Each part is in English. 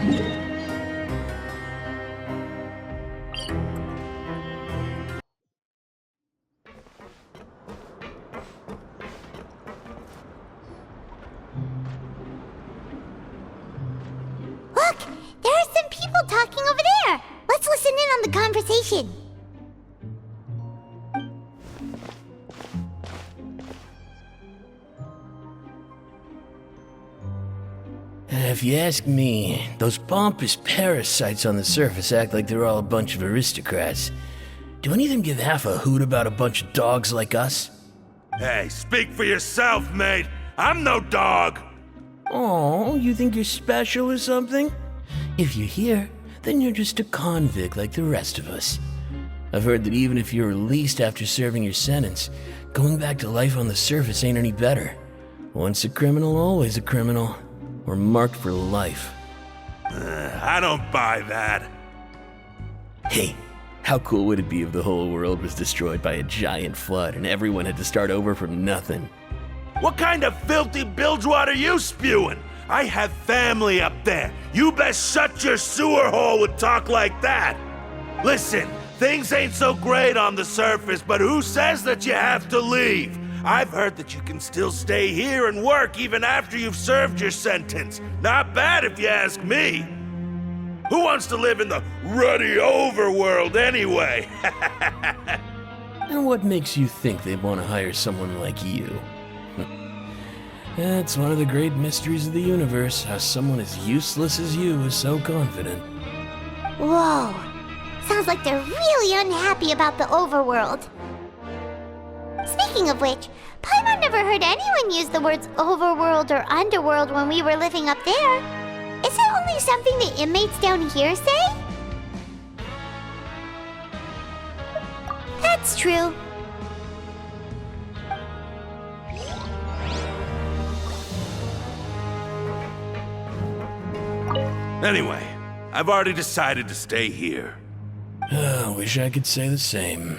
Look! There are some people talking over there! Let's listen in on the conversation. If you ask me, those pompous parasites on the surface act like they're all a bunch of aristocrats. Do any of them give half a hoot about a bunch of dogs like us? Hey, speak for yourself, mate. I'm no dog. Oh, you think you're special or something? If you're here, then you're just a convict like the rest of us. I've heard that even if you're released after serving your sentence, going back to life on the surface ain't any better. Once a criminal, always a criminal. We're marked for life. I don't buy that. Hey, how cool would it be if the whole world was destroyed by a giant flood and everyone had to start over from nothing? What kind of filthy bilgewater are you spewing? I have family up there. You best shut your sewer hole with talk like that. Listen, things ain't so great on the surface, but who says that you have to leave? I've heard that you can still stay here and work even after you've served your sentence. Not bad if you ask me. Who wants to live in the ruddy overworld anyway? And what makes you think they'd want to hire someone like you? That's one of the great mysteries of the universe, how someone as useless as you is so confident. Whoa. Sounds like they're really unhappy about the overworld. Speaking of which, Paimon never heard anyone use the words overworld or underworld when we were living up there. Is it only something the inmates down here say? That's true. Anyway, I've already decided to stay here. Wish I could say the same.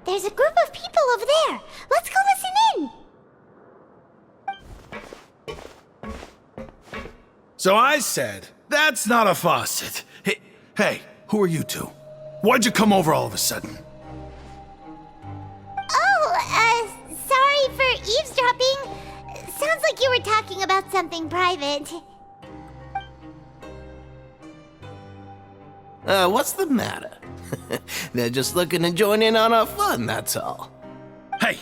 There's a group of people over there. Let's go listen in. So I said, that's not a faucet. Hey, who are you two? Why'd you come over all of a sudden? Oh, sorry for eavesdropping. Sounds like you were talking about something private. What's the matter? They're just looking to join in on our fun, that's all. Hey,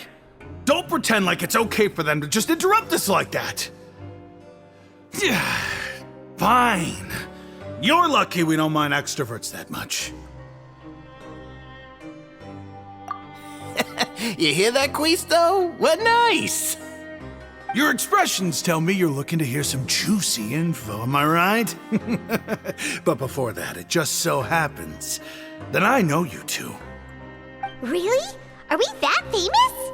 don't pretend like it's okay for them to just interrupt us like that. Fine. You're lucky we don't mind extroverts that much. You hear that, Cuistot? What nice! Your expressions tell me you're looking to hear some juicy info, am I right? But before that, it just so happens that I know you two. Really? Are we that famous?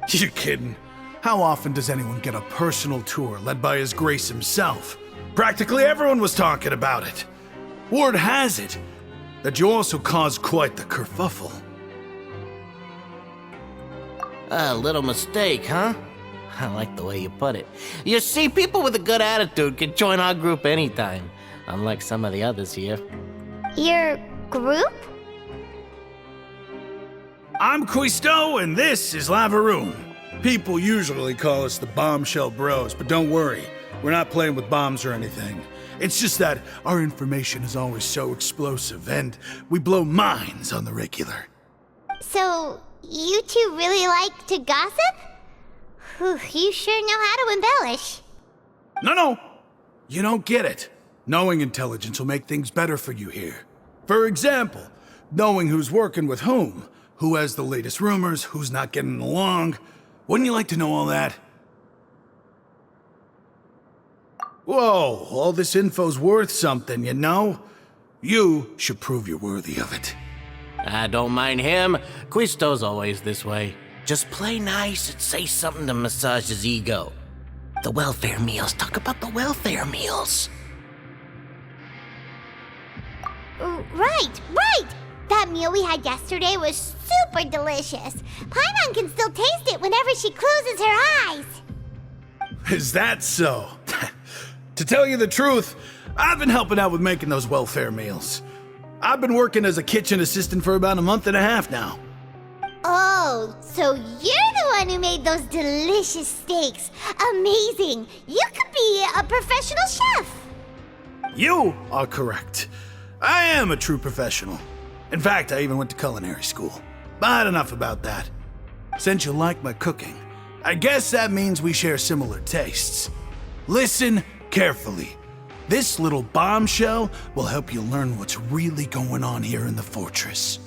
You're kidding. How often does anyone get a personal tour led by His Grace himself? Practically everyone was talking about it. Word has it that you also caused quite the kerfuffle. A little mistake, huh? I like the way you put it. You see, people with a good attitude can join our group anytime, unlike some of the others here. Your group? I'm Cuistot, and this is Laverune. People usually call us the Bombshell Bros, but don't worry, we're not playing with bombs or anything. It's just that our information is always so explosive, and we blow minds on the regular. So, you two really like to gossip? Whew, you sure know how to embellish. No, you don't get it. Knowing intelligence will make things better for you here. For example, knowing who's working with whom, who has the latest rumors, who's not getting along. Wouldn't you like to know all that? Whoa, all this info's worth something, you know? You should prove you're worthy of it. I don't mind him. Cuistot's always this way. just play nice and say something to massage his ego. The welfare meals. Talk about the welfare meals. Right. That meal we had yesterday was super delicious. Paimon can still taste it whenever she closes her eyes. Is that so? To tell you the truth, I've been helping out with making those welfare meals. I've been working as a kitchen assistant for about a month and a half now. Oh, so you're the one who made those delicious steaks. Amazing. You could be a professional chef. You are correct. I am a true professional. In fact, I even went to culinary school. But enough about that. Since you like my cooking, I guess that means we share similar tastes. Listen carefully. This little bombshell will help you learn what's really going on here in the fortress.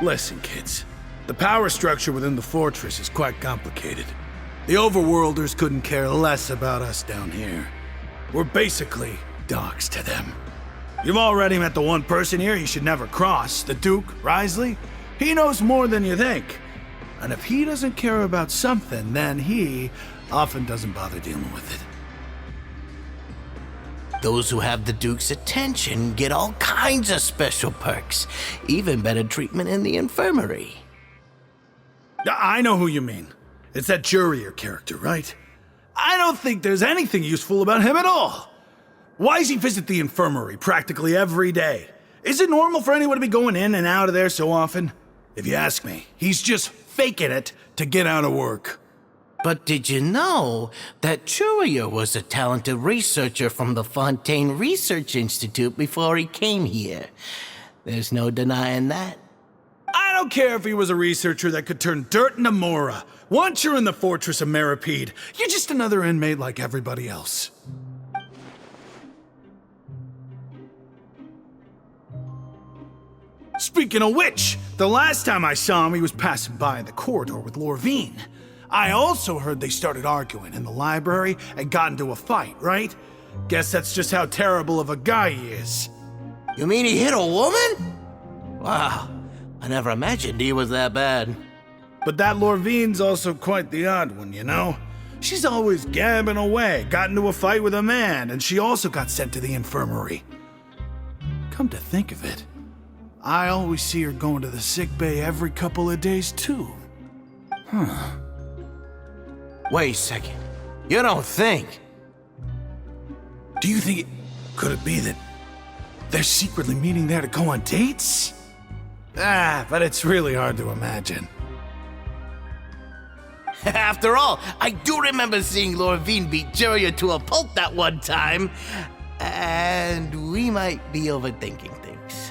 Listen, kids. The power structure within the fortress is quite complicated. The overworlders couldn't care less about us down here. We're basically dogs to them. You've already met the one person here he should never cross, the Duke, Risley. He knows more than you think. And if he doesn't care about something, then he often doesn't bother dealing with it. Those who have the Duke's attention get all kinds of special perks, even better treatment in the infirmary. I know who you mean. It's that Jurier character, right? I don't think there's anything useful about him at all. Why does he visit the infirmary practically every day? Is it normal for anyone to be going in and out of there so often? If you ask me, he's just faking it to get out of work. But did you know that Jurier was a talented researcher from the Fontaine Research Institute before he came here? There's no denying that. I don't care if he was a researcher that could turn dirt into Mora. Once you're in the fortress of Maripede, you're just another inmate like everybody else. Speaking of which, the last time I saw him, he was passing by in the corridor with Laverune. I also heard they started arguing in the library and got into a fight, right? Guess that's just how terrible of a guy he is. You mean he hit a woman? Wow, I never imagined he was that bad. But that Laverune's also quite the odd one, you know? She's always gabbing away, got into a fight with a man, and she also got sent to the infirmary. Come to think of it, I always see her going to the sick bay every couple of days, too. Wait a second. You don't think? Do you think could it be that they're secretly meeting there to go on dates? But it's really hard to imagine. After all, I do remember seeing Laverune beat Jurier to a pulp that one time. And we might be overthinking things.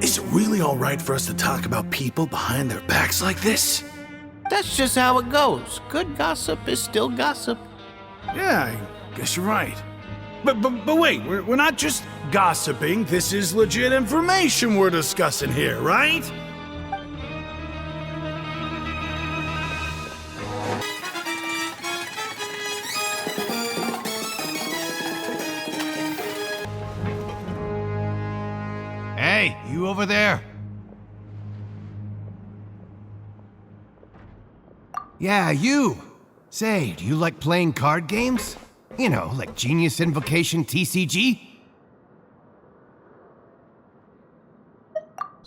Is it really all right for us to talk about people behind their backs like this? That's just how it goes. Good gossip is still gossip. Yeah, I guess you're right. But wait, we're not just gossiping. This is legit information we're discussing here, right? Hey, you over there? Yeah, you. Say, do you like playing card games? You know, like Genius Invocation TCG?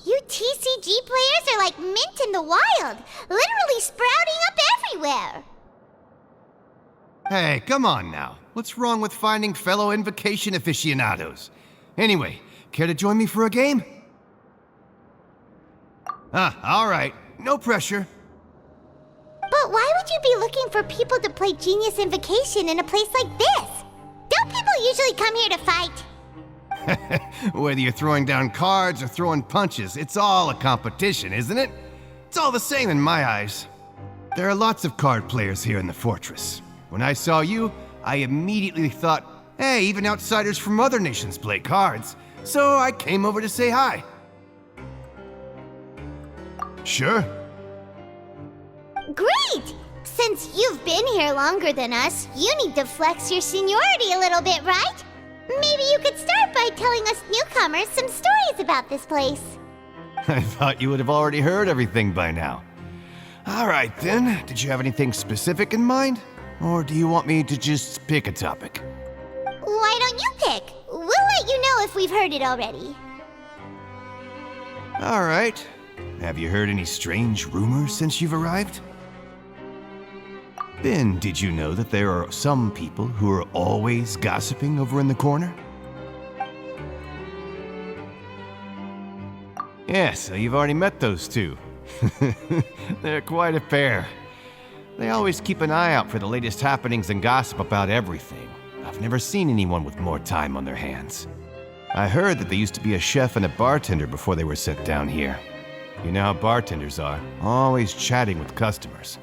You TCG players are like mint in the wild, literally sprouting up everywhere. Hey, come on now. What's wrong with finding fellow Invocation aficionados? Anyway, care to join me for a game? All right. No pressure. But why would you be looking for people to play Genius Invocation in a place like this? Don't people usually come here to fight? Whether you're throwing down cards or throwing punches, it's all a competition, isn't it? It's all the same in my eyes. There are lots of card players here in the fortress. When I saw you, I immediately thought, hey, even outsiders from other nations play cards. So I came over to say hi. Sure. Great! Since you've been here longer than us, you need to flex your seniority a little bit, right? Maybe you could start by telling us newcomers some stories about this place. I thought you would have already heard everything by now. All right then, did you have anything specific in mind? Or do you want me to just pick a topic? Why don't you pick? We'll let you know if we've heard it already. All right. Have you heard any strange rumors since you've arrived? Ben, did you know that there are some people who are always gossiping over in the corner? Yeah, so you've already met those two. They're quite a pair. They always keep an eye out for the latest happenings and gossip about everything. I've never seen anyone with more time on their hands. I heard that they used to be a chef and a bartender before they were sent down here. You know how bartenders are, always chatting with customers.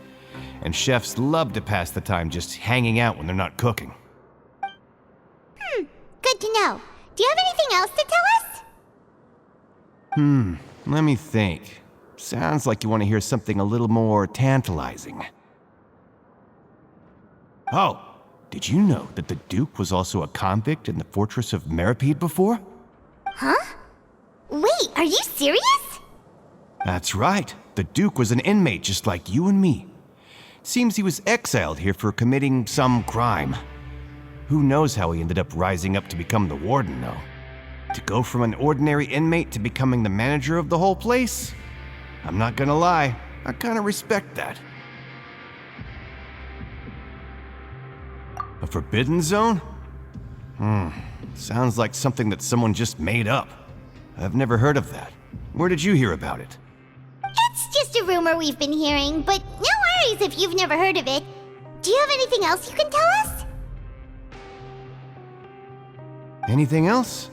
And chefs love to pass the time just hanging out when they're not cooking. Good to know. Do you have anything else to tell us? Let me think. Sounds like you want to hear something a little more tantalizing. Oh, did you know that the Duke was also a convict in the fortress of Meripede before? Huh? Wait, are you serious? That's right. The Duke was an inmate just like you and me. Seems he was exiled here for committing some crime. Who knows how he ended up rising up to become the warden, though. To go from an ordinary inmate to becoming the manager of the whole place? I'm not gonna lie, I kinda respect that. A forbidden zone? Sounds like something that someone just made up. I've never heard of that. Where did you hear about it? It's just a rumor we've been hearing, but no worries if you've never heard of it. Do you have anything else you can tell us? Anything else?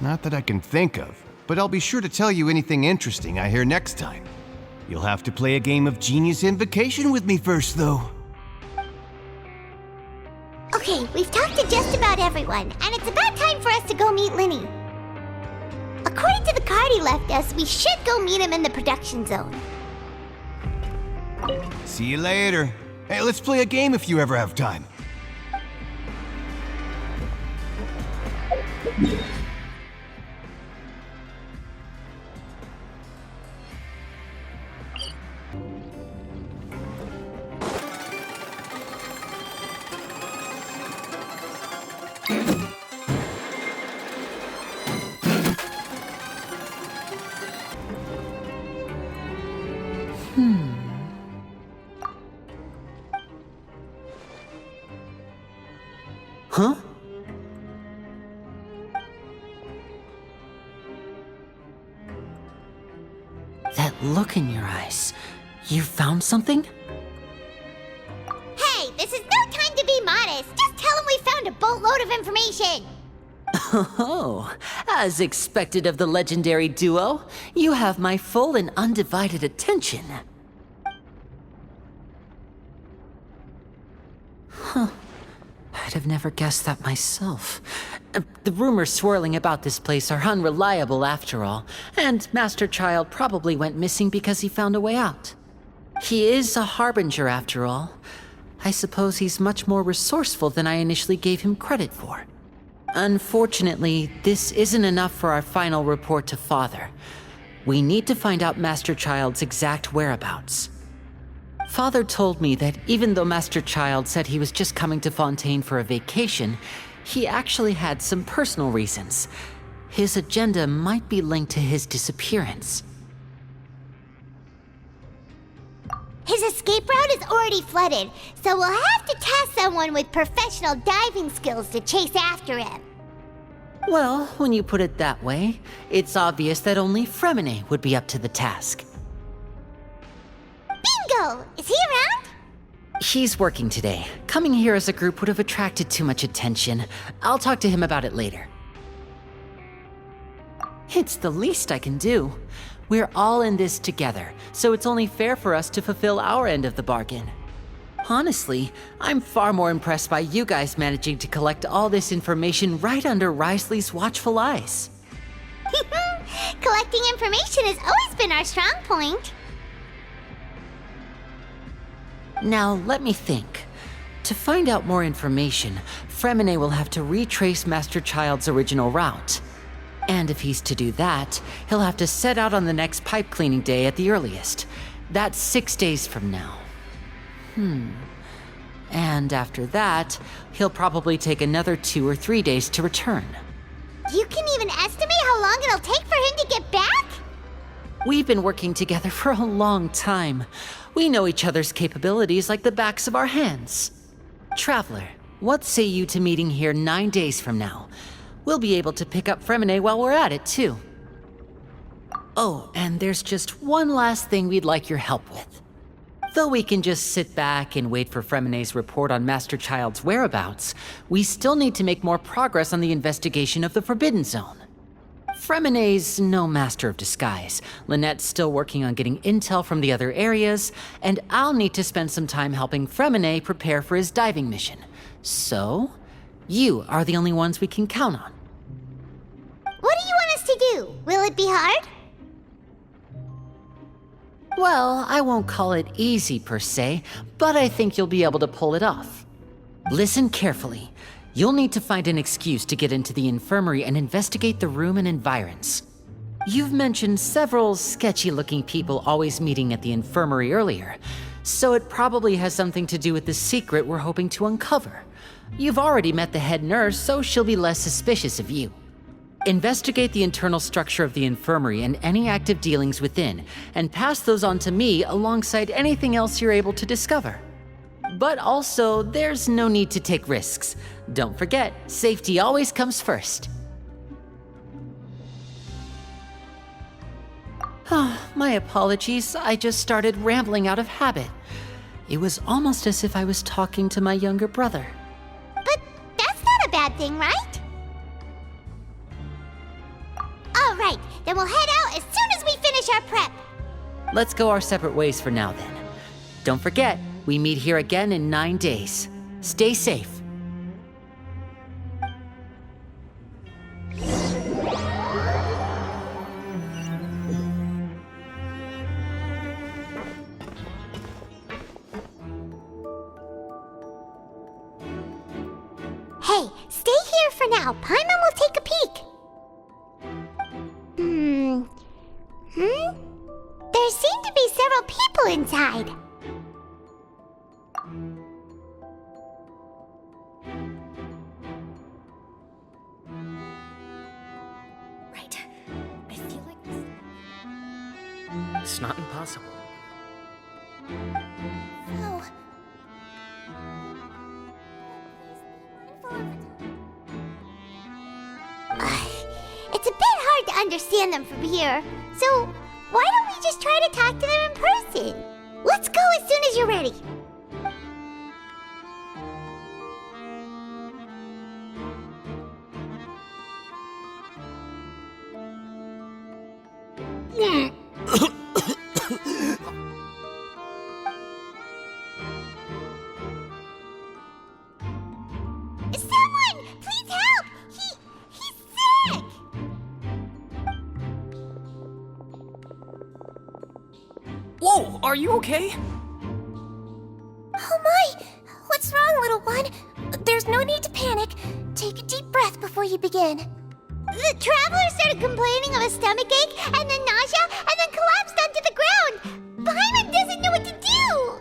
Not that I can think of, but I'll be sure to tell you anything interesting I hear next time. You'll have to play a game of Genius Invocation with me first, though. Okay, we've talked to just about everyone, and it's about time for us to go meet Lyney. According to the card he left us, we should go meet him in the production zone. See you later. Hey, let's play a game if you ever have time. Huh? That look in your eyes. You found something? Hey, this is no time to be modest. Just tell him we found a boatload of information. Oh, as expected of the legendary duo, you have my full and undivided attention. Huh. I'd have never guessed that myself. The rumors swirling about this place are unreliable after all, and Master Childe probably went missing because he found a way out. He is a harbinger after all. I suppose he's much more resourceful than I initially gave him credit for. Unfortunately, this isn't enough for our final report to Father. We need to find out Master Childe's exact whereabouts. Father told me that even though Master Childe said he was just coming to Fontaine for a vacation, he actually had some personal reasons. His agenda might be linked to his disappearance. His escape route is already flooded, so we'll have to task someone with professional diving skills to chase after him. Well, when you put it that way, it's obvious that only Freminet would be up to the task. Bingo! Is he around? He's working today. Coming here as a group would have attracted too much attention. I'll talk to him about it later. It's the least I can do. We're all in this together, so it's only fair for us to fulfill our end of the bargain. Honestly, I'm far more impressed by you guys managing to collect all this information right under Risley's watchful eyes. Collecting information has always been our strong point. Now, let me think. To find out more information, Freminet will have to retrace Master Childe's original route. And if he's to do that, he'll have to set out on the next pipe cleaning day at the earliest. That's 6 days from now. And after that, he'll probably take another 2 or 3 days to return. You can even estimate how long it'll take for him to get back? We've been working together for a long time. We know each other's capabilities like the backs of our hands. Traveler, what say you to meeting here 9 days from now? We'll be able to pick up Freminet while we're at it, too. Oh, and there's just one last thing we'd like your help with. Though we can just sit back and wait for Freminet's report on Master Childe's whereabouts, we still need to make more progress on the investigation of the Forbidden Zone. Freminet's no master of disguise, Lynette's still working on getting intel from the other areas, and I'll need to spend some time helping Freminet prepare for his diving mission. So, you are the only ones we can count on. What do you want us to do? Will it be hard? Well, I won't call it easy per se, but I think you'll be able to pull it off. Listen carefully. You'll need to find an excuse to get into the infirmary and investigate the room and environs. You've mentioned several sketchy-looking people always meeting at the infirmary earlier, so it probably has something to do with the secret we're hoping to uncover. You've already met the head nurse, so she'll be less suspicious of you. Investigate the internal structure of the infirmary and any active dealings within, and pass those on to me alongside anything else you're able to discover. But also, there's no need to take risks. Don't forget, safety always comes first. My apologies, I just started rambling out of habit. It was almost as if I was talking to my younger brother. But that's not a bad thing, right? All right, then we'll head out as soon as we finish our prep. Let's go our separate ways for now then. Don't forget, we meet here again in 9 days. Stay safe. Hey, stay here for now. Paimon will take a peek. There seem to be several people inside. Right. I feel like this. It's not impossible. Oh. It's a bit hard to understand them from here, so why don't we just try to talk to them in person? Let's go as soon as you're ready. Someone! Please help! He's sick! Whoa, are you okay? Oh my! What's wrong, little one? There's no need to panic. Take a deep breath before you begin. The traveler started complaining of a stomachache, and then nausea, and then collapsed onto the ground. Paimon doesn't know what to do.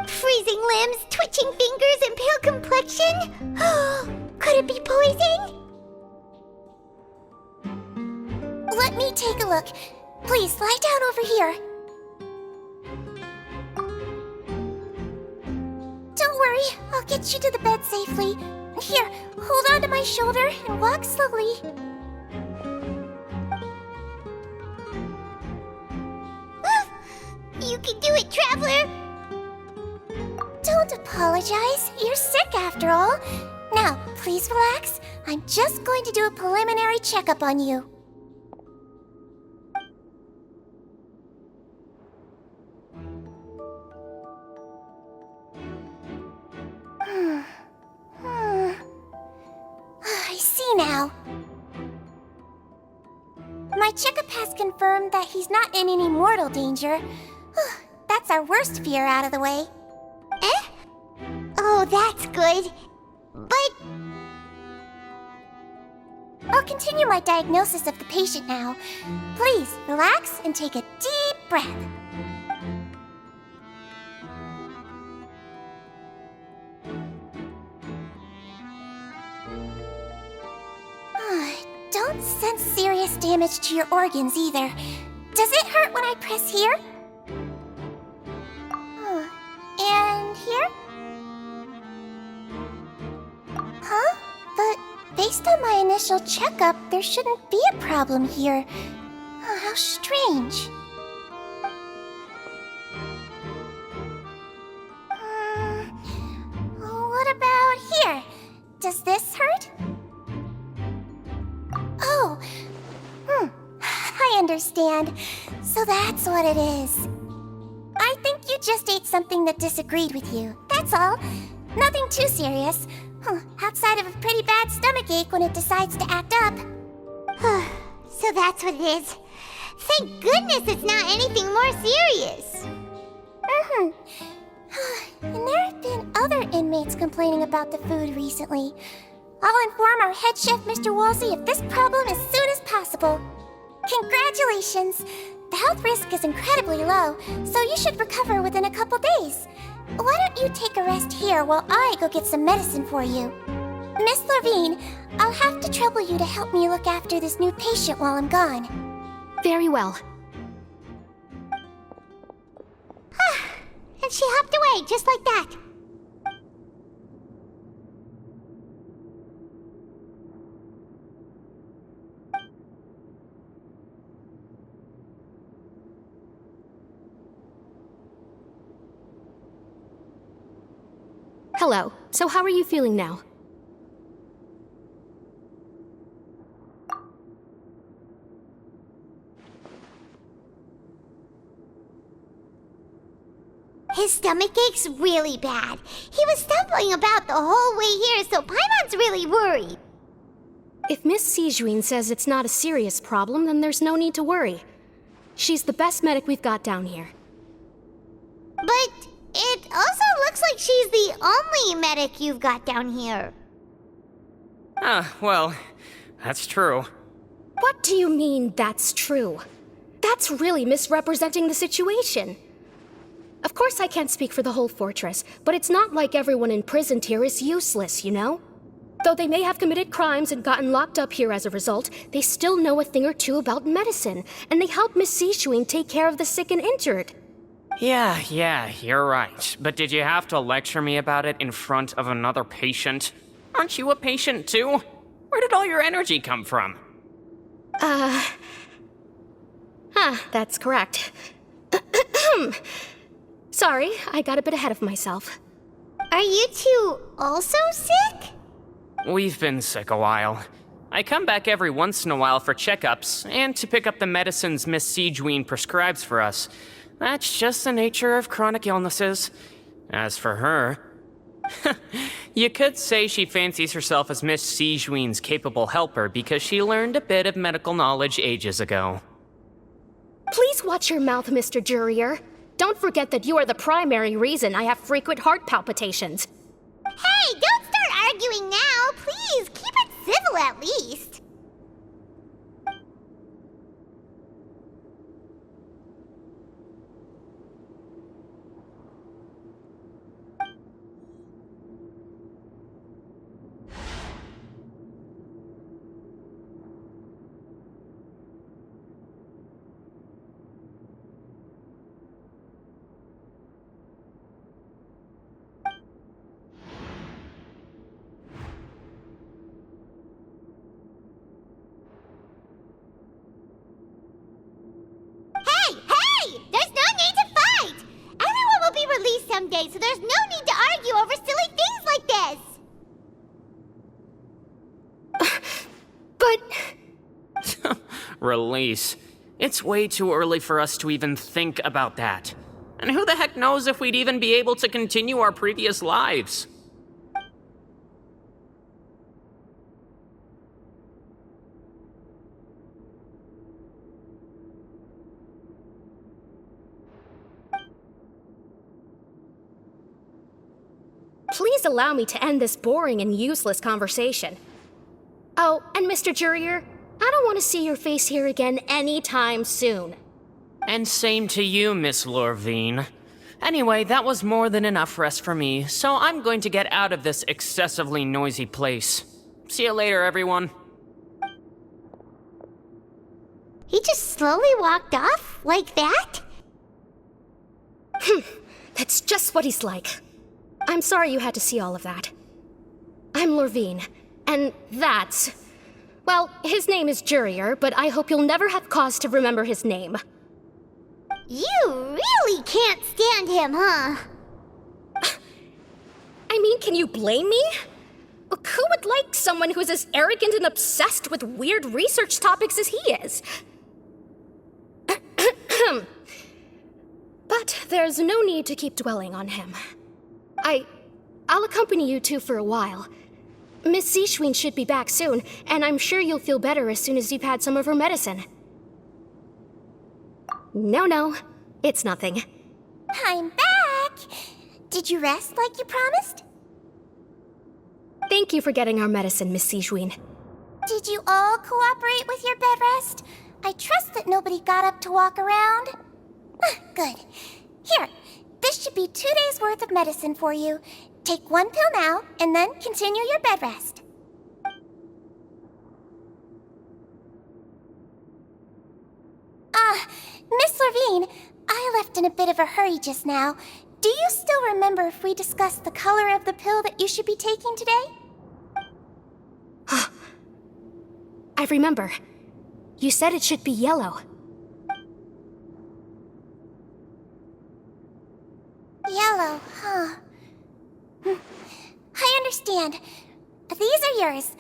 Freezing limbs, twitching fingers, and pale complexion. Could it be poison? Let me take a look. Please, lie down over here. Don't worry, I'll get you to the bed safely. Here, hold on to my shoulder and walk slowly. You can do it, Traveler! Don't apologize. You're sick after all. Now, please relax. I'm just going to do a preliminary checkup on you. I see now. My checkup has confirmed that he's not in any mortal danger. That's our worst fear out of the way. Oh, that's good. But I'll continue my diagnosis of the patient now. Please, relax and take a deep breath. Don't sense serious damage to your organs either. Does it hurt when I press here? And here? Huh? But based on my initial checkup, there shouldn't be a problem here. Oh, how strange. What about here? Does this hurt? Oh, I understand. So that's what it is. I think you just ate something that disagreed with you. That's all. Nothing too serious. Outside of a pretty bad stomachache when it decides to act up. so that's what it is. Thank goodness it's not anything more serious. And there have been other inmates complaining about the food recently. I'll inform our head chef, Mr. Wolsey, of this problem as soon as possible. Congratulations! The health risk is incredibly low, so you should recover within a couple days. Why don't you take a rest here while I go get some medicine for you? Miss Laverune, I'll have to trouble you to help me look after this new patient while I'm gone. Very well. And she hopped away just like that. Hello. So how are you feeling now? His stomach ache's really bad. He was stumbling about the whole way here, so Paimon's really worried. If Miss Sejuine says it's not a serious problem, then there's no need to worry. She's the best medic we've got down here. But it also looks like she's the only medic you've got down here. Well, that's true. What do you mean, that's true? That's really misrepresenting the situation. Of course I can't speak for the whole fortress, but it's not like everyone imprisoned here is useless, you know? Though they may have committed crimes and gotten locked up here as a result, they still know a thing or two about medicine, and they help Miss Sejuine take care of the sick and injured. Yeah, you're right. But did you have to lecture me about it in front of another patient? Aren't you a patient too? Where did all your energy come from? That's correct. Sorry, I got a bit ahead of myself. Are you two also sick? We've been sick a while. I come back every once in a while for checkups, and to pick up the medicines Miss Sejuine prescribes for us. That's just the nature of chronic illnesses. As for her... you could say she fancies herself as Miss Sejuine's capable helper because she learned a bit of medical knowledge ages ago. Please watch your mouth, Mr. Jurier. Don't forget that you are the primary reason I have frequent heart palpitations. Hey, don't start arguing now! Please, keep it civil at least. Someday, so there's no need to argue over silly things like this. But... Release. It's way too early for us to even think about that. And who the heck knows if we'd even be able to continue our previous lives? please allow me to end this boring and useless conversation. Oh, and Mr. Jurier, I don't want to see your face here again anytime soon. And same to you, Miss Laverune. Anyway, that was more than enough rest for me, so I'm going to get out of this excessively noisy place. See you later, everyone. He just slowly walked off like that? That's just what he's like. I'm sorry you had to see all of that. I'm Laverune, and that's... Well, his name is Jurier, but I hope you'll never have cause to remember his name. You really can't stand him, huh? I mean, can you blame me? Who would like someone who's as arrogant and obsessed with weird research topics as he is? But there's no need to keep dwelling on him. I'll accompany you two for a while. Miss Seashween should be back soon, and I'm sure you'll feel better as soon as you've had some of her medicine. No, it's nothing. I'm back! Did you rest like you promised? Thank you for getting our medicine, Miss Seashween. Did you all cooperate with your bed rest? I trust that nobody got up to walk around. Good. Here, this should be 2 days' worth of medicine for you. Take 1 pill now, and then continue your bed rest. Miss Laverune, I left in a bit of a hurry just now. Do you still remember if we discussed the color of the pill that you should be taking today? I remember. You said it should be yellow. Yellow, huh? I understand. These are yours.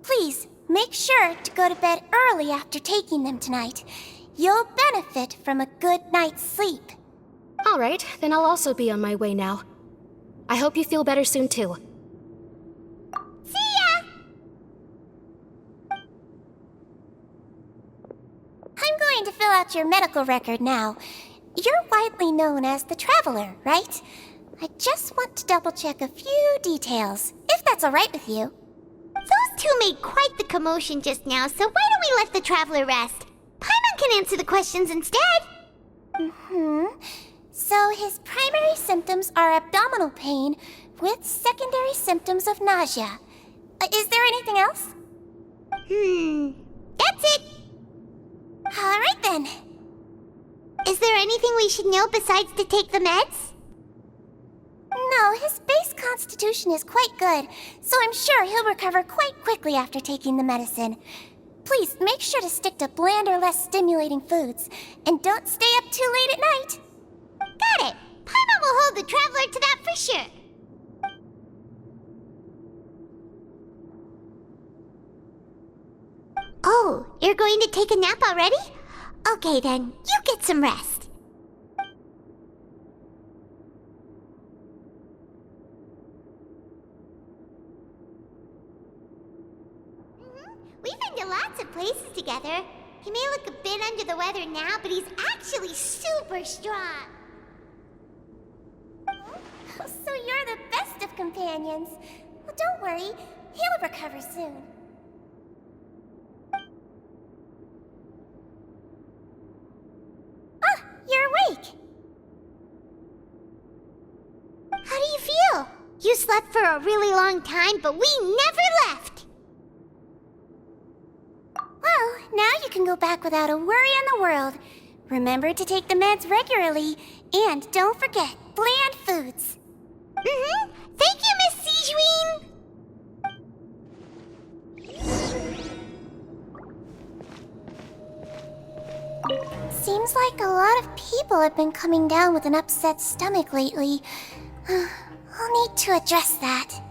Please, make sure to go to bed early after taking them tonight. You'll benefit from a good night's sleep. All right, then I'll also be on my way now. I hope you feel better soon, too. See ya! I'm going to fill out your medical record now. You're widely known as the Traveler, right? I just want to double-check a few details, if that's all right with you. Those two made quite the commotion just now, so why don't we let the Traveler rest? Paimon can answer the questions instead. So his primary symptoms are abdominal pain with secondary symptoms of nausea. Is there anything else? That's it. All right then. Is there anything we should know besides to take the meds? No, his base constitution is quite good, so I'm sure he'll recover quite quickly after taking the medicine. Please make sure to stick to bland or less stimulating foods, and don't stay up too late at night. Got it. Paimon will hold the Traveler to that for sure. Oh, you're going to take a nap already? Okay then, you get some rest. We've been to lots of places together. He may look a bit under the weather now, but he's actually super strong. So you're the best of companions. Well, don't worry, he'll recover soon. You're awake. How do you feel? You slept for a really long time, but we never left. Well, now you can go back without a worry in the world. Remember to take the meds regularly, and don't forget bland foods. Thank you, Miss Seashween. Seems like a lot of people have been coming down with an upset stomach lately. I'll need to address that.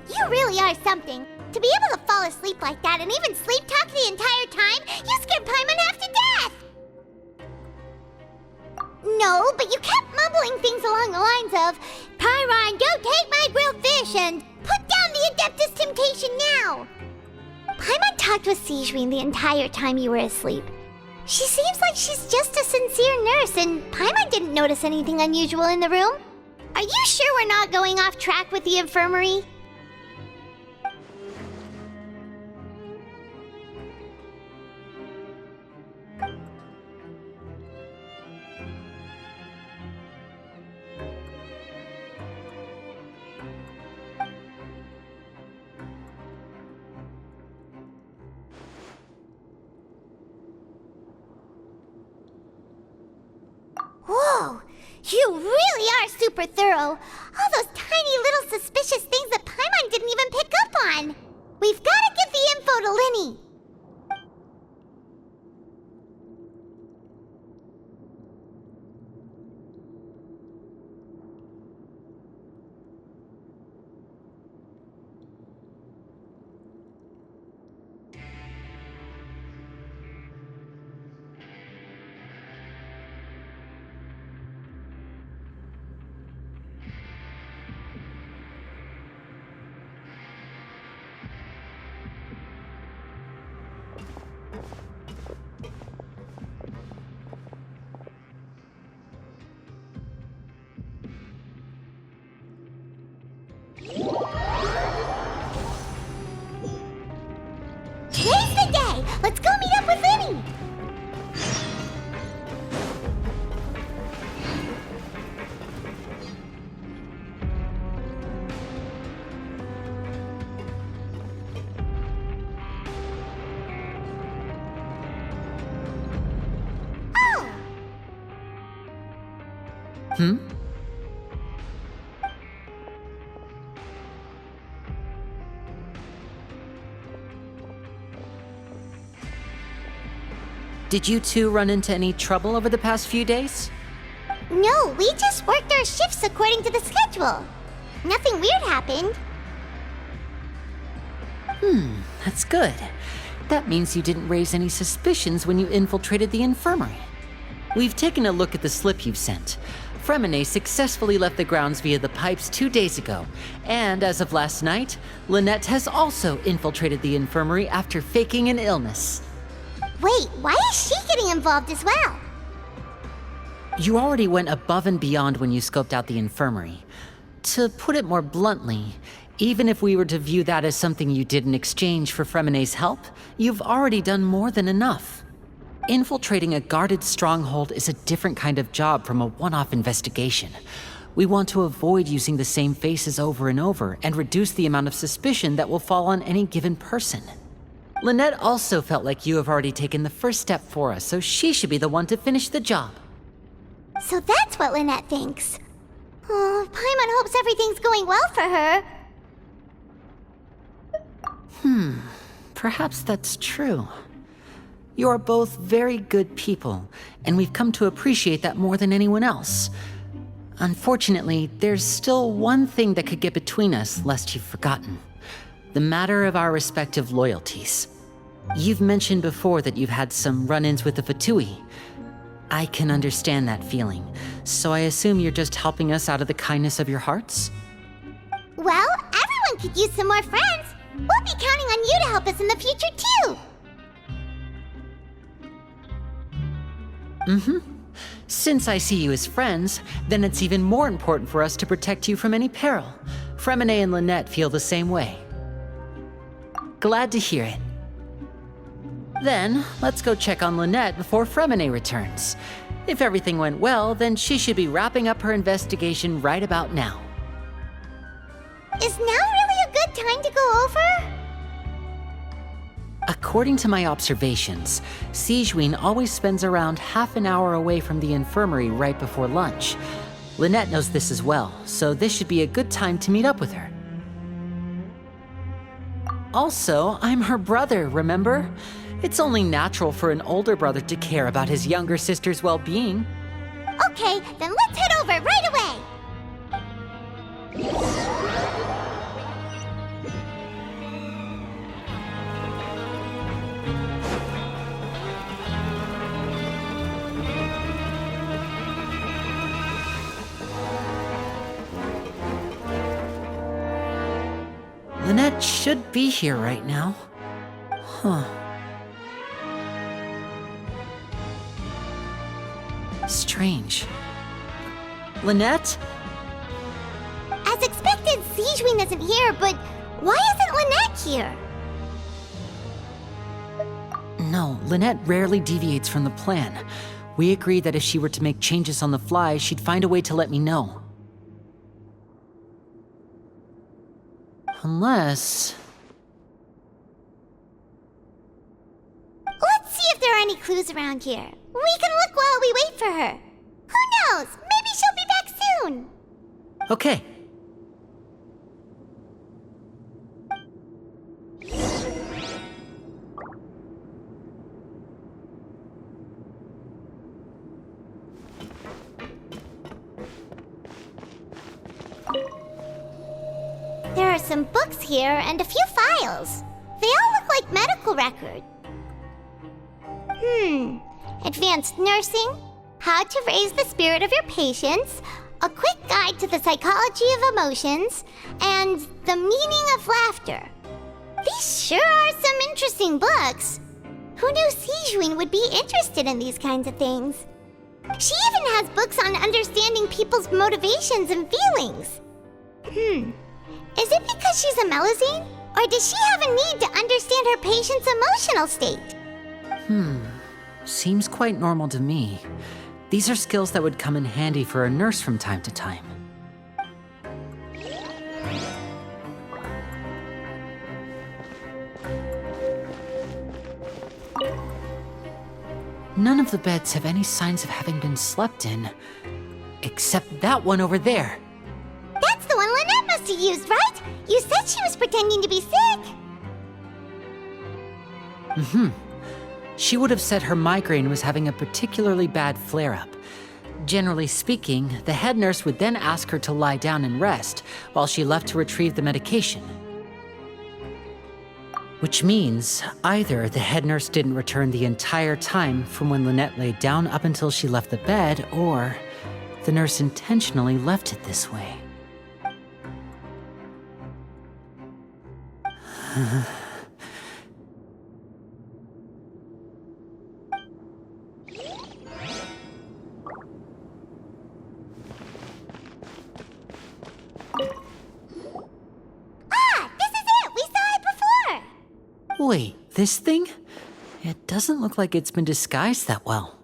You really are something. To be able to fall asleep like that and even sleep talk the entire time, you scared Paimon half to death! No, but you kept mumbling things along the lines of, Paimon, go take my grilled fish and put down the the Adeptus Temptation now! Paimon talked with Sigewinne the entire time you were asleep. She seems like she's just a sincere nurse, and Paimon didn't notice anything unusual in the room. Are you sure we're not going off track with the infirmary? Whoa! You really are super thorough! All those tiny little suspicious things that Paimon didn't even pick up on! We've gotta give the info to Lyney! Today's the day! Let's go meet up with Lyney! Oh! Did you two run into any trouble over the past few days? No, we just worked our shifts according to the schedule. Nothing weird happened. That's good. That means you didn't raise any suspicions when you infiltrated the infirmary. We've taken a look at the slip you've sent. Freminet successfully left the grounds via the pipes 2 days ago, and as of last night, Lynette has also infiltrated the infirmary after faking an illness. Wait, why is she getting involved as well? You already went above and beyond when you scoped out the infirmary. To put it more bluntly, even if we were to view that as something you did in exchange for Freminet's help, you've already done more than enough. Infiltrating a guarded stronghold is a different kind of job from a one-off investigation. We want to avoid using the same faces over and over and reduce the amount of suspicion that will fall on any given person. Lynette also felt like you have already taken the first step for us, so she should be the one to finish the job. So that's what Lynette thinks. Oh, Paimon hopes everything's going well for her. Perhaps that's true. You are both very good people, and we've come to appreciate that more than anyone else. Unfortunately, there's still one thing that could get between us, lest you've forgotten. The matter of our respective loyalties. You've mentioned before that you've had some run-ins with the Fatui. I can understand that feeling, so I assume you're just helping us out of the kindness of your hearts? Well, everyone could use some more friends. We'll be counting on you to help us in the future, too. Since I see you as friends, then it's even more important for us to protect you from any peril. Freminet and Lynette feel the same way. Glad to hear it. Then, let's go check on Lynette before Freminet returns. If everything went well, then she should be wrapping up her investigation right about now. Is now really a good time to go over? According to my observations, Sigewinne always spends around half an hour away from the infirmary right before lunch. Lynette knows this as well, so this should be a good time to meet up with her. Also, I'm her brother, remember? It's only natural for an older brother to care about his younger sister's well-being. Okay, then let's head over right away! Lynette Lynette should be here right now. Huh. Strange. Lynette? As expected, Sigewin isn't here, but why isn't Lynette here? No, Lynette rarely deviates from the plan. We agreed that if she were to make changes on the fly, she'd find a way to let me know. Unless... Let's see if there are any clues around here. We can look while we wait for her. Who knows? Maybe she'll be back soon. Okay. There are some books here and a few files. They all look like medical records. Advanced nursing, how to raise the spirit of your patients, a quick guide to the psychology of emotions, and the meaning of laughter. These sure are some interesting books. Who knew Sigewin would be interested in these kinds of things? She even has books on understanding people's motivations and feelings. Is it because she's a Melazine? Or does she have a need to understand her patient's emotional state? Seems quite normal to me. These are skills that would come in handy for a nurse from time to time. None of the beds have any signs of having been slept in, except that one over there. That's the one Lynette must have used, right? You said she was pretending to be sick. She would have said her migraine was having a particularly bad flare-up. Generally speaking, the head nurse would then ask her to lie down and rest while she left to retrieve the medication. Which means either the head nurse didn't return the entire time from when Lynette laid down up until she left the bed, or the nurse intentionally left it this way. Wait, this thing? It doesn't look like it's been disguised that well.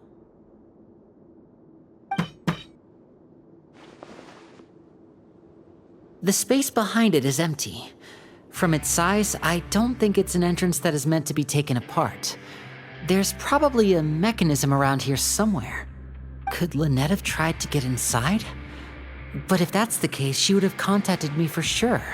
The space behind it is empty. From its size, I don't think it's an entrance that is meant to be taken apart. There's probably a mechanism around here somewhere. Could Lynette have tried to get inside? But if that's the case, she would have contacted me for sure.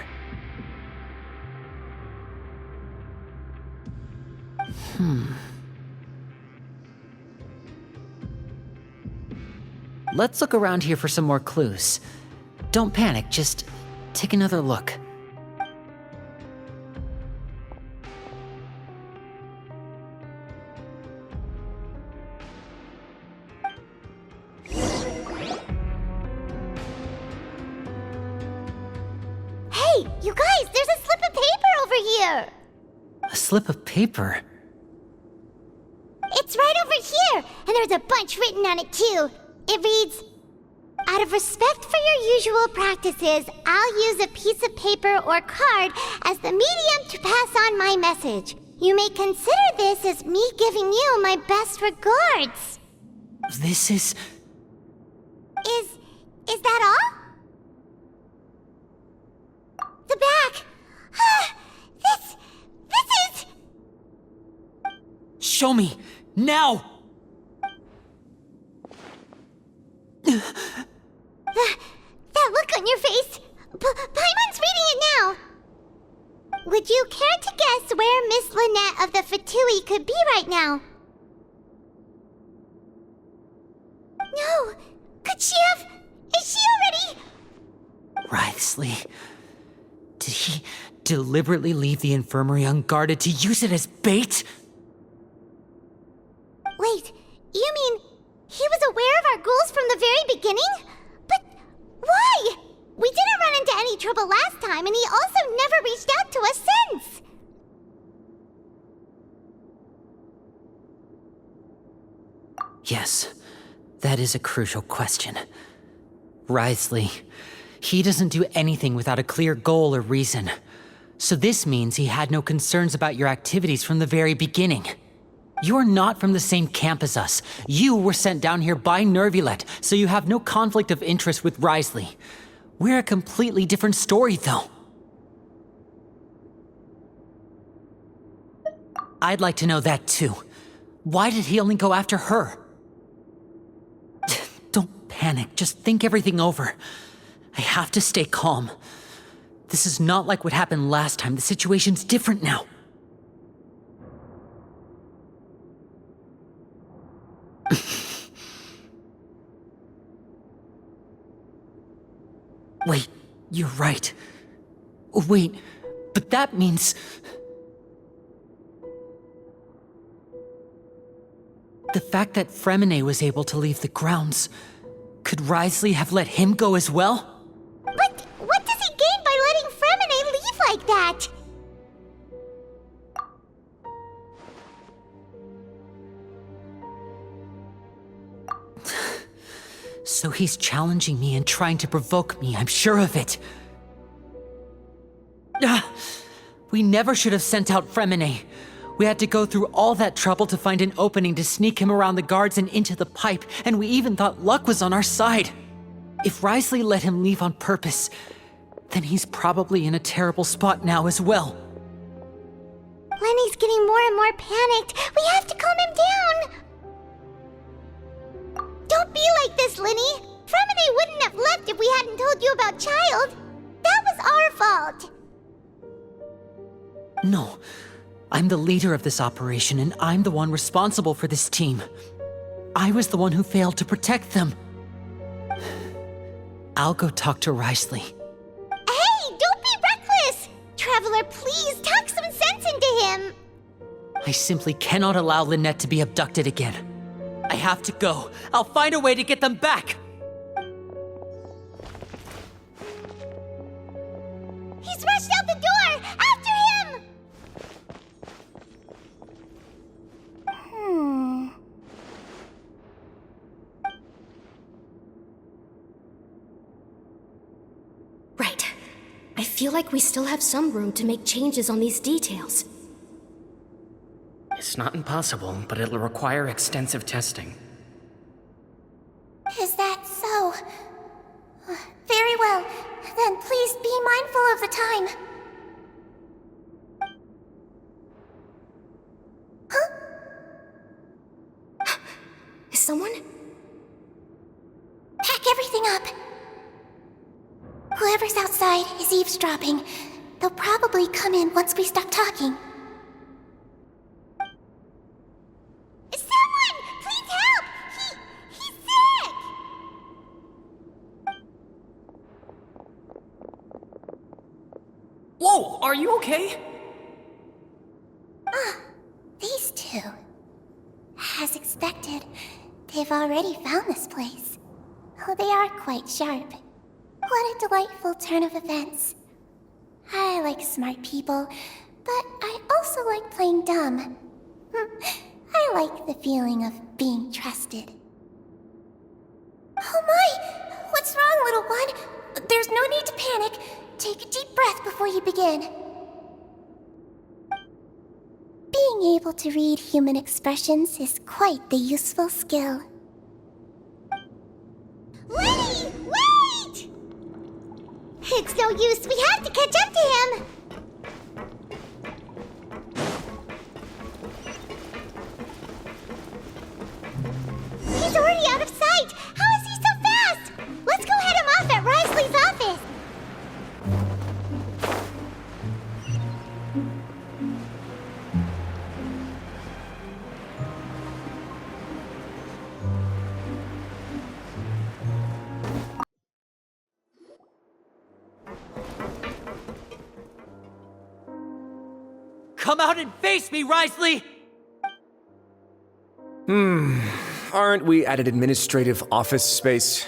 Let's look around here for some more clues. Don't panic, just take another look. Hey, you guys, there's a slip of paper over here! A slip of paper? It's right over here, and there's a bunch written on it too. It reads, "Out of respect for your usual practices, I'll use a piece of paper or card as the medium to pass on my message. You may consider this as me giving you my best regards." This is... Is that all? The back. This is... Show me! Now! That look on your face. Paimon's reading it now. Would you care to guess where Miss Lynette of the Fatui could be right now? No. Could she have... Is she already... Writhesly. Did he deliberately leave the infirmary unguarded to use it as bait? Wait, you mean he was aware of our goals from the very beginning? But why? We didn't run into any trouble last time, and he also never reached out to us since. Yes, that is a crucial question. Wriothesley, he doesn't do anything without a clear goal or reason. So this means he had no concerns about your activities from the very beginning. You're not from the same camp as us. You were sent down here by Nervulette, so you have no conflict of interest with Wriothesley. We're a completely different story, though. I'd like to know that, too. Why did he only go after her? Don't panic, just think everything over. I have to stay calm. This is not like what happened last time. The situation's different now. Wait, you're right. Wait, but that means... The fact that Freminet was able to leave the grounds, could Wriothesley have let him go as well? But what does he gain by letting Freminet leave like that? So he's challenging me and trying to provoke me, I'm sure of it. We never should have sent out Freminet. We had to go through all that trouble to find an opening to sneak him around the guards and into the pipe, and we even thought luck was on our side. If Wriothesley let him leave on purpose, then he's probably in a terrible spot now as well. Lyney's getting more and more panicked. We have to calm him down. Don't be like this, Lyney. Freminet wouldn't have left if we hadn't told you about Childe. That was our fault. No, I'm the leader of this operation, and I'm the one responsible for this team. I was the one who failed to protect them. I'll go talk to Wriothesley. Hey, don't be reckless! Traveler, please talk some sense into him. I simply cannot allow Lynette to be abducted again. I have to go. I'll find a way to get them back. He's rushed out the door! After him! Right. I feel like we still have some room to make changes on these details. It's not impossible, but it'll require extensive testing. Is that so? Very well. Then please be mindful of the time. Huh? Is someone? Pack everything up. Whoever's outside is eavesdropping. They'll probably come in once we stop talking. Someone! Please help! He's sick! Whoa, are you okay? These two. As expected, they've already found this place. Oh, they are quite sharp. What a delightful turn of events. I like smart people, but I also like playing dumb. I like the feeling of being trusted. Oh my! What's wrong, little one? There's no need to panic. Take a deep breath before you begin. Being able to read human expressions is quite the useful skill. Lyney, wait! It's no use. We have to catch up to him. He's already out of sight! How is he so fast? Let's go head him off at Wriothesley's office! Come out and face me, Wriothesley! Aren't we at an administrative office space?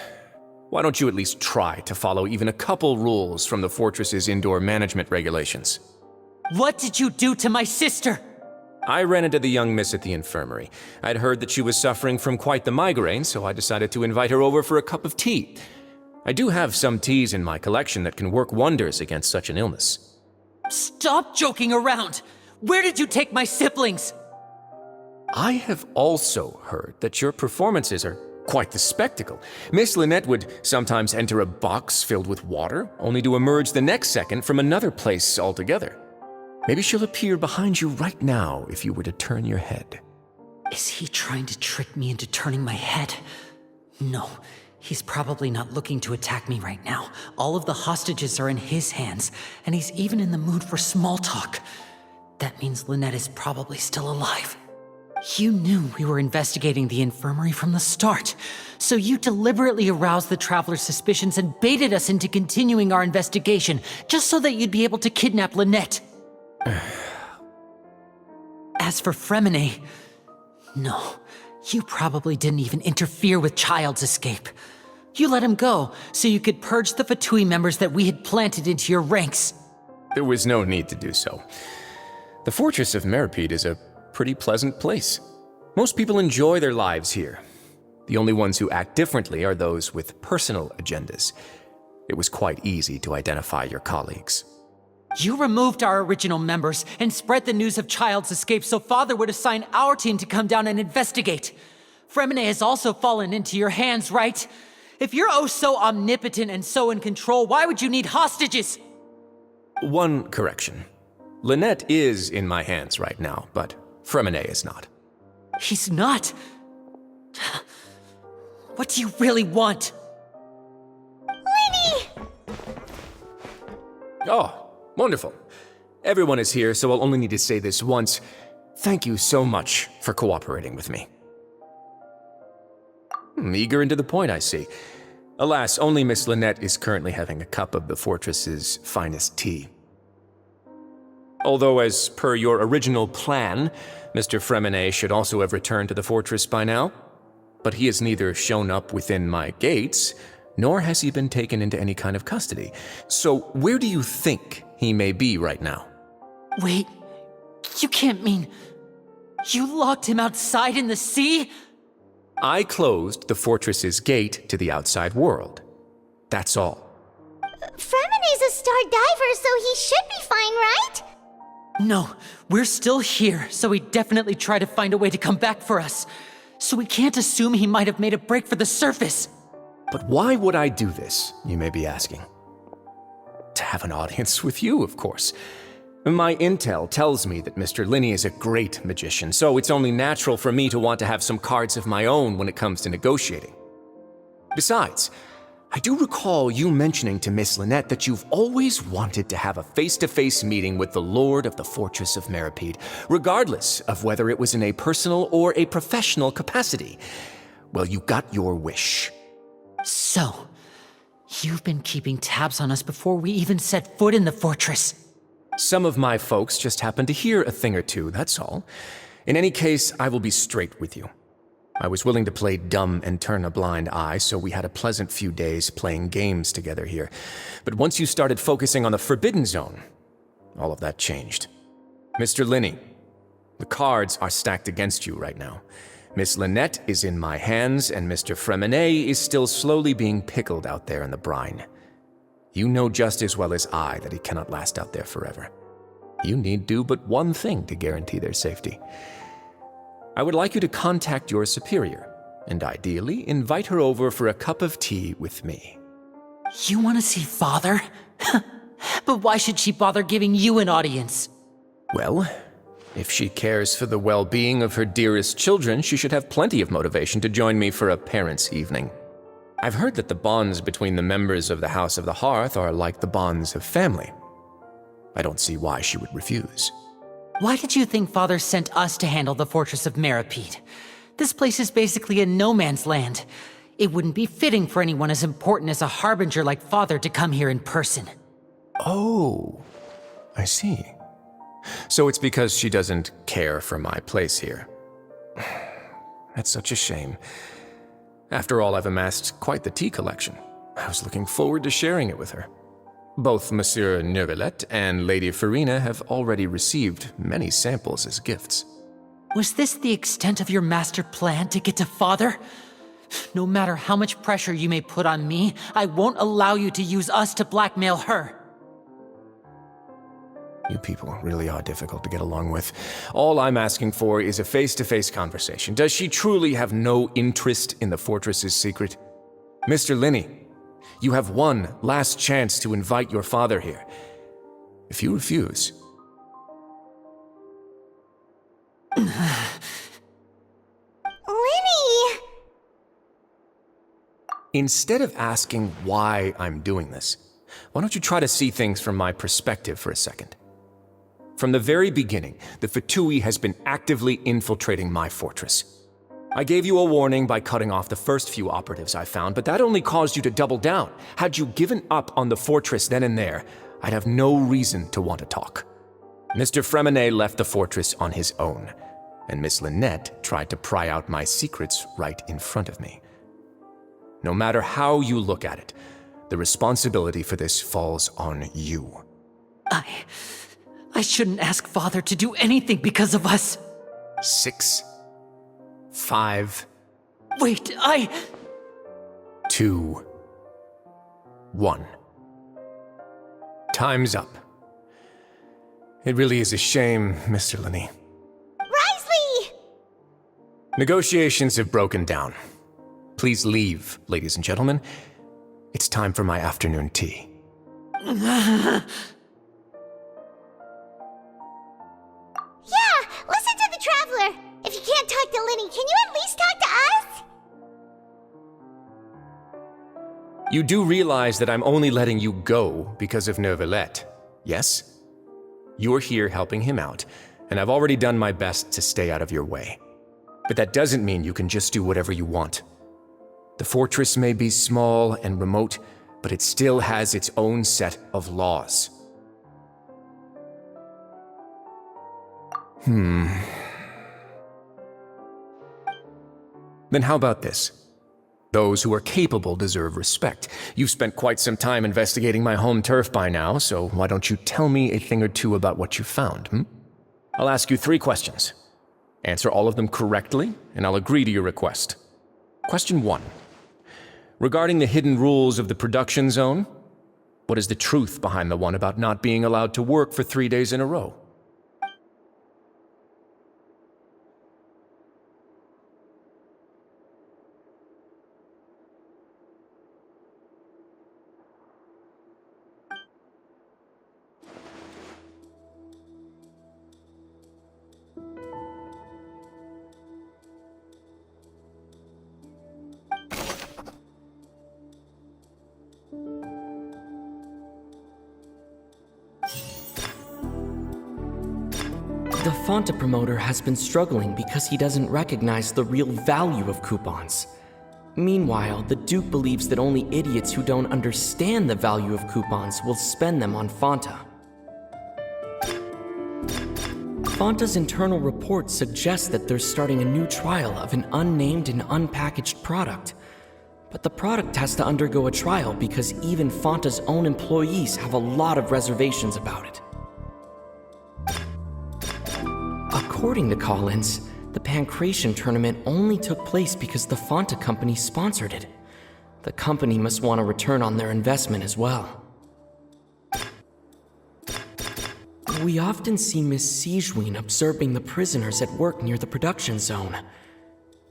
Why don't you at least try to follow even a couple rules from the fortress's indoor management regulations? What did you do to my sister? I ran into the young miss at the infirmary. I'd heard that she was suffering from quite the migraine, so I decided to invite her over for a cup of tea. I do have some teas in my collection that can work wonders against such an illness. Stop joking around! Where did you take my siblings? I have also heard that your performances are quite the spectacle. Miss Lynette would sometimes enter a box filled with water, only to emerge the next second from another place altogether. Maybe she'll appear behind you right now if you were to turn your head. Is he trying to trick me into turning my head? No, he's probably not looking to attack me right now. All of the hostages are in his hands, and he's even in the mood for small talk. That means Lynette is probably still alive. You knew we were investigating the infirmary from the start, so you deliberately aroused the Traveler's suspicions and baited us into continuing our investigation, just so that you'd be able to kidnap Lynette. As for Freminet, no, you probably didn't even interfere with Childe's escape. You let him go, so you could purge the Fatui members that we had planted into your ranks. There was no need to do so. The fortress of Meripede is a pretty pleasant place. Most people enjoy their lives here. The only ones who act differently are those with personal agendas. It was quite easy to identify your colleagues. You removed our original members and spread the news of Childe's escape so Father would assign our team to come down and investigate. Freminet has also fallen into your hands, right? If you're oh so omnipotent and so in control, why would you need hostages? One correction. Lynette is in my hands right now, but Freminet is not. He's not? What do you really want? Lyney! Oh, wonderful. Everyone is here, so I'll only need to say this once. Thank you so much for cooperating with me. Eager and to the point, I see. Alas, only Miss Lynette is currently having a cup of the fortress's finest tea. Although, as per your original plan, Mr. Freminet should also have returned to the fortress by now. But he has neither shown up within my gates, nor has he been taken into any kind of custody. So where do you think he may be right now? Wait, you can't mean... You locked him outside in the sea? I closed the fortress's gate to the outside world. That's all. Freminet's a star diver, so he should be fine, right? No, we're still here, so he'd definitely try to find a way to come back for us. So we can't assume he might have made a break for the surface. But why would I do this, you may be asking? To have an audience with you, of course. My intel tells me that Mr. Lyney is a great magician, so it's only natural for me to want to have some cards of my own when it comes to negotiating. Besides, I do recall you mentioning to Miss Lynette that you've always wanted to have a face-to-face meeting with the Lord of the Fortress of Meripede, regardless of whether it was in a personal or a professional capacity. Well, you got your wish. So, you've been keeping tabs on us before we even set foot in the fortress. Some of my folks just happened to hear a thing or two, that's all. In any case, I will be straight with you. I was willing to play dumb and turn a blind eye, so we had a pleasant few days playing games together here. But once you started focusing on the Forbidden Zone, all of that changed. Mr. Lyney, the cards are stacked against you right now. Miss Lynette is in my hands, and Mr. Freminet is still slowly being pickled out there in the brine. You know just as well as I that he cannot last out there forever. You need do but one thing to guarantee their safety. I would like you to contact your superior, and ideally invite her over for a cup of tea with me. You want to see Father? But why should she bother giving you an audience? Well, if she cares for the well-being of her dearest children, she should have plenty of motivation to join me for a parents' evening. I've heard that the bonds between the members of the House of the Hearth are like the bonds of family. I don't see why she would refuse. Why did you think Father sent us to handle the Fortress of Meripede? This place is basically a no-man's land. It wouldn't be fitting for anyone as important as a harbinger like Father to come here in person. Oh, I see. So it's because she doesn't care for my place here. That's such a shame. After all, I've amassed quite the tea collection. I was looking forward to sharing it with her. Both Monsieur Neuvillette and Lady Freminet have already received many samples as gifts. Was this the extent of your master plan to get to Father? No matter how much pressure you may put on me, I won't allow you to use us to blackmail her. You people really are difficult to get along with. All I'm asking for is a face-to-face conversation. Does she truly have no interest in the fortress's secret? Mr. Lyney, you have one last chance to invite your father here. If you refuse... Lyney! Instead of asking why I'm doing this, why don't you try to see things from my perspective for a second? From the very beginning, the Fatui has been actively infiltrating my fortress. I gave you a warning by cutting off the first few operatives I found, but that only caused you to double down. Had you given up on the fortress then and there, I'd have no reason to want to talk. Mr. Freminet left the fortress on his own, and Miss Lynette tried to pry out my secrets right in front of me. No matter how you look at it, the responsibility for this falls on you. I shouldn't ask Father to do anything because of us. 6, 5... Wait, 2, 1. Time's up. It really is a shame, Mr. Lyney. Risley! Negotiations have broken down. Please leave, ladies and gentlemen. It's time for my afternoon tea. Yeah, listen to the Traveler. If you can't talk to Lyney, can you at least talk to us? You do realize that I'm only letting you go because of Neuvillette, yes? You're here helping him out, and I've already done my best to stay out of your way. But that doesn't mean you can just do whatever you want. The fortress may be small and remote, but it still has its own set of laws. Then how about this? Those who are capable deserve respect. You've spent quite some time investigating my home turf by now, so why don't you tell me a thing or two about what you found, I'll ask you 3 questions. Answer all of them correctly, and I'll agree to your request. Question 1. Regarding the hidden rules of the production zone, what is the truth behind the one about not being allowed to work for 3 days in a row? The Fonta promoter has been struggling because he doesn't recognize the real value of coupons. Meanwhile, the Duke believes that only idiots who don't understand the value of coupons will spend them on Fonta. Fonta's internal report suggests that they're starting a new trial of an unnamed and unpackaged product. But the product has to undergo a trial because even Fonta's own employees have a lot of reservations about it. According to Collins, the Pancration tournament only took place because the Fonta company sponsored it. The company must want a return on their investment as well. We often see Miss Sigewinne observing the prisoners at work near the production zone.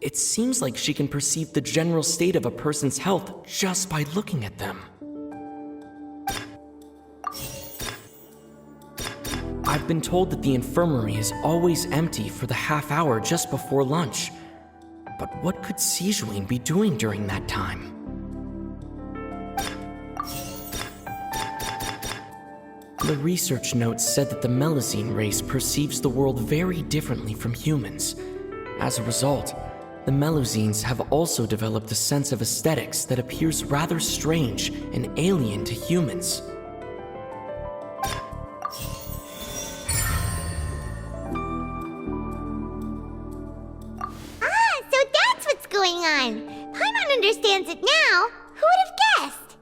It seems like she can perceive the general state of a person's health just by looking at them. I've been told that the infirmary is always empty for the half hour just before lunch. But what could Sigewinne be doing during that time? The research notes said that the Melusine race perceives the world very differently from humans. As a result, the Melusines have also developed a sense of aesthetics that appears rather strange and alien to humans. So that's what's going on. Paimon understands it now. Who would have guessed?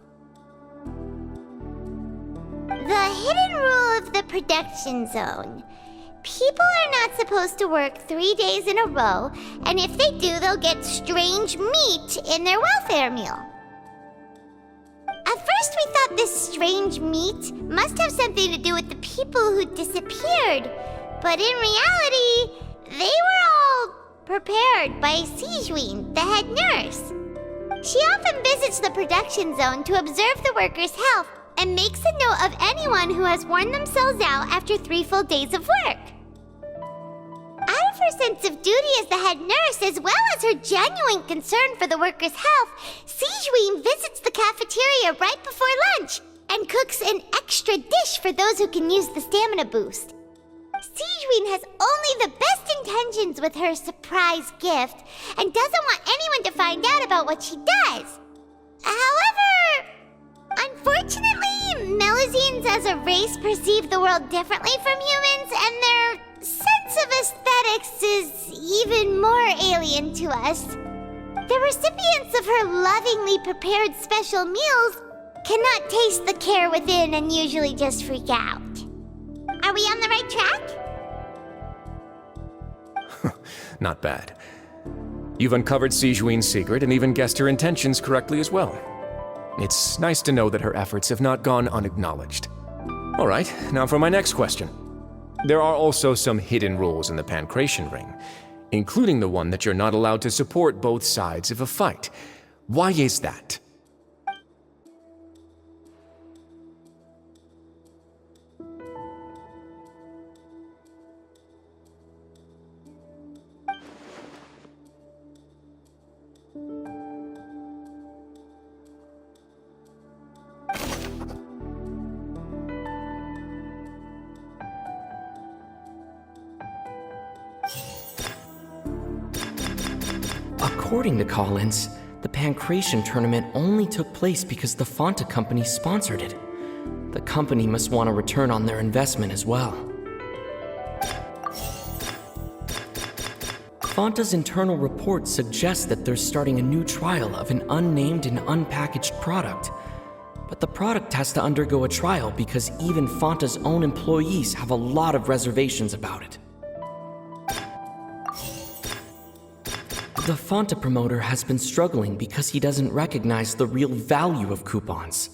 hidden rule of the production zone. People are not supposed to work 3 days in a row, and if they do, they'll get strange meat in their welfare meal. At first, we thought this strange meat must have something to do with the people who disappeared, but in reality, they were all prepared by Sigewine, the head nurse. She often visits the production zone to observe the workers' health and makes a note of anyone who has worn themselves out after 3 full days of work. Out of her sense of duty as the head nurse, as well as her genuine concern for the workers' health, Sigewine visits the cafeteria right before lunch and cooks an extra dish for those who can use the stamina boost. Sigewine has only the best intentions with her surprise gift and doesn't want anyone to find out about what she does. However, unfortunately, Melusines as a race perceive the world differently from humans, and their sense of aesthetics is even more alien to us. The recipients of her lovingly prepared special meals cannot taste the care within and usually just freak out. Are we on the right track? Not bad. You've uncovered Sigewine's secret and even guessed her intentions correctly as well. It's nice to know that her efforts have not gone unacknowledged. All right, now for my next question. There are also some hidden rules in the Pancration Ring, including the one that you're not allowed to support both sides of a fight. Why is that? According to Collins, the Pancration tournament only took place because the Fonta company sponsored it. The company must want a return on their investment as well. Fonta's internal report suggests that they're starting a new trial of an unnamed and unpackaged product. But the product has to undergo a trial because even Fonta's own employees have a lot of reservations about it. The Fonta promoter has been struggling because he doesn't recognize the real value of coupons.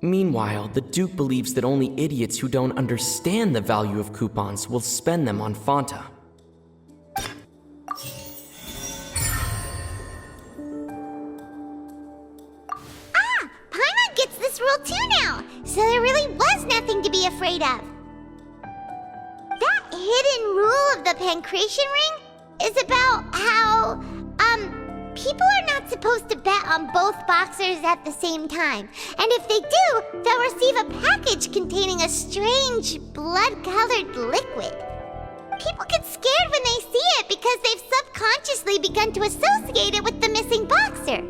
Meanwhile, the Duke believes that only idiots who don't understand the value of coupons will spend them on Fonta. Paimon gets this rule too now, so there really was nothing to be afraid of. That hidden rule of the Pancration Ring is about how, people are not supposed to bet on both boxers at the same time. And if they do, they'll receive a package containing a strange, blood-colored liquid. People get scared when they see it because they've subconsciously begun to associate it with the missing boxer.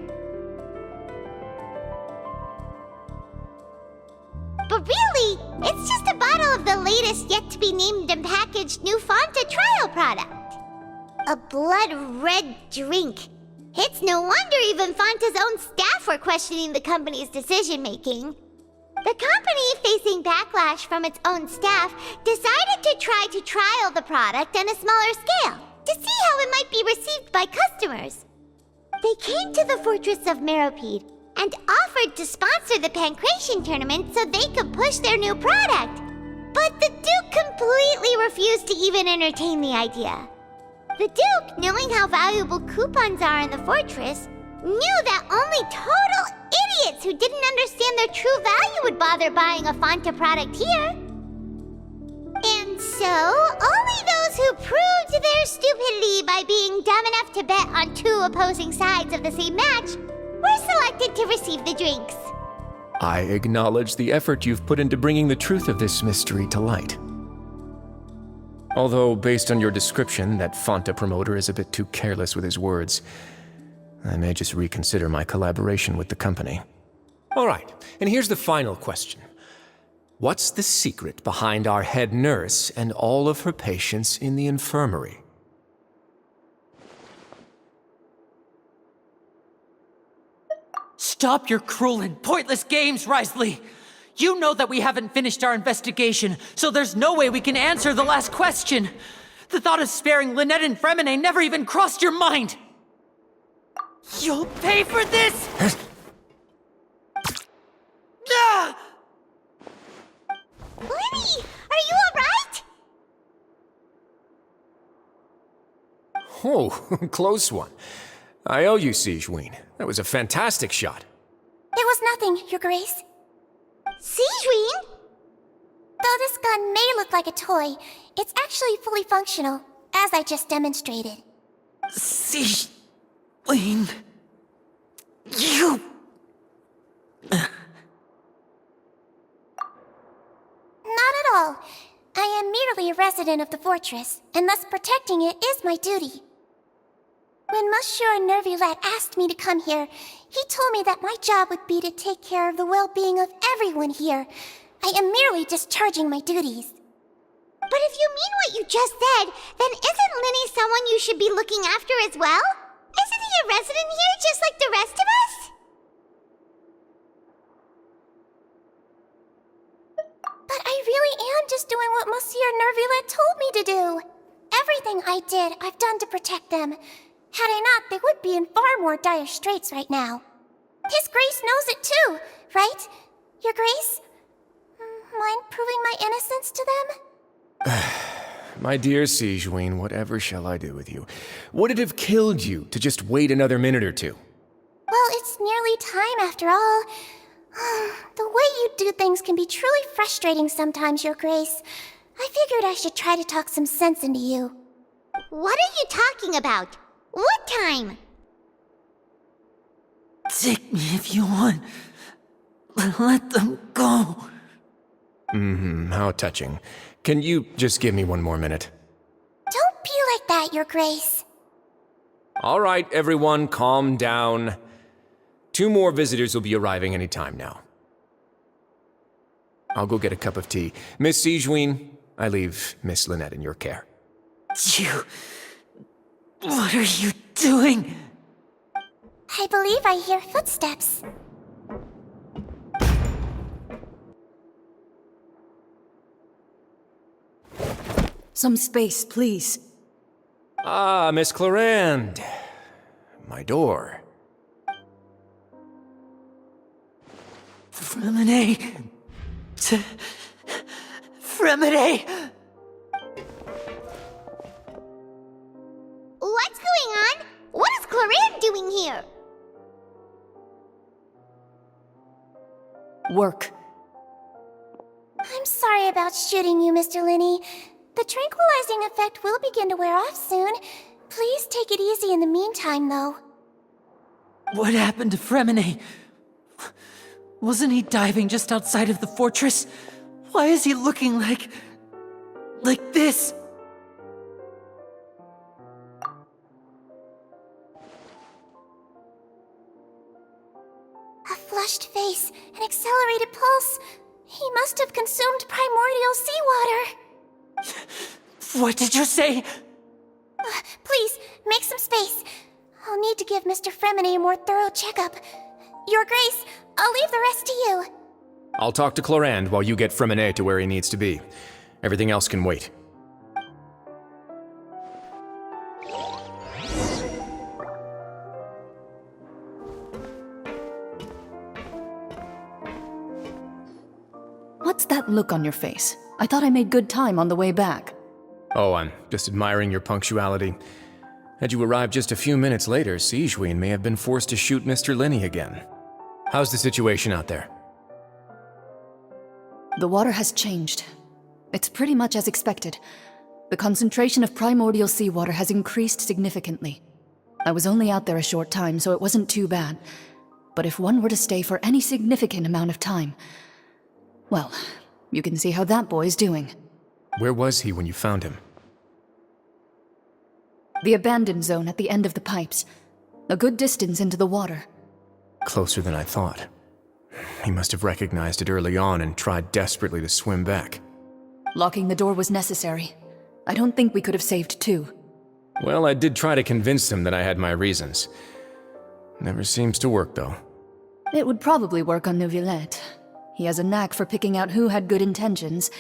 But really, it's just a bottle of the latest yet-to-be-named and packaged new Fonta trial product. A blood-red drink. It's no wonder even Fonta's own staff were questioning the company's decision-making. The company, facing backlash from its own staff, decided to try to trial the product on a smaller scale to see how it might be received by customers. They came to the fortress of Meropide and offered to sponsor the Pancration tournament so they could push their new product. But the Duke completely refused to even entertain the idea. The Duke, knowing how valuable coupons are in the fortress, knew that only total idiots who didn't understand their true value would bother buying a Fonta product here. And so, only those who proved their stupidity by being dumb enough to bet on 2 opposing sides of the same match were selected to receive the drinks. I acknowledge the effort you've put into bringing the truth of this mystery to light. Although, based on your description, that Fonta promoter is a bit too careless with his words, I may just reconsider my collaboration with the company. All right, and here's the final question. What's the secret behind our head nurse and all of her patients in the infirmary? Stop your cruel and pointless games, Risley! You know that we haven't finished our investigation, so there's no way we can answer the last question. The thought of sparing Lynette and Freminet never even crossed your mind. You'll pay for this! Ah! Lyney, are you alright? Oh, close one. I owe you, Sigeween. That was a fantastic shot. It was nothing, Your Grace. Sigeween? Though this gun may look like a toy, it's actually fully functional, as I just demonstrated. Sigeween... You... Not at all. I am merely a resident of the fortress, and thus protecting it is my duty. When Monsieur Nervillette asked me to come here, he told me that my job would be to take care of the well-being of everyone here. I am merely discharging my duties. But if you mean what you just said, then isn't Lyney someone you should be looking after as well? Isn't he a resident here just like the rest of us? But I really am just doing what Monsieur Nervillette told me to do. Everything I did, I've done to protect them. Had I not, they would be in far more dire straits right now. His Grace knows it too, right? Your Grace? Mind proving my innocence to them? My dear Sigeween, whatever shall I do with you? Would it have killed you to just wait another minute or two? Well, it's nearly time after all. The way you do things can be truly frustrating sometimes, Your Grace. I figured I should try to talk some sense into you. What are you talking about? What time? Take me if you want. Let them go. How touching. Can you just give me one more minute? Don't be like that, Your Grace. All right, everyone, calm down. 2 more visitors will be arriving any time now. I'll go get a cup of tea. Miss Sigeween, I leave Miss Lynette in your care. You... What are you doing? I believe I hear footsteps. Some space, please. Ah, Miss Clarande. My door. Freminet. Freminet! What's going on? What is Clarande doing here? Work. I'm sorry about shooting you, Mr. Lyney. The tranquilizing effect will begin to wear off soon. Please take it easy in the meantime, though. What happened to Freminet? Wasn't he diving just outside of the fortress? Why is he looking like this? A flushed face, an accelerated pulse. He must have consumed primordial seawater. What did you say? Please, make some space. I'll need to give Mr. Freminet a more thorough checkup. Your Grace, I'll leave the rest to you. I'll talk to Clarande while you get Freminet to where he needs to be. Everything else can wait. What's that look on your face? I thought I made good time on the way back. Oh, I'm just admiring your punctuality. Had you arrived just a few minutes later, Sigeween may have been forced to shoot Mr. Lyney again. How's the situation out there? The water has changed. It's pretty much as expected. The concentration of primordial seawater has increased significantly. I was only out there a short time, so it wasn't too bad. But if one were to stay for any significant amount of time... well, you can see how that boy's doing. Where was he when you found him? The abandoned zone at the end of the pipes. A good distance into the water. Closer than I thought. He must have recognized it early on and tried desperately to swim back. Locking the door was necessary. I don't think we could have saved 2. Well, I did try to convince him that I had my reasons. Never seems to work, though. It would probably work on Neuvillette. He has a knack for picking out who had good intentions,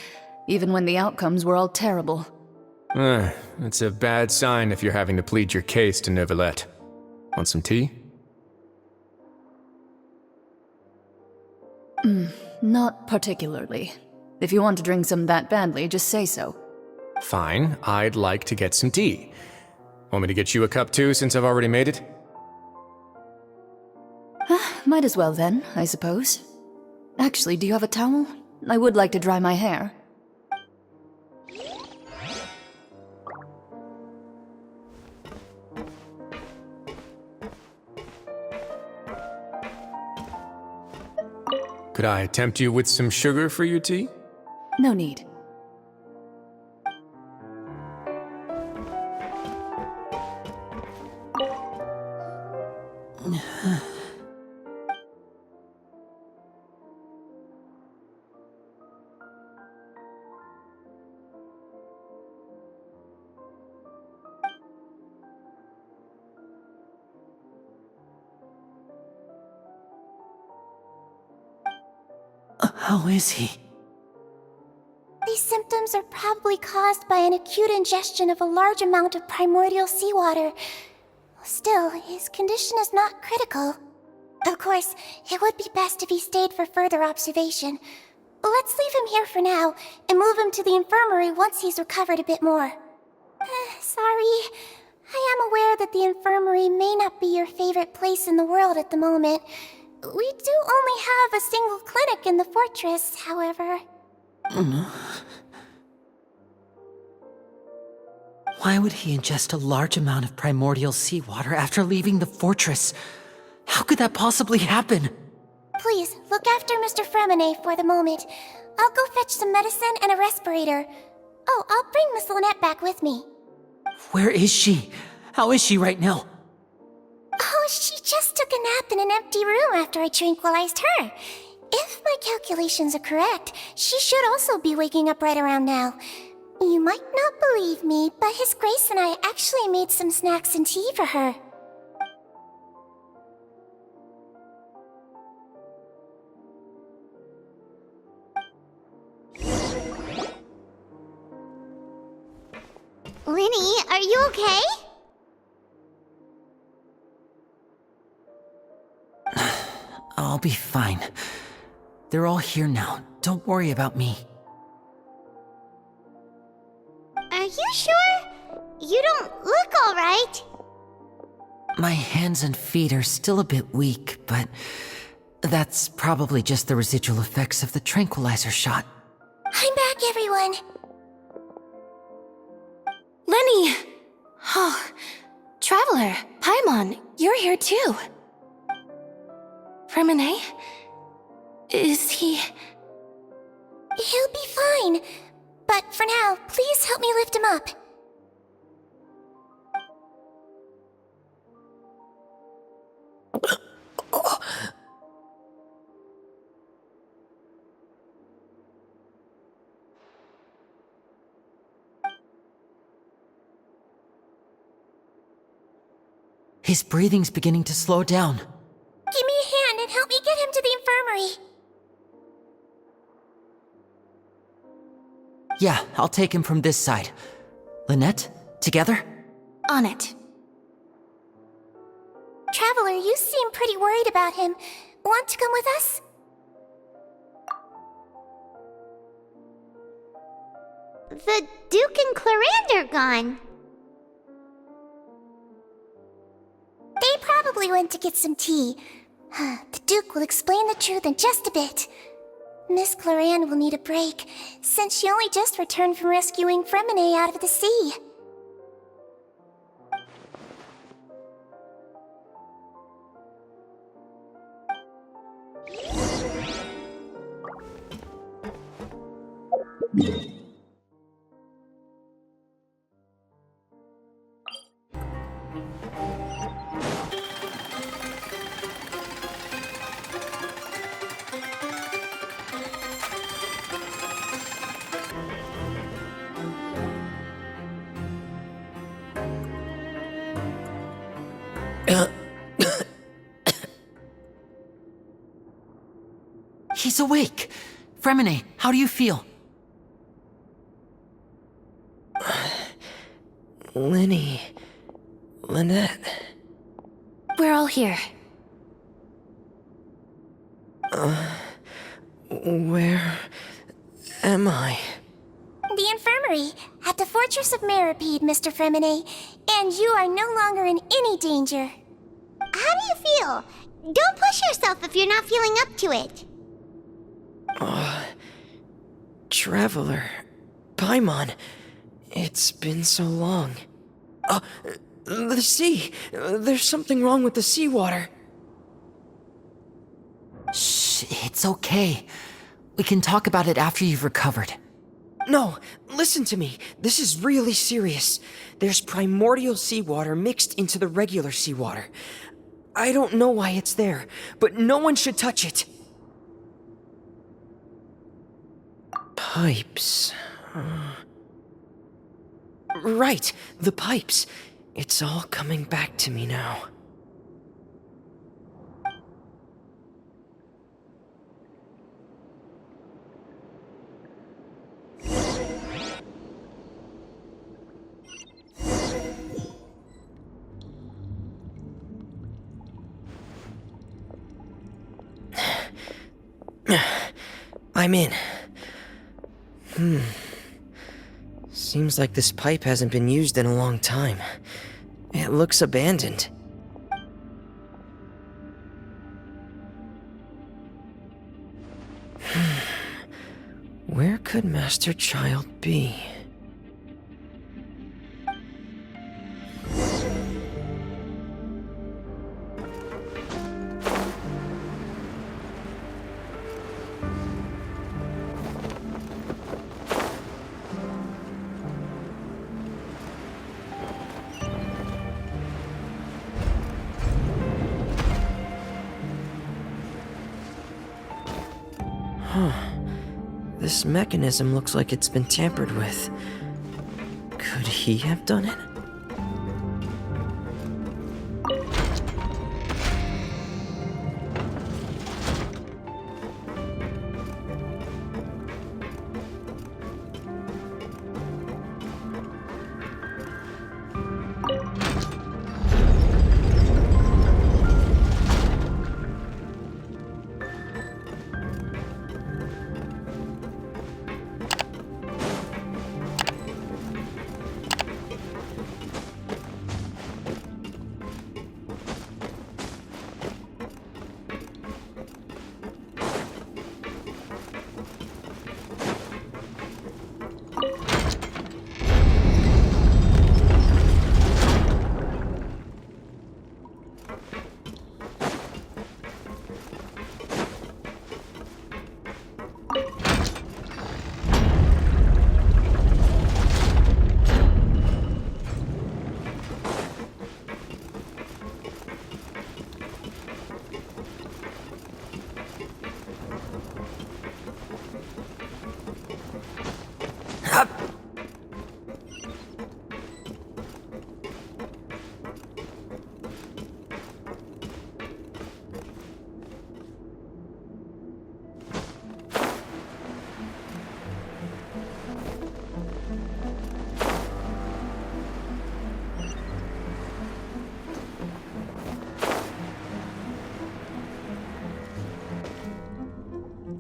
even when the outcomes were all terrible. It's a bad sign if you're having to plead your case to Neuvillette. Want some tea? Not particularly. If you want to drink some that badly, just say so. Fine, I'd like to get some tea. Want me to get you a cup too, since I've already made it? Might as well then, I suppose. Actually, do you have a towel? I would like to dry my hair. Could I tempt you with some sugar for your tea? No need. How is he? These symptoms are probably caused by an acute ingestion of a large amount of primordial seawater. Still, his condition is not critical. Of course, it would be best if he stayed for further observation. Let's leave him here for now, and move him to the infirmary once he's recovered a bit more. Sorry. I am aware that the infirmary may not be your favorite place in the world at the moment. We do only have a single clinic in the fortress, however. Why would he ingest a large amount of primordial seawater after leaving the fortress? How could that possibly happen? Please, look after Mr. Freminet for the moment. I'll go fetch some medicine and a respirator. Oh, I'll bring Miss Lynette back with me. Where is she? How is she right now? Oh, she just took a nap in an empty room after I tranquilized her. If my calculations are correct, she should also be waking up right around now. You might not believe me, but His Grace and I actually made some snacks and tea for her. Lyney, are you okay? I'll be fine. They're all here now. Don't worry about me. Are you sure? You don't look alright. My hands and feet are still a bit weak, but that's probably just the residual effects of the tranquilizer shot. I'm back, everyone. Lyney! Oh, Traveler, Paimon, you're here too. Freminet? Is he... He'll be fine. But for now, please help me lift him up. His breathing's beginning to slow down. Give me a hand and help me get him to the infirmary. Yeah, I'll take him from this side. Lynette, together? On it. Traveler, you seem pretty worried about him. Want to come with us? The Duke and Clarande are gone. They probably went to get some tea. The Duke will explain the truth in just a bit. Miss Clarande will need a break, since she only just returned from rescuing Freminet out of the sea. He He's awake! Freminet, how do you feel? Lyney. Lynette. We're all here. Where am I? The infirmary, at the Fortress of Meripede, Mr. Freminet, and you are no longer in any danger. How do you feel? Don't push yourself if you're not feeling up to it. Traveler. Paimon. It's been so long. The sea. There's something wrong with the seawater. Shh, it's okay. We can talk about it after you've recovered. No, listen to me. This is really serious. There's primordial seawater mixed into the regular seawater. I don't know why it's there, but no one should touch it. Pipes. Right, the pipes. It's all coming back to me now. I'm in. Seems like this pipe hasn't been used in a long time. It looks abandoned. Where could Master Childe be? This mechanism looks like it's been tampered with. Could he have done it?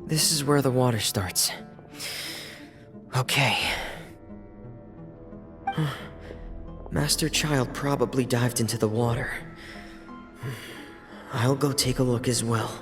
This is where the water starts. Okay. Master Childe probably dived into the water. I'll go take a look as well.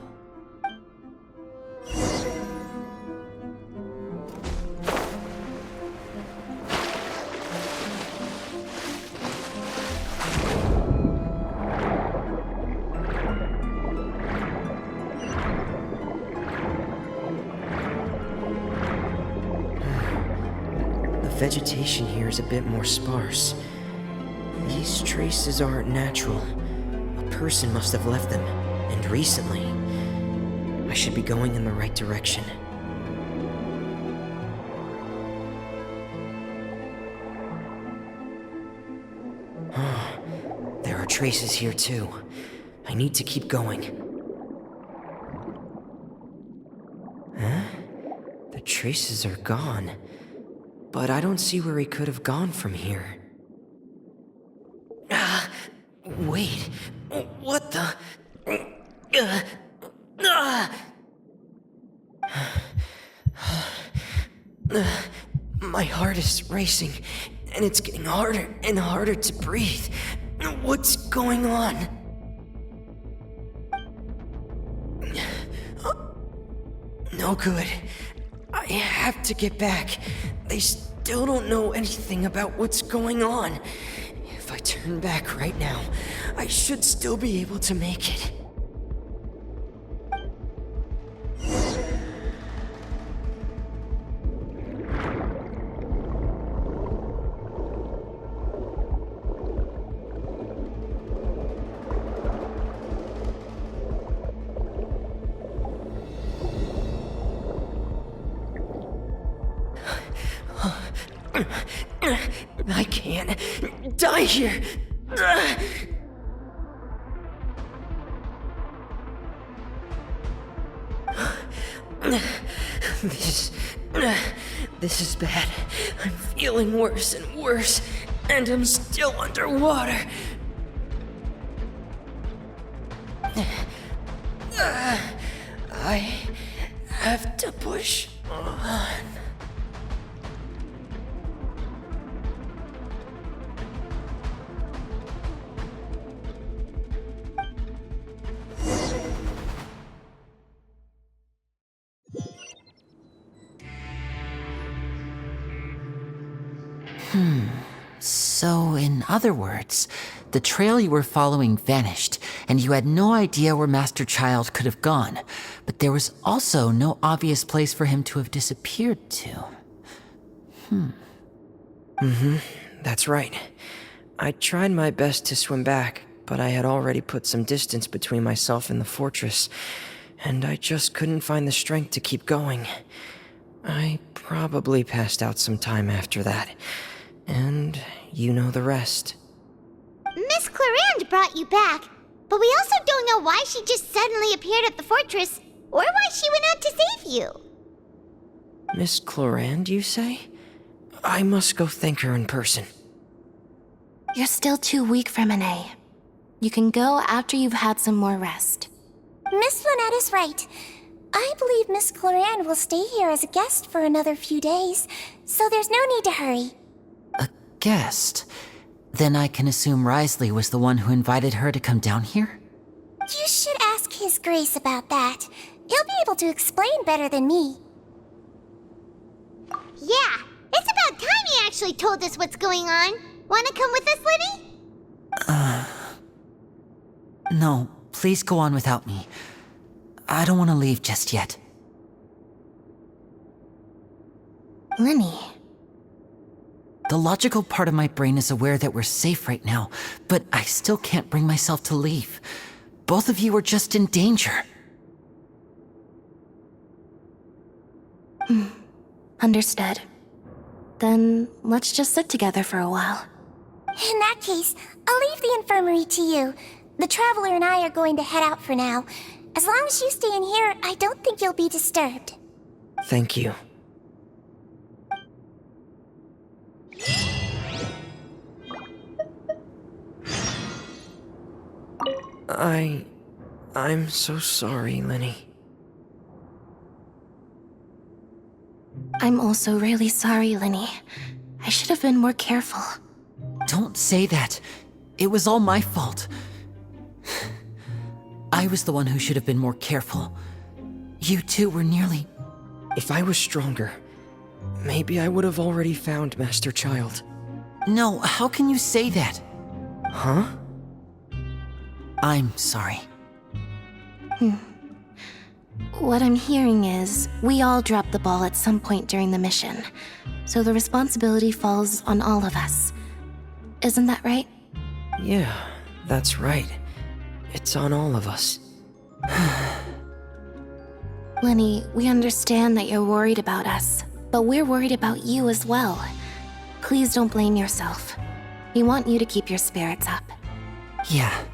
Vegetation here is a bit more sparse. These traces aren't natural. A person must have left them, and recently. I should be going in the right direction. There are traces here too. I need to keep going. The traces are gone. But I don't see where he could have gone from here. Wait. What the? My heart is racing, and it's getting harder and harder to breathe. What's going on? No good. I have to get back. They still don't know anything about what's going on. If I turn back right now, I should still be able to make it. I can't die here. This is bad. I'm feeling worse and worse, and I'm still underwater. I have to push on. So, in other words, the trail you were following vanished, and you had no idea where Master Childe could have gone, but there was also no obvious place for him to have disappeared to. That's right. I tried my best to swim back, but I had already put some distance between myself and the fortress, and I just couldn't find the strength to keep going. I probably passed out some time after that. And you know the rest. Miss Clarande brought you back, but we also don't know why she just suddenly appeared at the fortress, or why she went out to save you. Miss Clarande, you say? I must go thank her in person. You're still too weak, Freminet. You can go after you've had some more rest. Miss Lynette is right. I believe Miss Clarande will stay here as a guest for another few days, so there's no need to hurry. Guest? Then I can assume Risley was the one who invited her to come down here? You should ask His Grace about that. He'll be able to explain better than me. Yeah, it's about time he actually told us what's going on. Wanna come with us, Lyney? No, please go on without me. I don't want to leave just yet. Lyney. The logical part of my brain is aware that we're safe right now, but I still can't bring myself to leave. Both of you are just in danger. Understood. Then let's just sit together for a while. In that case, I'll leave the infirmary to you. The Traveler and I are going to head out for now. As long as you stay in here, I don't think you'll be disturbed. Thank you. I'm so sorry, Lyney. I'm also really sorry, Lyney. I should have been more careful. Don't say that. It was all my fault. I was the one who should have been more careful. You two were nearly... If I was stronger, maybe I would have already found Master Childe. No, how can you say that? Huh? I'm sorry. What I'm hearing is, we all dropped the ball at some point during the mission, so the responsibility falls on all of us. Isn't that right? Yeah, that's right. It's on all of us. Lyney, we understand that you're worried about us, but we're worried about you as well. Please don't blame yourself. We want you to keep your spirits up. Yeah.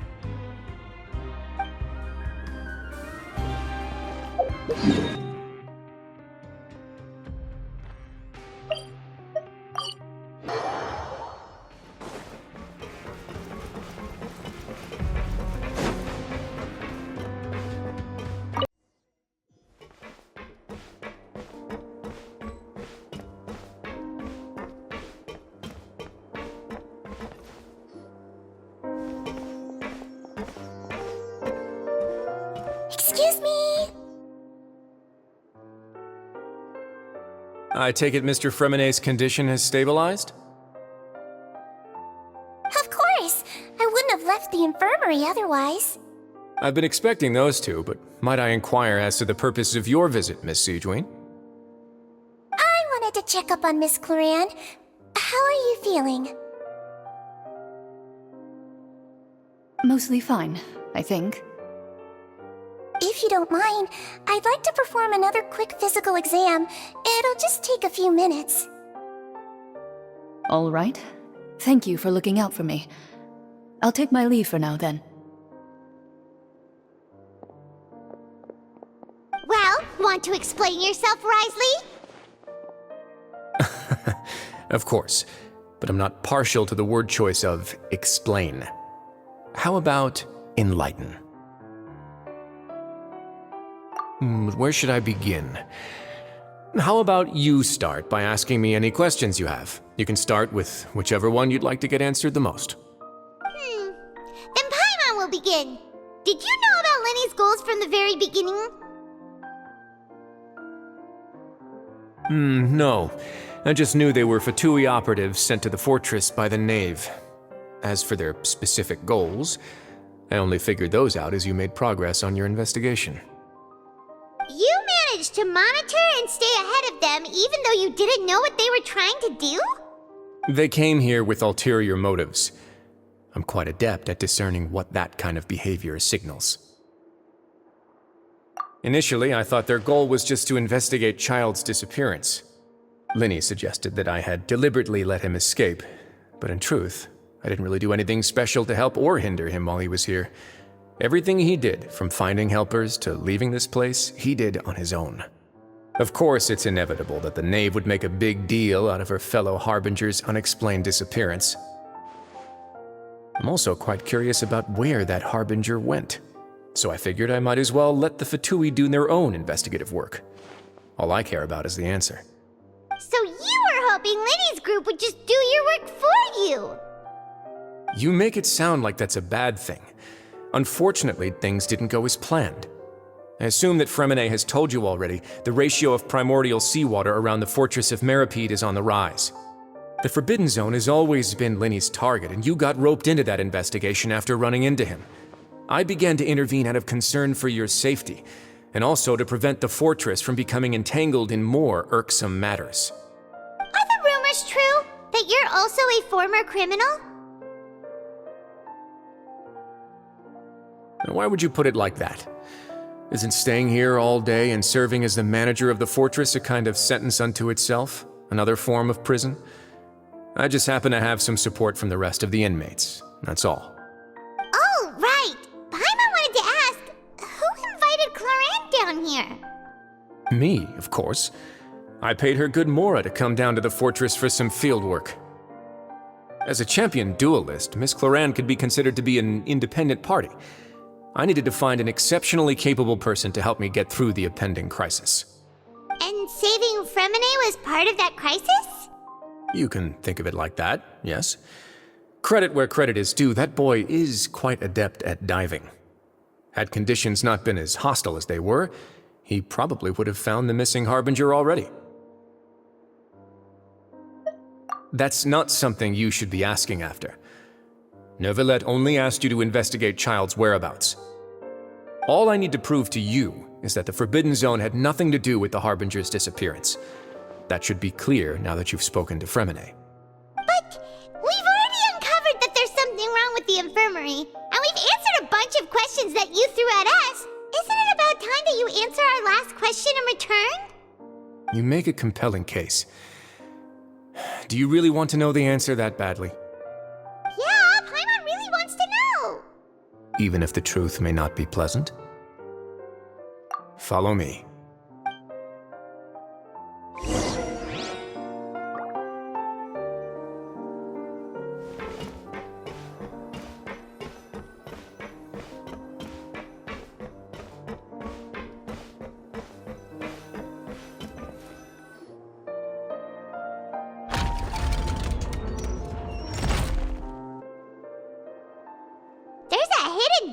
I take it Mr. Freminet's condition has stabilized? Of course! I wouldn't have left the infirmary otherwise. I've been expecting those two, but might I inquire as to the purpose of your visit, Miss Siegeween? I wanted to check up on Miss Cloran. How are you feeling? Mostly fine, I think. If you don't mind, I'd like to perform another quick physical exam. It'll just take a few minutes. All right. Thank you for looking out for me. I'll take my leave for now, then. Well, want to explain yourself, Risley? Of course, but I'm not partial to the word choice of explain. How about enlighten? Where should I begin? How about you start by asking me any questions you have? You can start with whichever one you'd like to get answered the most. Then Paimon will begin. Did you know about Lyney's goals from the very beginning? No. I just knew they were Fatui operatives sent to the fortress by the Knave. As for their specific goals, I only figured those out as you made progress on your investigation. You managed to monitor and stay ahead of them even though you didn't know what they were trying to do? They came here with ulterior motives. I'm quite adept at discerning what that kind of behavior signals. Initially, I thought their goal was just to investigate Childe's disappearance. Lyney suggested that I had deliberately let him escape, but in truth, I didn't really do anything special to help or hinder him while he was here. Everything he did, from finding helpers to leaving this place, he did on his own. Of course, it's inevitable that the Knave would make a big deal out of her fellow Harbinger's unexplained disappearance. I'm also quite curious about where that Harbinger went, so I figured I might as well let the Fatui do their own investigative work. All I care about is the answer. So you were hoping Lyney's group would just do your work for you! You make it sound like that's a bad thing. Unfortunately, things didn't go as planned. I assume that Freminet has told you already the ratio of primordial seawater around the fortress of Meripede is on the rise. The Forbidden Zone has always been Lyney's target, and you got roped into that investigation after running into him. I began to intervene out of concern for your safety, and also to prevent the fortress from becoming entangled in more irksome matters. Are the rumors true? That you're also a former criminal? Why would you put it like that? Isn't staying here all day and serving as the manager of the fortress a kind of sentence unto itself? Another form of prison? I just happen to have some support from the rest of the inmates, that's all. Oh, right! Paimon wanted to ask, who invited Cloran down here? Me, of course. I paid her good mora to come down to the fortress for some field work. As a champion duelist, Miss Cloran could be considered to be an independent party. I needed to find an exceptionally capable person to help me get through the impending crisis. And saving Freminet was part of that crisis? You can think of it like that, yes. Credit where credit is due, that boy is quite adept at diving. Had conditions not been as hostile as they were, he probably would have found the missing Harbinger already. That's not something you should be asking after. Neuvillette only asked you to investigate Childe's whereabouts. All I need to prove to you is that the Forbidden Zone had nothing to do with the Harbinger's disappearance. That should be clear now that you've spoken to Freminet. But we've already uncovered that there's something wrong with the infirmary, and we've answered a bunch of questions that you threw at us. Isn't it about time that you answer our last question in return? You make a compelling case. Do you really want to know the answer that badly? Yeah, Paimon really wants to know! Even if the truth may not be pleasant? Follow me.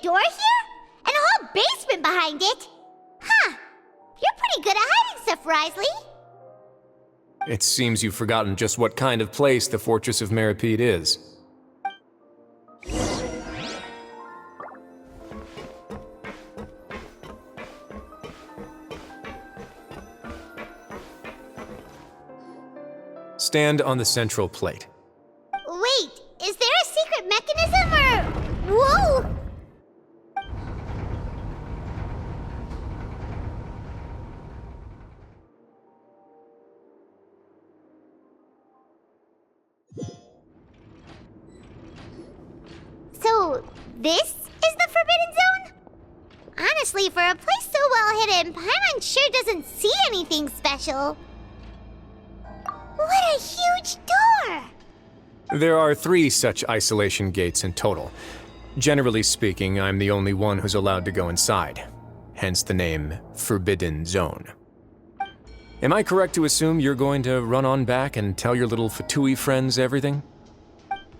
Door here? And a whole basement behind it? Huh. You're pretty good at hiding stuff, Risley. It seems you've forgotten just what kind of place the Fortress of Meripede is. Stand on the central plate. Wait, is there a secret mechanism or... Whoa! So, this is the Forbidden Zone? Honestly, for a place so well hidden, Paimon sure doesn't see anything special. What a huge door! There are 3 such isolation gates in total. Generally speaking, I'm the only one who's allowed to go inside. Hence the name Forbidden Zone. Am I correct to assume you're going to run on back and tell your little Fatui friends everything?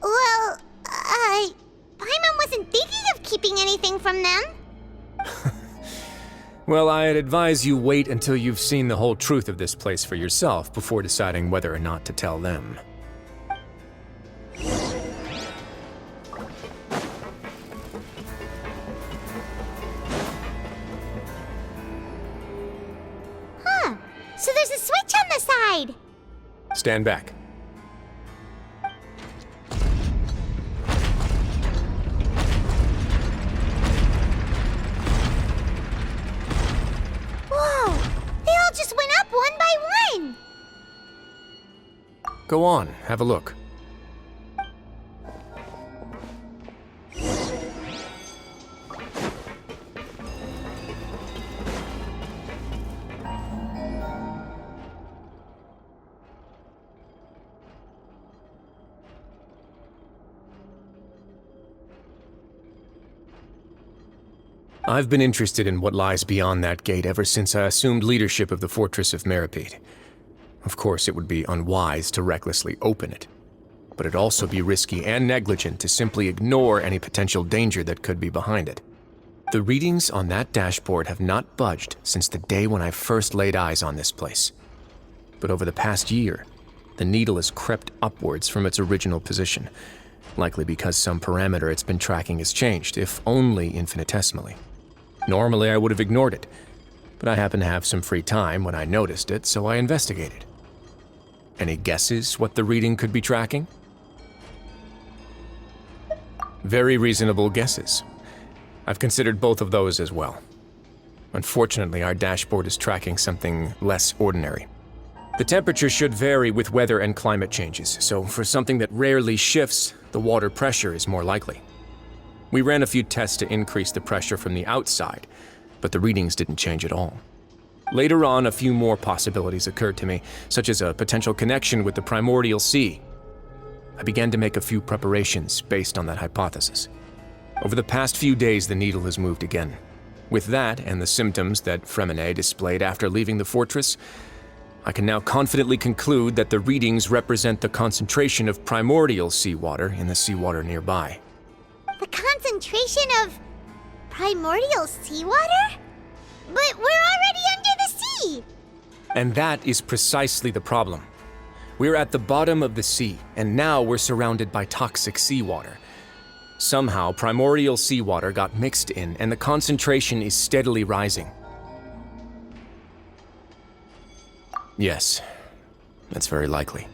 Well, Paimon wasn't thinking of keeping anything from them. Well, I'd advise you wait until you've seen the whole truth of this place for yourself before deciding whether or not to tell them. Huh. So there's a switch on the side. Stand back. Whoa! They all just went up one by one! Go on, have a look. I've been interested in what lies beyond that gate ever since I assumed leadership of the Fortress of Meripede. Of course, it would be unwise to recklessly open it, but it'd also be risky and negligent to simply ignore any potential danger that could be behind it. The readings on that dashboard have not budged since the day when I first laid eyes on this place. But over the past year, the needle has crept upwards from its original position, likely because some parameter it's been tracking has changed, if only infinitesimally. Normally, I would have ignored it, but I happened to have some free time when I noticed it, so I investigated. Any guesses what the reading could be tracking? Very reasonable guesses. I've considered both of those as well. Unfortunately, our dashboard is tracking something less ordinary. The temperature should vary with weather and climate changes, so for something that rarely shifts, the water pressure is more likely. We ran a few tests to increase the pressure from the outside, but the readings didn't change at all. Later on, a few more possibilities occurred to me, such as a potential connection with the primordial sea. I began to make a few preparations based on that hypothesis. Over the past few days, the needle has moved again. With that, and the symptoms that Freminet displayed after leaving the fortress, I can now confidently conclude that the readings represent the concentration of primordial seawater in the seawater nearby. The concentration of primordial seawater? But we're already under the sea! And that is precisely the problem. We're at the bottom of the sea, and now we're surrounded by toxic seawater. Somehow, primordial seawater got mixed in, and the concentration is steadily rising. Yes, that's very likely.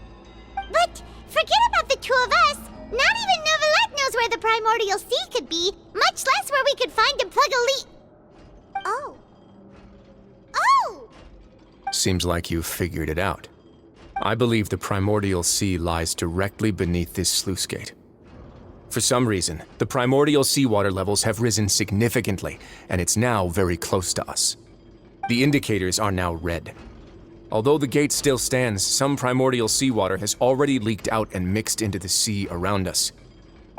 But forget about the two of us! Not even Novelette knows where the primordial sea could be, much less where we could find and plug a leak. Oh. Oh! Seems like you've figured it out. I believe the primordial sea lies directly beneath this sluice gate. For some reason, the primordial seawater levels have risen significantly, and it's now very close to us. The indicators are now red. Although the gate still stands, some primordial seawater has already leaked out and mixed into the sea around us.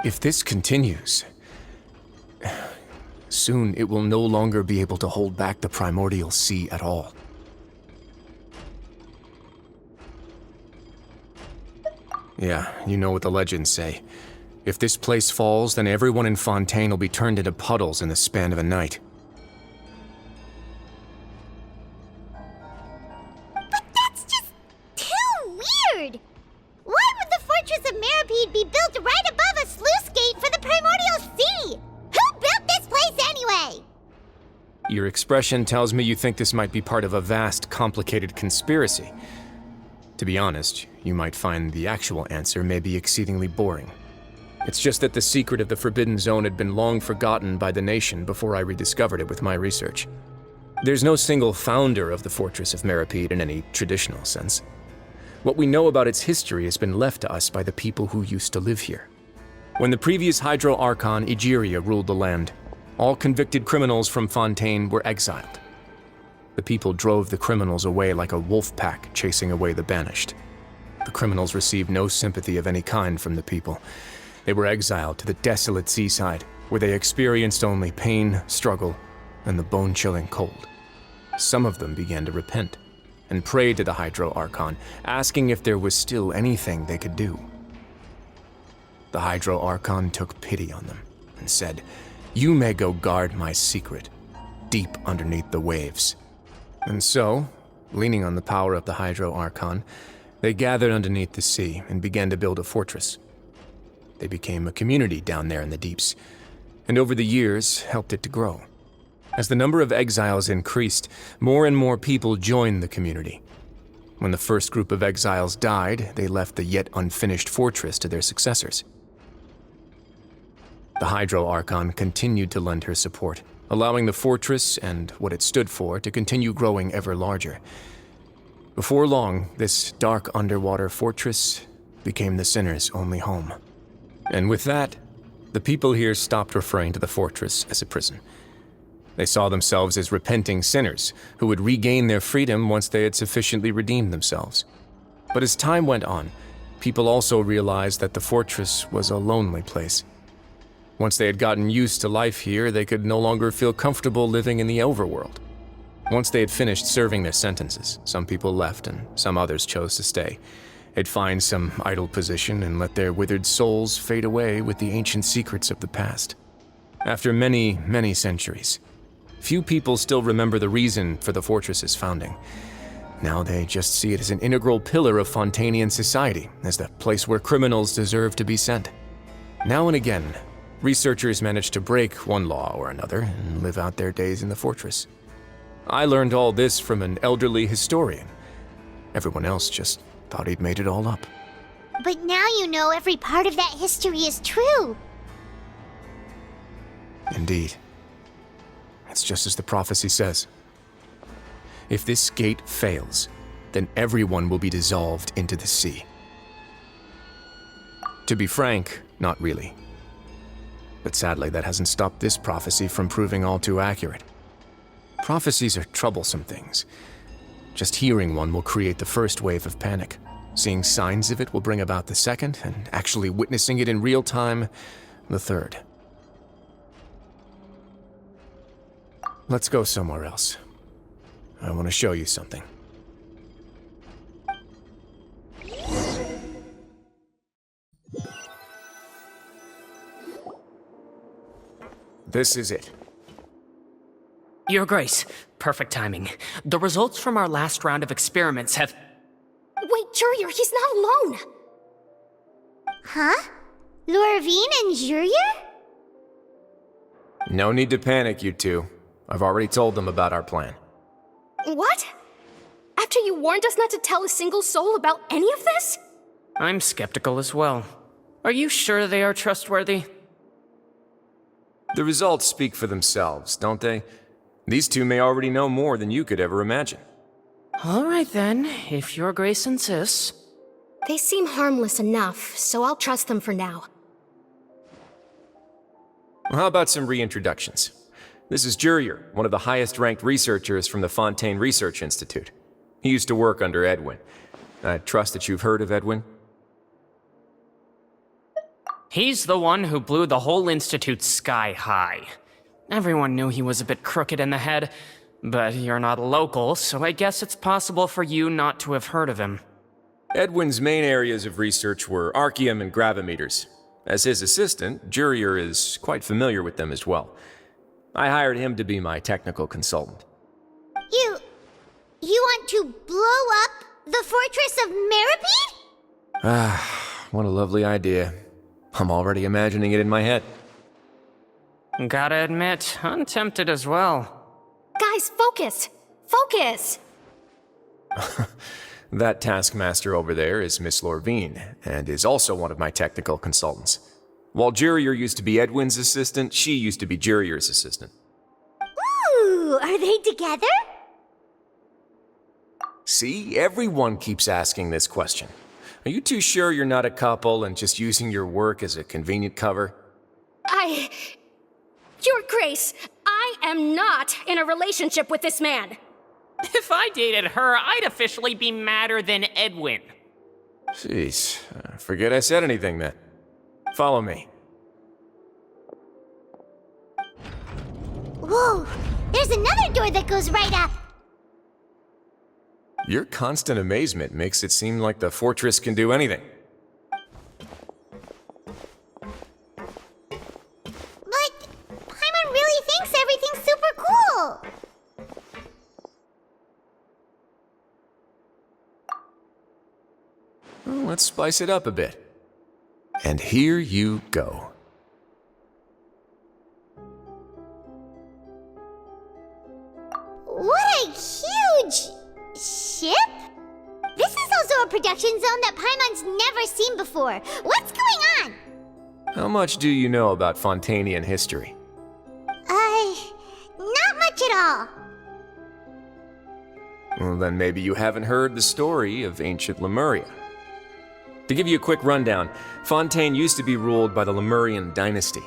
If this continues, soon it will no longer be able to hold back the primordial sea at all. Yeah, you know what the legends say. If this place falls, then everyone in Fontaine will be turned into puddles in the span of a night. But that's just too word. Why would the Fortress of Meripede be built right above a sluice gate for the Primordial Sea? Who built this place anyway? Your expression tells me you think this might be part of a vast, complicated conspiracy. To be honest, you might find the actual answer may be exceedingly boring. It's just that the secret of the Forbidden Zone had been long forgotten by the nation before I rediscovered it with my research. There's no single founder of the Fortress of Meripede in any traditional sense. What we know about its history has been left to us by the people who used to live here. When the previous Hydro Archon Egeria ruled the land, all convicted criminals from Fontaine were exiled. The people drove the criminals away like a wolf pack chasing away the banished. The criminals received no sympathy of any kind from the people. They were exiled to the desolate seaside, where they experienced only pain, struggle, and the bone-chilling cold. Some of them began to repent and prayed to the Hydro Archon, asking if there was still anything they could do. The Hydro Archon took pity on them and said, "You may go guard my secret, deep underneath the waves." And so, leaning on the power of the Hydro Archon, they gathered underneath the sea and began to build a fortress. They became a community down there in the deeps, and over the years helped it to grow. As the number of exiles increased, more and more people joined the community. When the first group of exiles died, they left the yet unfinished fortress to their successors. The Hydro Archon continued to lend her support, allowing the fortress and what it stood for to continue growing ever larger. Before long, this dark underwater fortress became the sinner's only home. And with that, the people here stopped referring to the fortress as a prison. They saw themselves as repenting sinners who would regain their freedom once they had sufficiently redeemed themselves. But as time went on, people also realized that the fortress was a lonely place. Once they had gotten used to life here, they could no longer feel comfortable living in the overworld. Once they had finished serving their sentences, some people left and some others chose to stay. They'd find some idle position and let their withered souls fade away with the ancient secrets of the past. After many, many centuries, few people still remember the reason for the fortress's founding. Now they just see it as an integral pillar of Fontainian society, as the place where criminals deserve to be sent. Now and again, researchers manage to break one law or another and live out their days in the fortress. I learned all this from an elderly historian. Everyone else just thought he'd made it all up. But now you know every part of that history is true. Indeed. It's just as the prophecy says. If this gate fails, then everyone will be dissolved into the sea. To be frank, not really. But sadly, that hasn't stopped this prophecy from proving all too accurate. Prophecies are troublesome things. Just hearing one will create the first wave of panic. Seeing signs of it will bring about the second, and actually witnessing it in real time, the third. Let's go somewhere else. I want to show you something. This is it. Your Grace, perfect timing. The results from our last round of experiments have... Wait, Jurier, he's not alone! Huh? Laverune and Jurier? No need to panic, you two. I've already told them about our plan. What? After you warned us not to tell a single soul about any of this? I'm skeptical as well. Are you sure they are trustworthy? The results speak for themselves, don't they? These two may already know more than you could ever imagine. All right then, if Your Grace insists. They seem harmless enough, so I'll trust them for now. Well, how about some reintroductions? This is Jurier, one of the highest-ranked researchers from the Fontaine Research Institute. He used to work under Edwin. I trust that you've heard of Edwin? He's the one who blew the whole institute sky high. Everyone knew he was a bit crooked in the head, but you're not a local, so I guess it's possible for you not to have heard of him. Edwin's main areas of research were archium and gravimeters. As his assistant, Jurier is quite familiar with them as well. I hired him to be my technical consultant. You want to blow up the Fortress of Meripede? What a lovely idea. I'm already imagining it in my head. Gotta admit, I'm tempted as well. Guys, focus! Focus! That taskmaster over there is Miss Lorvine, and is also one of my technical consultants. While Jurier used to be Edwin's assistant, she used to be Jurier's assistant. Ooh, are they together? See, everyone keeps asking this question. Are you too sure you're not a couple and just using your work as a convenient cover? Your Grace, I am not in a relationship with this man. If I dated her, I'd officially be madder than Edwin. Jeez, forget I said anything then. Follow me. Whoa, there's another door that goes right up. Your constant amazement makes it seem like the fortress can do anything. But Paimon really thinks everything's super cool. Well, let's spice it up a bit. And here you go. What a huge ship? This is also a production zone that Paimon's never seen before. What's going on? How much do you know about Fontainian history? Not much at all. Well, then maybe you haven't heard the story of ancient Lemuria. To give you a quick rundown, Fontaine used to be ruled by the Lemurian dynasty.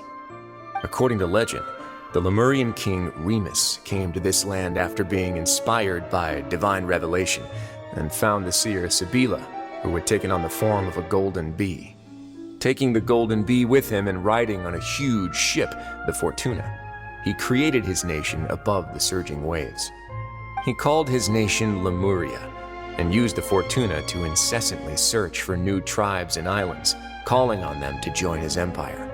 According to legend, the Lemurian king Remus came to this land after being inspired by divine revelation and found the seer Sibila, who had taken on the form of a golden bee. Taking the golden bee with him and riding on a huge ship, the Fortuna, he created his nation above the surging waves. He called his nation Lemuria and used the Fortuna to incessantly search for new tribes and islands, calling on them to join his empire.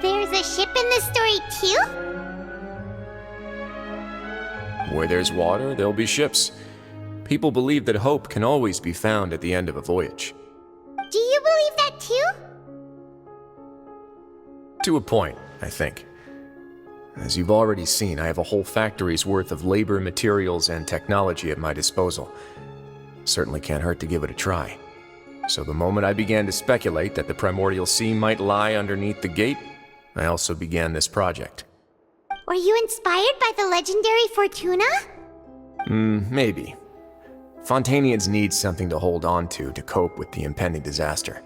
There's a ship in this story too? Where there's water, there'll be ships. People believe that hope can always be found at the end of a voyage. Do you believe that too? To a point, I think. As you've already seen, I have a whole factory's worth of labor, materials, and technology at my disposal. Certainly can't hurt to give it a try. So the moment I began to speculate that the primordial sea might lie underneath the gate, I also began this project. Were you inspired by the legendary Fortuna? Maybe. Fontainians need something to hold on to cope with the impending disaster.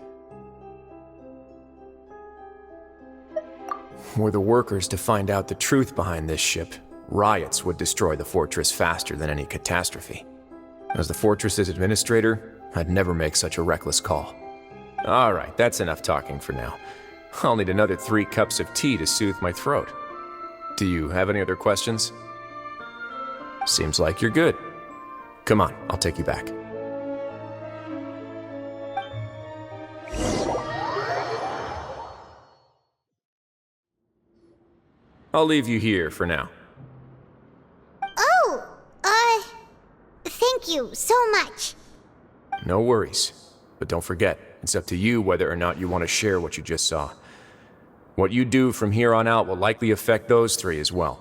Were the workers to find out the truth behind this ship, riots would destroy the fortress faster than any catastrophe. As the fortress's administrator, I'd never make such a reckless call. All right, that's enough talking for now. I'll need another 3 cups of tea to soothe my throat. Do you have any other questions? Seems like you're good. Come on, I'll take you back. I'll leave you here for now. Oh, thank you so much. No worries. But don't forget, it's up to you whether or not you want to share what you just saw. What you do from here on out will likely affect those 3 as well.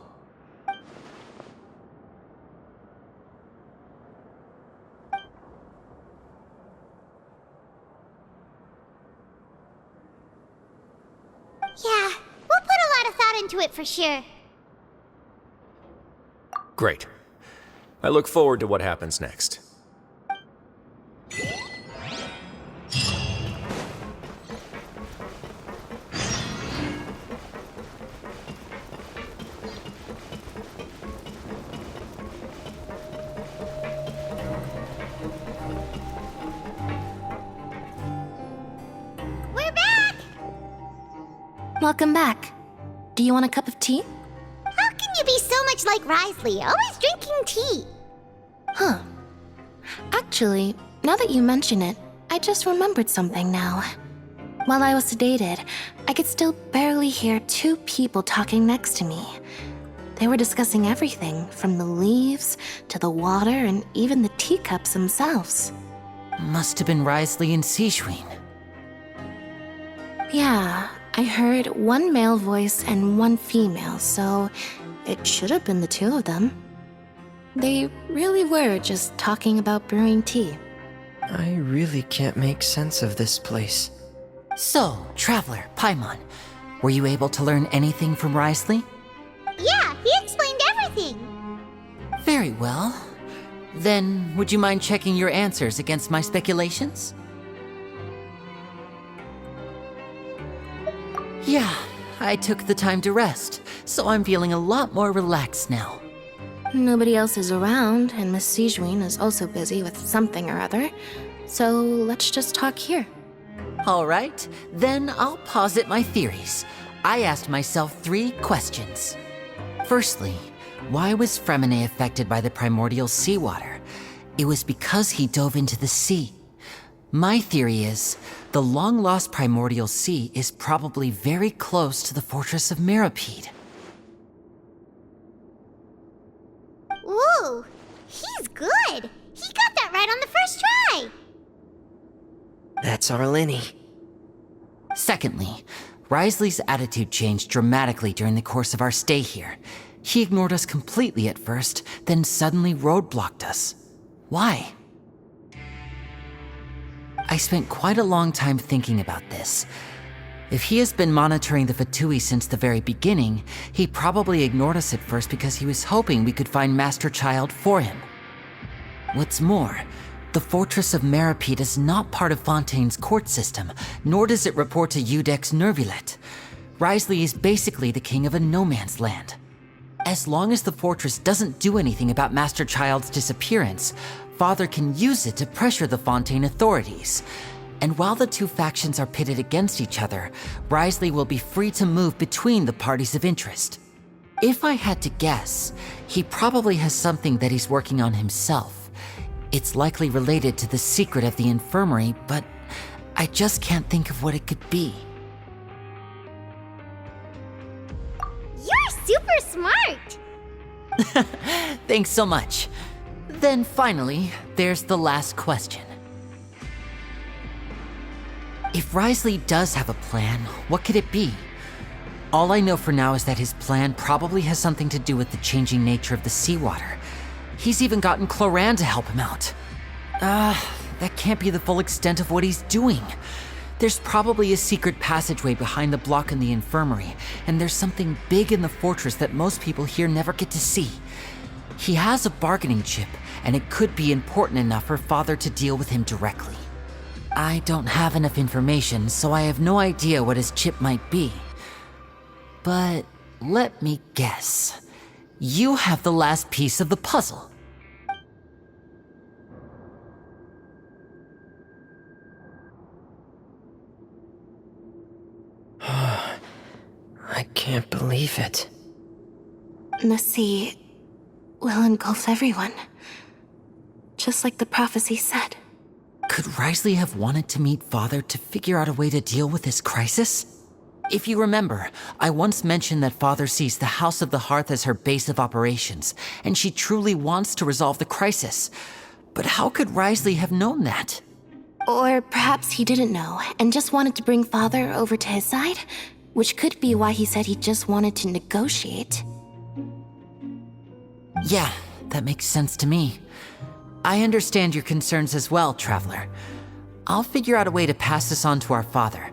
Yeah, we'll put a lot of thought into it for sure. Great. I look forward to what happens next. We're back! Welcome back. Do you want a cup of tea? How can you be so much like Risley, always drinking tea? Huh. Actually, now that you mention it, I just remembered something now. While I was sedated, I could still barely hear 2 people talking next to me. They were discussing everything, from the leaves to the water and even the teacups themselves. Must have been Wriothesley and Sigewinne. Yeah, I heard one male voice and one female, so it should have been the two of them. They really were just talking about brewing tea. I really can't make sense of this place. So, Traveler, Paimon, were you able to learn anything from Wriothesley? Yeah, he explained everything. Very well. Then, would you mind checking your answers against my speculations? Yeah, I took the time to rest, so I'm feeling a lot more relaxed now. Nobody else is around, and Miss Sigewinne is also busy with something or other, so let's just talk here. All right, then I'll posit my theories. I asked myself 3 questions. Firstly, why was Freminet affected by the primordial seawater? It was because he dove into the sea. My theory is, the long-lost primordial sea is probably very close to the fortress of Meripede. Ooh, he's good. He got that right on the first try. That's our Lyney. Secondly, Wriothesley's attitude changed dramatically during the course of our stay here. He ignored us completely at first, then suddenly roadblocked us. Why? I spent quite a long time thinking about this. If he has been monitoring the Fatui since the very beginning, he probably ignored us at first because he was hoping we could find Master Childe for him. What's more, the Fortress of Meripede is not part of Fontaine's court system, nor does it report to Iudex Nervulet. Wriothesley is basically the king of a no-man's land. As long as the fortress doesn't do anything about Master Childe's disappearance, Father can use it to pressure the Fontaine authorities. And while the 2 factions are pitted against each other, Wriothesley will be free to move between the parties of interest. If I had to guess, he probably has something that he's working on himself. It's likely related to the secret of the infirmary, but I just can't think of what it could be. You're super smart. Thanks so much. Then finally, there's the last question. If Wriothesley does have a plan, what could it be? All I know for now is that his plan probably has something to do with the changing nature of the seawater. He's even gotten Cloran to help him out. That can't be the full extent of what he's doing. There's probably a secret passageway behind the block in the infirmary, and there's something big in the fortress that most people here never get to see. He has a bargaining chip, and it could be important enough for Father to deal with him directly. I don't have enough information, so I have no idea what his chip might be. But let me guess. You have the last piece of the puzzle. I can't believe it. The sea will engulf everyone, just like the prophecy said. Could Wriothesley have wanted to meet Father to figure out a way to deal with this crisis? If you remember, I once mentioned that Father sees the House of the Hearth as her base of operations, and she truly wants to resolve the crisis. But how could Wriothesley have known that? Or perhaps he didn't know, and just wanted to bring Father over to his side? Which could be why he said he just wanted to negotiate. Yeah, that makes sense to me. I understand your concerns as well, Traveler. I'll figure out a way to pass this on to our father.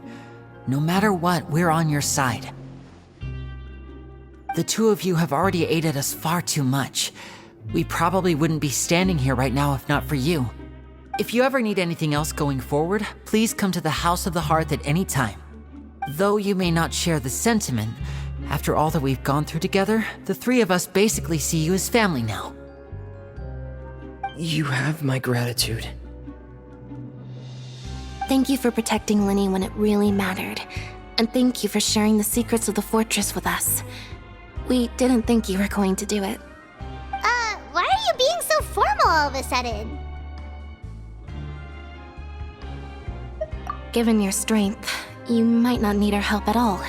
No matter what, we're on your side. The 2 of you have already aided us far too much. We probably wouldn't be standing here right now if not for you. If you ever need anything else going forward, please come to the House of the Hearth at any time. Though you may not share the sentiment, after all that we've gone through together, the 3 of us basically see you as family now. You have my gratitude. Thank you for protecting Lyney when it really mattered. And thank you for sharing the secrets of the fortress with us. We didn't think you were going to do it. Why are you being so formal all of a sudden? Given your strength, you might not need our help at all.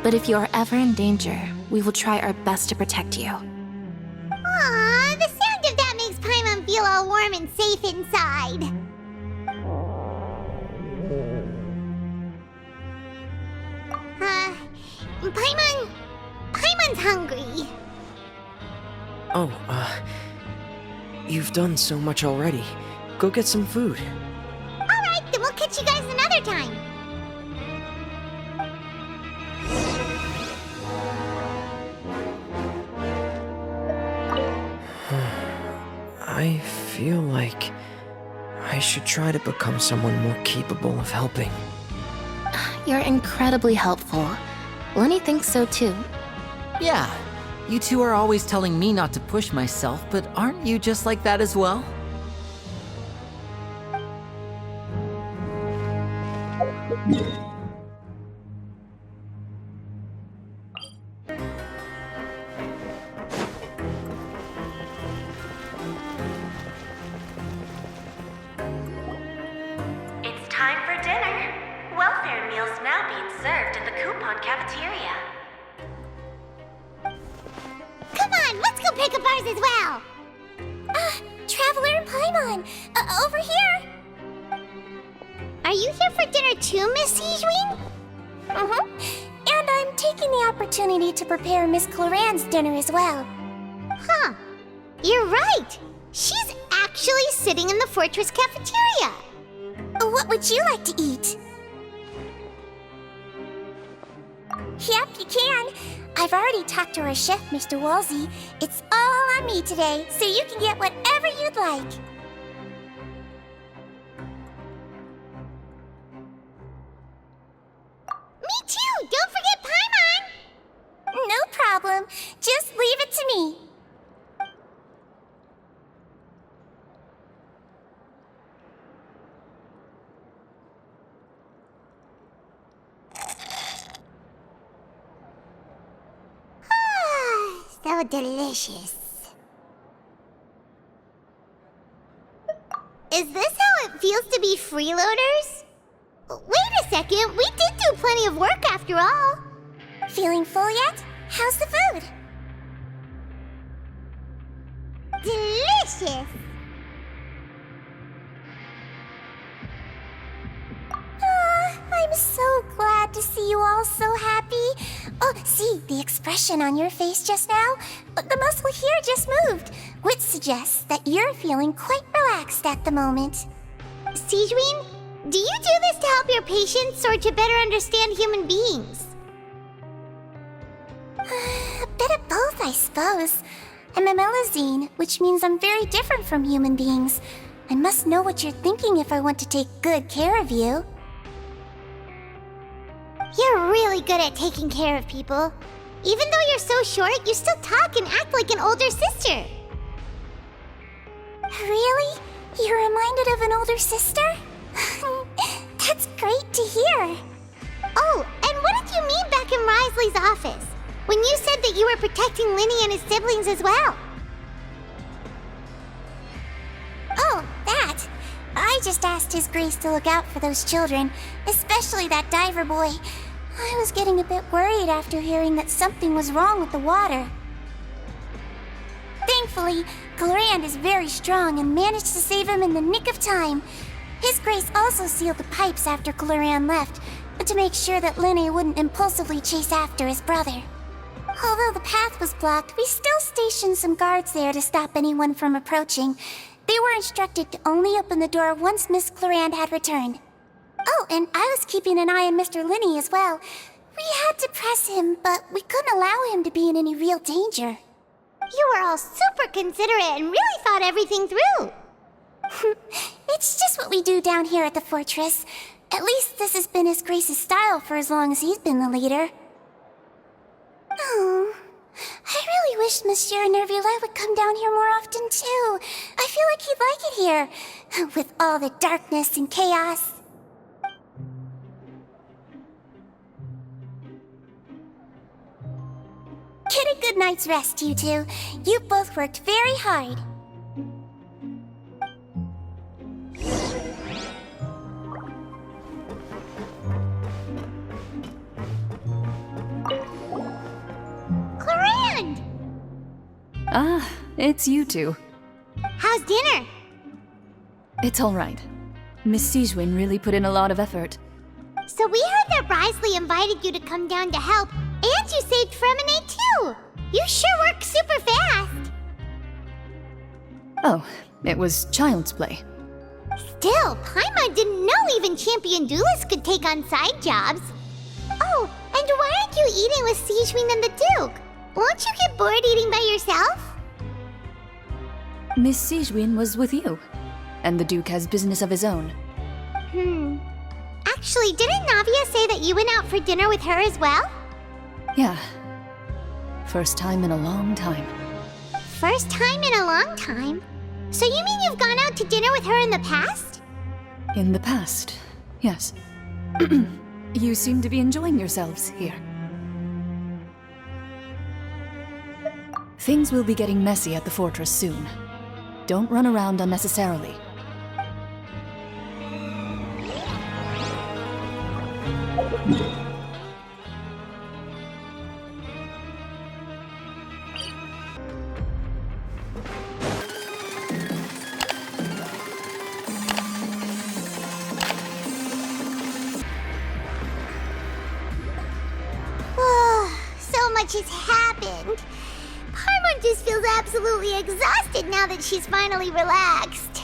But if you are ever in danger, we will try our best to protect you. Aww, the sound of that makes Paimon feel all warm and safe inside. Paimon's hungry. Oh, you've done so much already. Go get some food. Alright, then we'll catch you guys another time. I feel like I should try to become someone more capable of helping. You're incredibly helpful. Lyney thinks so too. Yeah, you two are always telling me not to push myself, but aren't you just like that as well? It's time for dinner. Welfare meals now being served in the coupon cafeteria. Come on, let's go pick up ours as well. Traveler and Paimon, over here. Are you here for dinner too, Miss Sijween? And I'm taking the opportunity to prepare Miss Cloran's dinner as well. Huh. You're right. She's actually sitting in the fortress cafeteria. What would you like to eat? Yep, you can. I've already talked to our chef, Mr. Wolsey. It's all on me today, so you can get whatever you'd like. Me too! Don't forget Paimon! No problem. Just leave it to me. So delicious. Is this how it feels to be freeloaders? Wait a second, we did do plenty of work after all. Feeling full yet? How's the food? Delicious! I'm so glad to see you all so happy. Oh, see, the expression on your face just now? The muscle here just moved, which suggests that you're feeling quite relaxed at the moment. Sijween, do you do this to help your patients or to better understand human beings? A bit of both, I suppose. I'm a Melusine, which means I'm very different from human beings. I must know what you're thinking if I want to take good care of you. You're really good at taking care of people. Even though you're so short, you still talk and act like an older sister. Really? You're reminded of an older sister? That's great to hear. Oh, and what did you mean back in Risley's office? When you said that you were protecting Lyney and his siblings as well? Oh, that. I just asked His Grace to look out for those children, especially that diver boy. I was getting a bit worried after hearing that something was wrong with the water. Thankfully, Cloran is very strong and managed to save him in the nick of time. His Grace also sealed the pipes after Cloran left, to make sure that Lyney wouldn't impulsively chase after his brother. Although the path was blocked, we still stationed some guards there to stop anyone from approaching. They were instructed to only open the door once Miss Cloran had returned. Oh, and I was keeping an eye on Mr. Lyney as well. We had to press him, but we couldn't allow him to be in any real danger. You were all super considerate and really thought everything through. It's just what we do down here at the fortress. At least this has been His Grace's style for as long as he's been the leader. Oh, I really wish Monsieur Nervula would come down here more often too. I feel like he'd like it here, with all the darkness and chaos. Get a good night's rest, you two. You both worked very hard. Cloran! Ah, it's you two. How's dinner? It's all right. Miss Sijwin really put in a lot of effort. So we heard that Risley invited you to come down to help. And you saved Freminet too! You sure work super fast! Oh, it was child's play. Still, Paimon didn't know even champion duelists could take on side jobs. Oh, and why aren't you eating with Sigewinne and the Duke? Won't you get bored eating by yourself? Miss Sigewinne was with you, and the Duke has business of his own. Actually, didn't Navia say that you went out for dinner with her as well? Yeah. First time in a long time. First time in a long time? So you mean you've gone out to dinner with her in the past? In the past, yes. You seem to be enjoying yourselves here. Things will be getting messy at the fortress soon. Don't run around unnecessarily. So much has happened. Paimon just feels absolutely exhausted now that she's finally relaxed.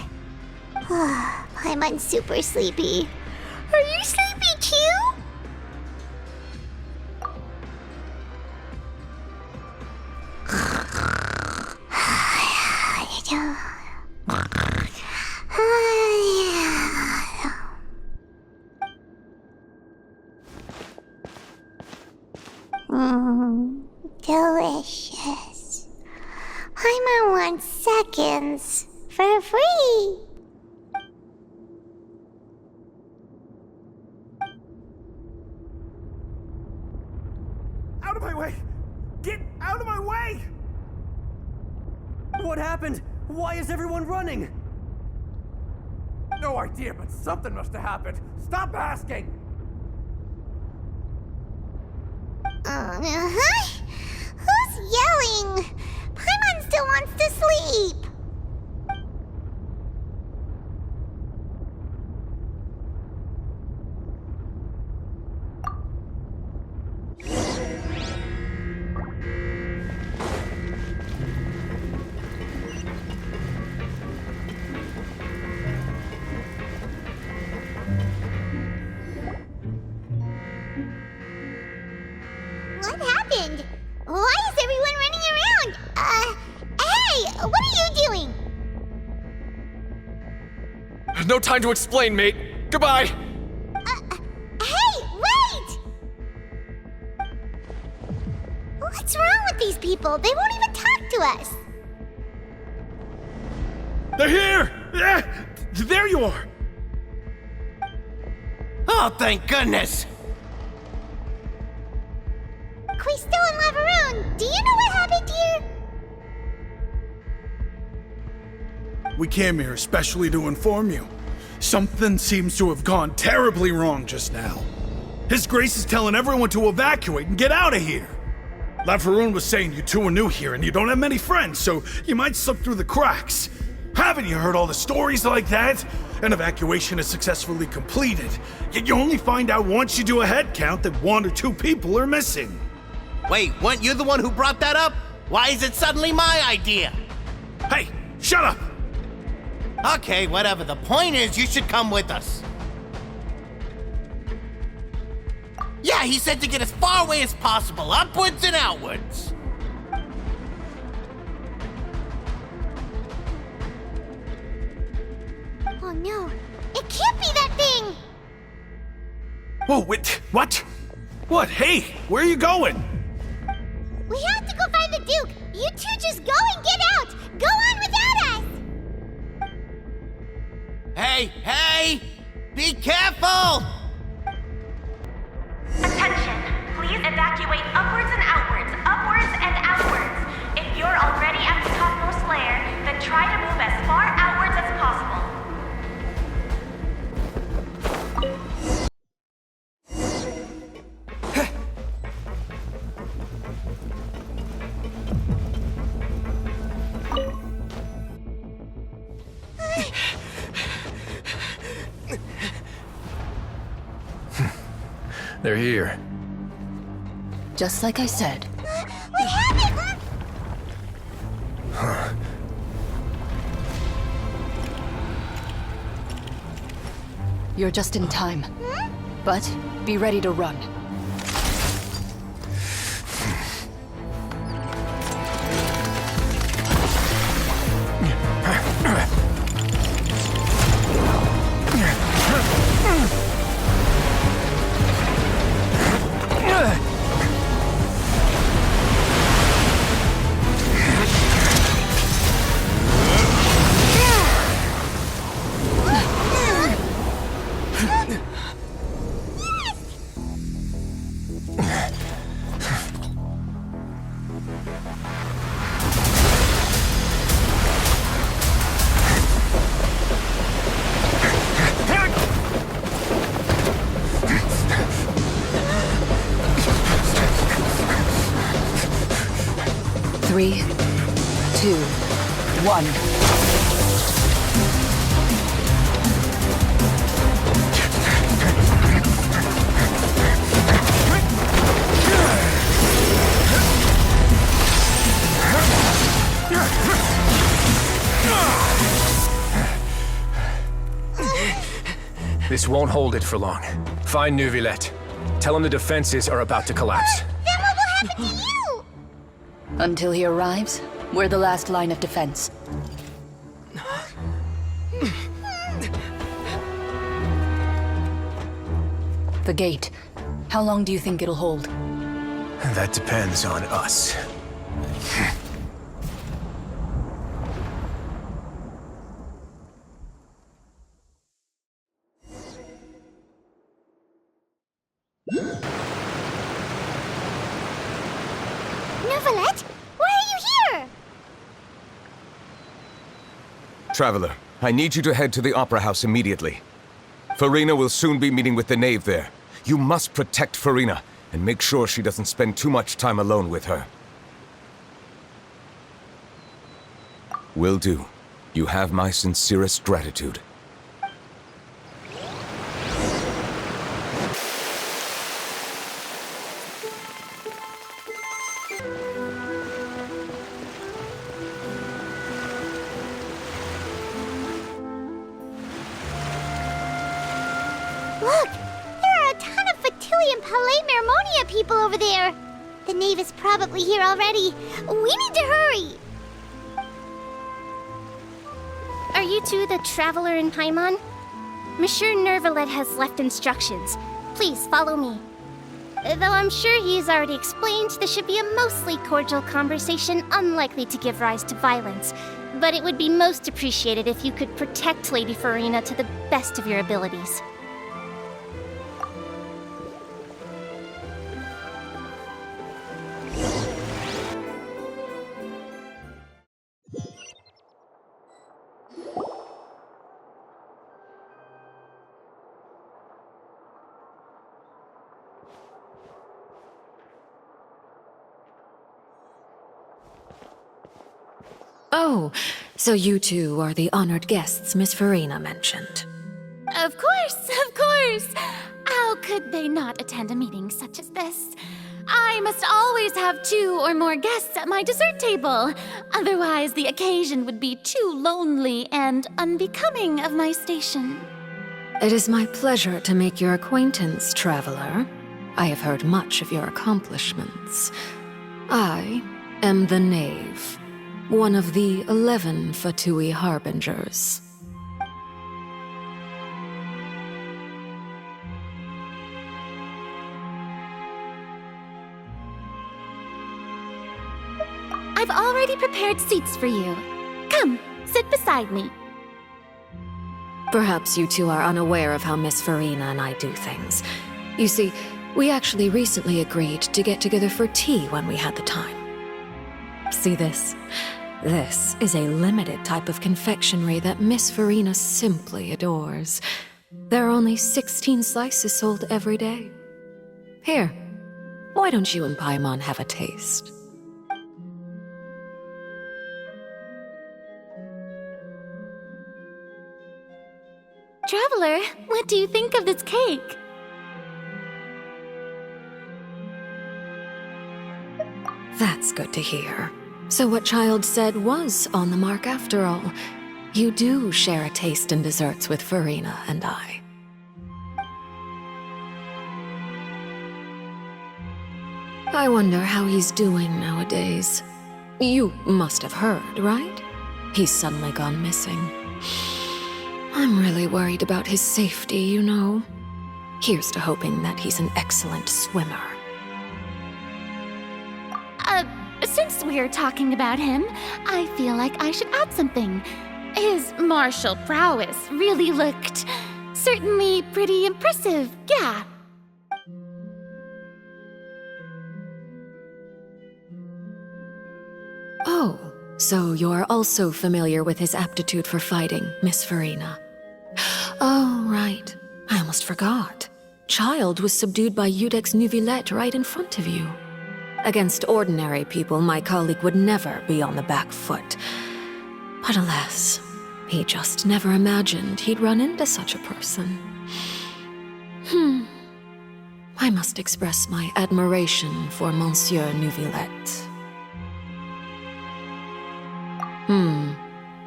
Paimon's super sleepy. Are you sleepy too? Delicious. Paimon wants seconds for free. Out of my way! Get out of my way! What happened? Why is everyone running? No idea, but something must have happened. Stop asking! Who's yelling? Paimon still wants to sleep. What happened? Why is everyone running around? Hey! What are you doing? No time to explain, mate. Goodbye! Hey! Wait! What's wrong with these people? They won't even talk to us. They're here! There you are! Oh, thank goodness! Cuistot and Laverune, do you know what happened here? We came here especially to inform you. Something seems to have gone terribly wrong just now. His Grace is telling everyone to evacuate and get out of here. Laverune was saying you two are new here and you don't have many friends, so you might slip through the cracks. Haven't you heard all the stories like that? An evacuation is successfully completed, yet you only find out once you do a head count that 1 or 2 people are missing. Wait, weren't you the one who brought that up? Why is it suddenly my idea? Hey, shut up! Okay, whatever. The point is, you should come with us. Yeah, he said to get as far away as possible, upwards and outwards. Oh no, it can't be that thing! Whoa, wait, what? What? Hey, where are you going? We have to go find the Duke! You two just go and get out! Go on without us! Hey! Be careful! Attention! Please evacuate upwards and outwards, upwards and outwards. If you're already at the topmost layer, then try to move as far outwards as possible. They're here. Just like I said. What happened? You're just in time. But be ready to run. Three, 2, 1. This won't hold it for long. Find Neuvillette. Tell him the defenses are about to collapse. Then what will happen to you? Until he arrives, we're the last line of defense. The gate. How long do you think it'll hold? That depends on us. Neuvillette? Why are you here? Traveler, I need you to head to the Opera House immediately. Farina will soon be meeting with the knave there. You must protect Farina, and make sure she doesn't spend too much time alone with her. Will do. You have my sincerest gratitude. Look! There are a ton of Fatui and Palais Mermonia people over there! The knave is probably here already. We need to hurry! Are you two the Traveler and Paimon? Monsieur Neuvillette has left instructions. Please follow me. Though I'm sure he's already explained, this should be a mostly cordial conversation, unlikely to give rise to violence. But it would be most appreciated if you could protect Lady Farina to the best of your abilities. Oh, so you two are the honored guests Miss Farina mentioned. Of course, of course! How could they not attend a meeting such as this? I must always have 2 or more guests at my dessert table. Otherwise, the occasion would be too lonely and unbecoming of my station. It is my pleasure to make your acquaintance, Traveler. I have heard much of your accomplishments. I am the Knave, one of the 11 Fatui Harbingers. I've already prepared seats for you. Come, sit beside me. Perhaps you two are unaware of how Miss Farina and I do things. You see, we actually recently agreed to get together for tea when we had the time. See this? This is a limited type of confectionery that Miss Farina simply adores. There are only 16 slices sold every day. Here, why don't you and Paimon have a taste? Traveler, what do you think of this cake? That's good to hear. So what Childe said was on the mark after all. You do share a taste in desserts with Freminet and I. I wonder how he's doing nowadays. You must have heard, right? He's suddenly gone missing. I'm really worried about his safety, you know. Here's to hoping that he's an excellent swimmer. Since we're talking about him, I feel like I should add something. His martial prowess really looked certainly pretty impressive, yeah. Oh, so you're also familiar with his aptitude for fighting, Miss Freminet. Oh, right. I almost forgot. Childe was subdued by Iudex Neuvillette right in front of you. Against ordinary people, my colleague would never be on the back foot. But alas, he just never imagined he'd run into such a person. I must express my admiration for Monsieur Neuvillette.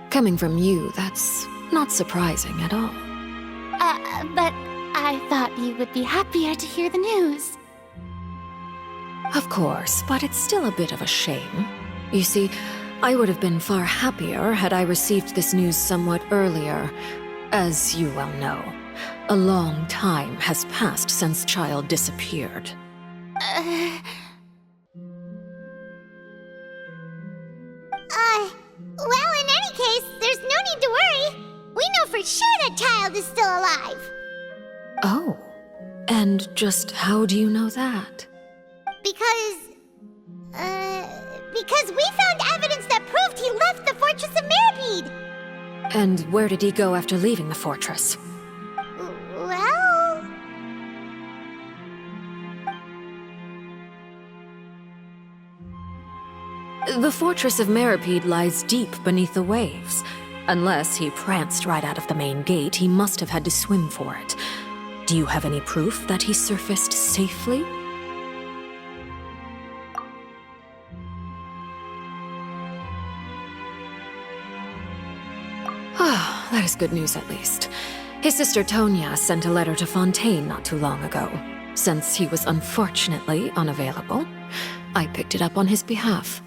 Coming from you, that's not surprising at all. But I thought you would be happier to hear the news. Of course, but it's still a bit of a shame. You see, I would have been far happier had I received this news somewhat earlier. As you well know, a long time has passed since Childe disappeared. Well, in any case, there's no need to worry. We know for sure that Childe is still alive. Oh, and just how do you know that? Because we found evidence that proved he left the Fortress of Meripede. And where did he go after leaving the fortress? Well... The Fortress of Meripede lies deep beneath the waves. Unless he pranced right out of the main gate, he must have had to swim for it. Do you have any proof that he surfaced safely? That is good news at least. His sister Tonya sent a letter to Fontaine not too long ago. Since he was unfortunately unavailable, I picked it up on his behalf.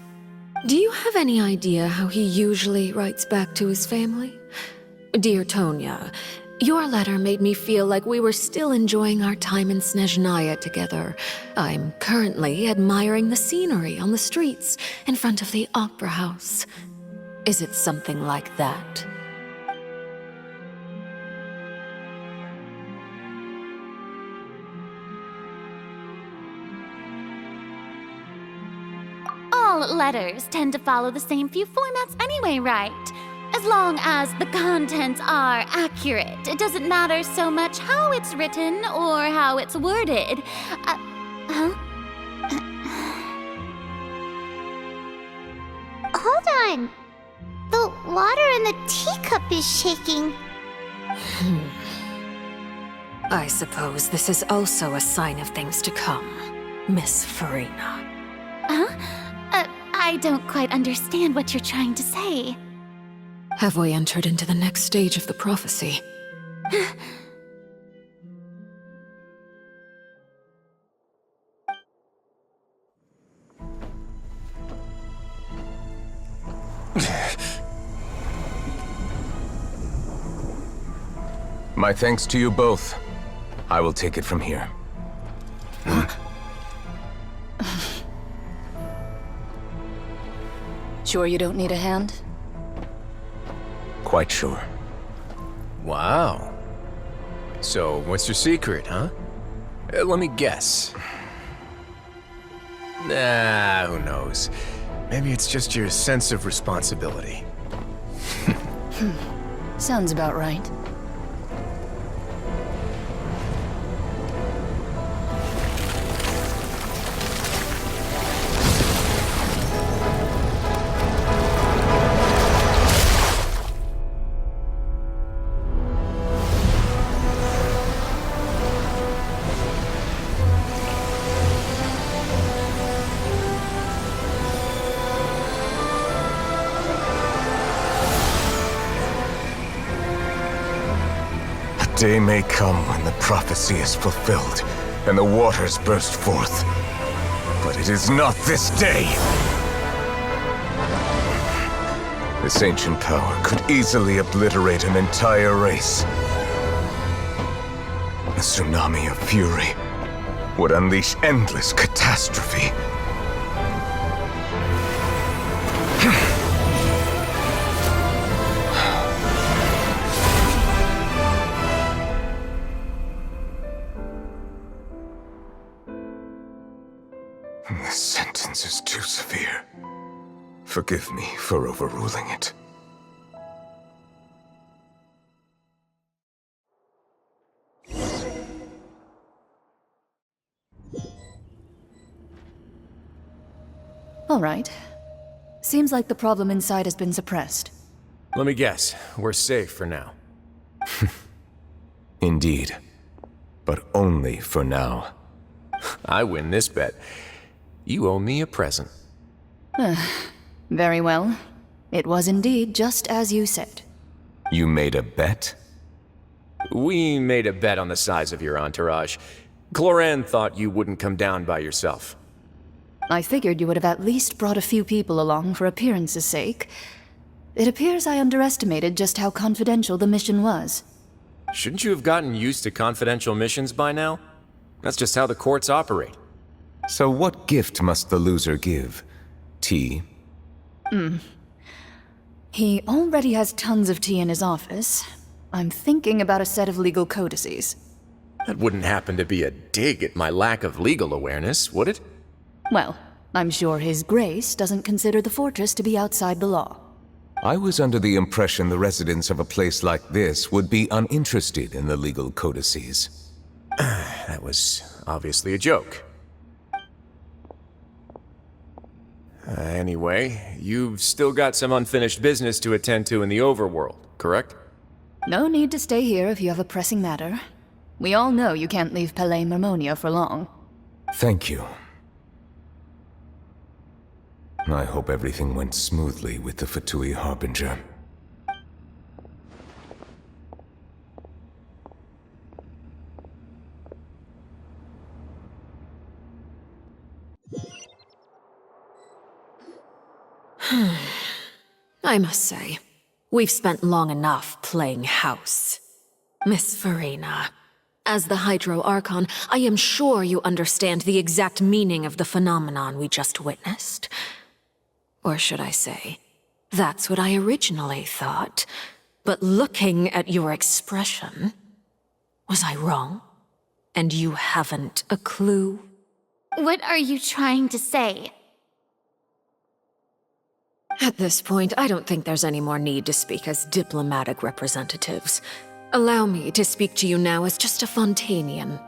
Do you have any idea how he usually writes back to his family? Dear Tonya, your letter made me feel like we were still enjoying our time in Snezhnaya together. I'm currently admiring the scenery on the streets in front of the opera house. Is it something like that? All letters tend to follow the same few formats anyway, right? As long as the contents are accurate, it doesn't matter so much how it's written or how it's worded. Hold on. The water in the teacup is shaking. I suppose this is also a sign of things to come, Miss Freminet. I don't quite understand what you're trying to say. Have we entered into the next stage of the prophecy? My thanks to you both. I will take it from here. Sure you don't need a hand? Quite sure. Wow. So, what's your secret, huh? Let me guess. Nah, who knows? Maybe it's just your sense of responsibility. Sounds about right. day may come when the prophecy is fulfilled and the waters burst forth. But it is not this day! This ancient power could easily obliterate an entire race. A tsunami of fury would unleash endless catastrophe. This sentence is too severe. Forgive me for overruling it. All right. Seems like the problem inside has been suppressed. Let me guess, we're safe for now. Indeed. But only for now. I win this bet. You owe me a present. Very well. It was indeed just as you said. You made a bet? We made a bet on the size of your entourage. Cloran thought you wouldn't come down by yourself. I figured you would have at least brought a few people along for appearance's sake. It appears I underestimated just how confidential the mission was. Shouldn't you have gotten used to confidential missions by now? That's just how the courts operate. So what gift must the loser give? Tea? He already has tons of tea in his office. I'm thinking about a set of legal codices. That wouldn't happen to be a dig at my lack of legal awareness, would it? Well, I'm sure His Grace doesn't consider the fortress to be outside the law. I was under the impression the residents of a place like this would be uninterested in the legal codices. That was obviously a joke. Anyway, you've still got some unfinished business to attend to in the overworld, correct? No need to stay here if you have a pressing matter. We all know you can't leave Palais Marmonia for long. Thank you. I hope everything went smoothly with the Fatui Harbinger. I must say, we've spent long enough playing house. Miss Farina, as the Hydro Archon, I am sure you understand the exact meaning of the phenomenon we just witnessed. Or should I say, that's what I originally thought. But looking at your expression, was I wrong? And you haven't a clue? What are you trying to say? At this point, I don't think there's any more need to speak as diplomatic representatives. Allow me to speak to you now as just a Fontainian.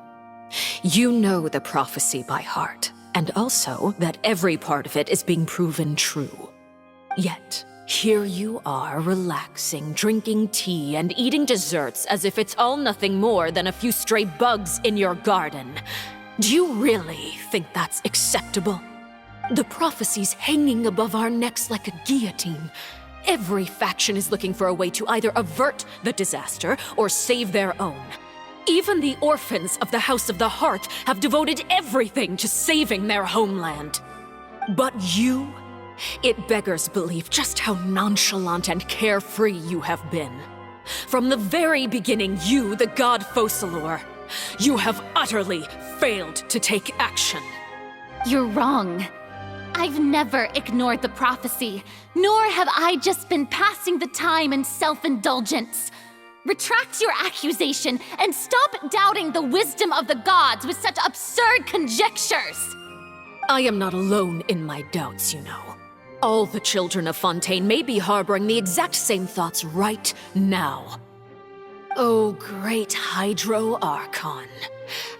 You know the prophecy by heart, and also that every part of it is being proven true. Yet, here you are relaxing, drinking tea, and eating desserts as if it's all nothing more than a few stray bugs in your garden. Do you really think that's acceptable? The prophecy's hanging above our necks like a guillotine. Every faction is looking for a way to either avert the disaster or save their own. Even the orphans of the House of the Hearth have devoted everything to saving their homeland. But you? It beggars belief just how nonchalant and carefree you have been. From the very beginning, you, the god Focalor, you have utterly failed to take action. You're wrong. I've never ignored the prophecy, nor have I just been passing the time in self-indulgence. Retract your accusation and stop doubting the wisdom of the gods with such absurd conjectures. I am not alone in my doubts, you know. All the children of Fontaine may be harboring the exact same thoughts right now. Oh, great Hydro Archon.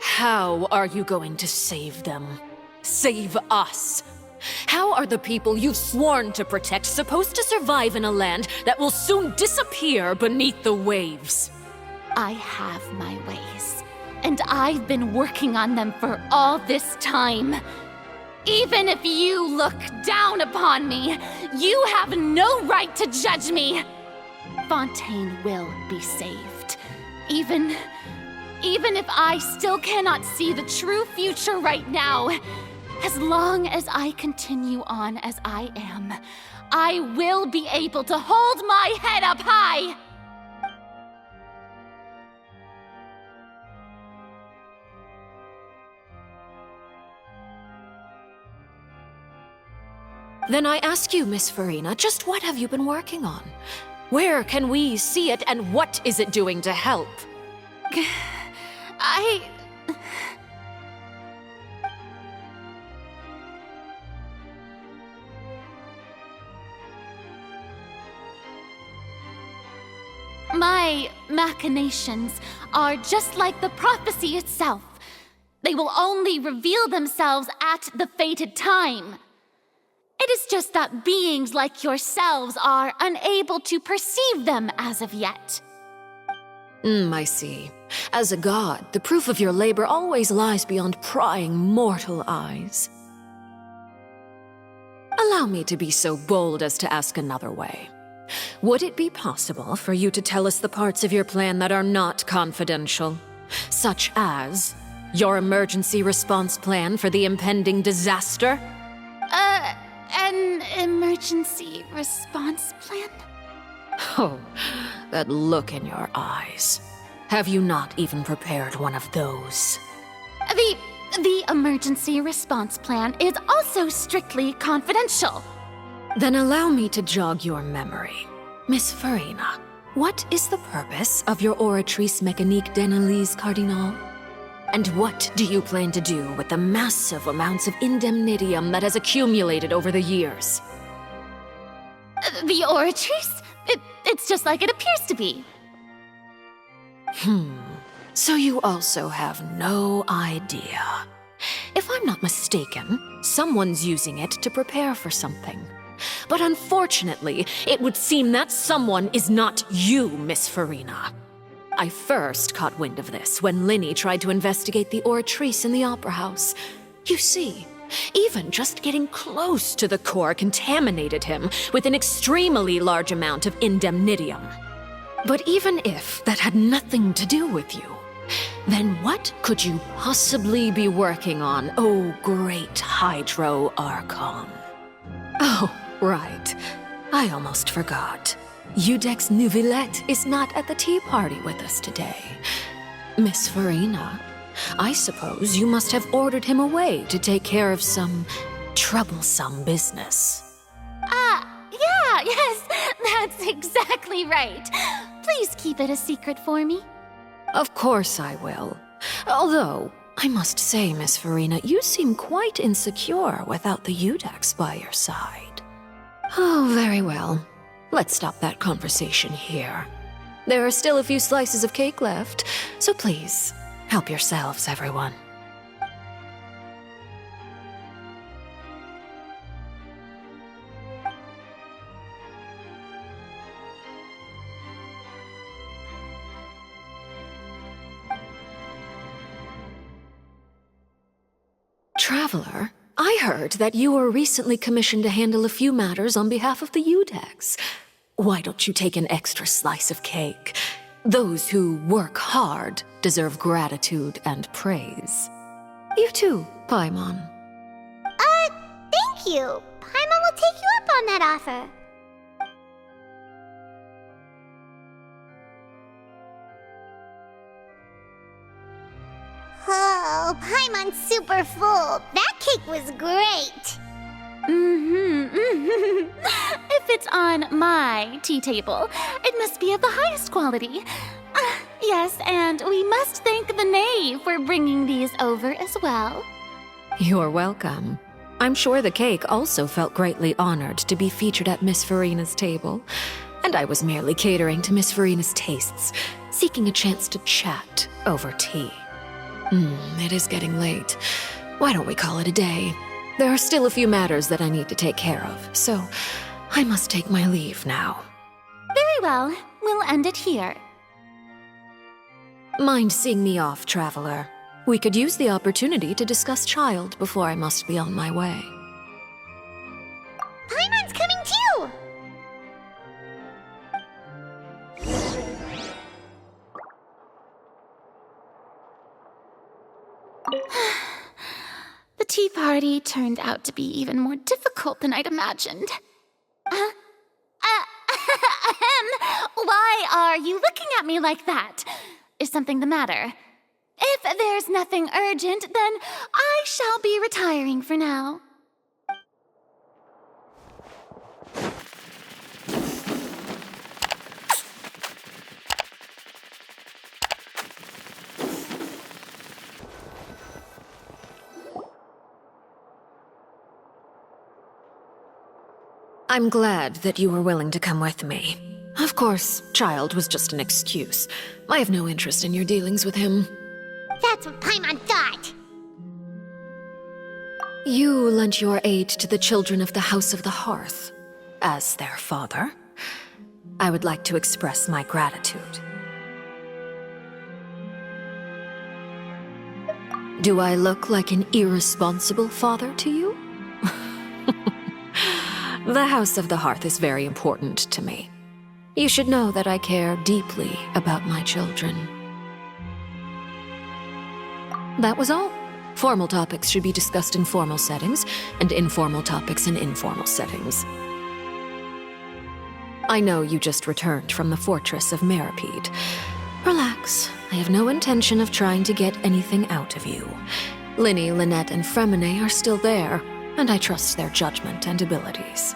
How are you going to save them? Save us? How are the people you've sworn to protect supposed to survive in a land that will soon disappear beneath the waves? I have my ways, and I've been working on them for all this time. Even if you look down upon me, you have no right to judge me. Fontaine will be saved. Even if I still cannot see the true future right now, as long as I continue on as I am, I will be able to hold my head up high! Then I ask you, Miss Farina, just what have you been working on? Where can we see it, and what is it doing to help? My machinations are just like the prophecy itself. They will only reveal themselves at the fated time. It is just that beings like yourselves are unable to perceive them as of yet. I see. As a god, the proof of your labor always lies beyond prying mortal eyes. Allow me to be so bold as to ask another way. Would it be possible for you to tell us the parts of your plan that are not confidential? Such as your emergency response plan for the impending disaster? An emergency response plan? Oh, that look in your eyes. Have you not even prepared one of those? The emergency response plan is also strictly confidential. Then allow me to jog your memory. Miss Farina, what is the purpose of your Oratrice Mécanique d'Analyse Cardinal? And what do you plan to do with the massive amounts of indemnitium that has accumulated over the years? The Oratrice? It's just like it appears to be. So you also have no idea. If I'm not mistaken, someone's using it to prepare for something. But unfortunately, it would seem that someone is not you, Miss Farina. I first caught wind of this when Lyney tried to investigate the Oratrice in the Opera House. You see, even just getting close to the core contaminated him with an extremely large amount of indemnitium. But even if that had nothing to do with you, then what could you possibly be working on, oh great Hydro Archon? Oh, right. I almost forgot. Udex Nouvillette is not at the tea party with us today. Miss Farina, I suppose you must have ordered him away to take care of some troublesome business. Yes, that's exactly right. Please keep it a secret for me. Of course I will. Although, I must say, Miss Farina, you seem quite insecure without the Udex by your side. Oh, very well. Let's stop that conversation here. There are still a few slices of cake left, so please, help yourselves, everyone. Traveler, I heard that you were recently commissioned to handle a few matters on behalf of the Udex. Why don't you take an extra slice of cake? Those who work hard deserve gratitude and praise. You too, Paimon. Thank you. Paimon will take you up on that offer. Oh, Paimon's super full. That cake was great. If it's on my tea table, it must be of the highest quality. Yes, and we must thank the knave for bringing these over as well. You're welcome. I'm sure the cake also felt greatly honored to be featured at Miss Farina's table. And I was merely catering to Miss Farina's tastes, seeking a chance to chat over tea. It is getting late. Why don't we call it a day? There are still a few matters that I need to take care of, so I must take my leave now. Very well. We'll end it here. Mind seeing me off, Traveler? We could use the opportunity to discuss Childe before I must be on my way. Paimon's coming too! The tea party turned out to be even more difficult than I'd imagined. Why are you looking at me like that? Is something the matter? If there's nothing urgent, then I shall be retiring for now. I'm glad that you were willing to come with me. Of course, Childe was just an excuse. I have no interest in your dealings with him. That's what Paimon thought. You lent your aid to the children of the House of the Hearth. As their father, I would like to express my gratitude. Do I look like an irresponsible father to you? The House of the Hearth is very important to me. You should know that I care deeply about my children. That was all. Formal topics should be discussed in formal settings, and informal topics in informal settings. I know you just returned from the fortress of Meripede. Relax. I have no intention of trying to get anything out of you. Lyney, Lynette, and Freminet are still there, and I trust their judgment and abilities.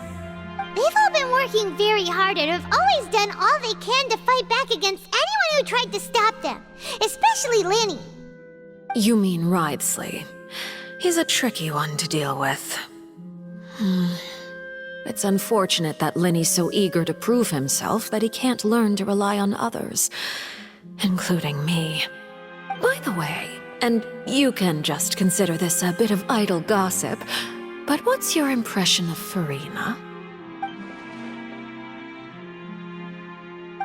They've all been working very hard and have always done all they can to fight back against anyone who tried to stop them, especially Lyney. You mean Wriothesley. He's a tricky one to deal with. It's unfortunate that Lyney's so eager to prove himself that he can't learn to rely on others, including me. By the way, and you can just consider this a bit of idle gossip, but what's your impression of Freminet?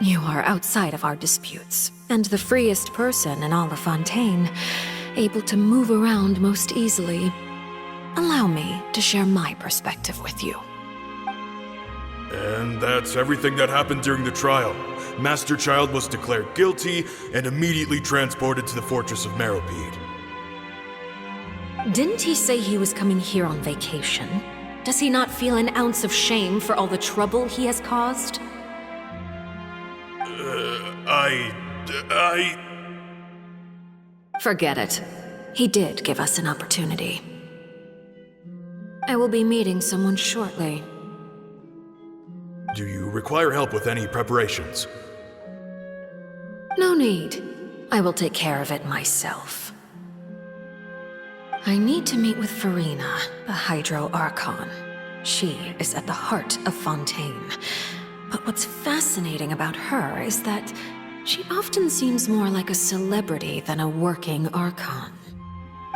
You are outside of our disputes, and the freest person in all of Fontaine, able to move around most easily. Allow me to share my perspective with you. And that's everything that happened during the trial. Master Childe was declared guilty and immediately transported to the fortress of Meripede. Didn't he say he was coming here on vacation? Does he not feel an ounce of shame for all the trouble he has caused? Forget it. He did give us an opportunity. I will be meeting someone shortly. Do you require help with any preparations? No need. I will take care of it myself. I need to meet with Freminet, the Hydro Archon. She is at the heart of Fontaine. But what's fascinating about her is that she often seems more like a celebrity than a working Archon.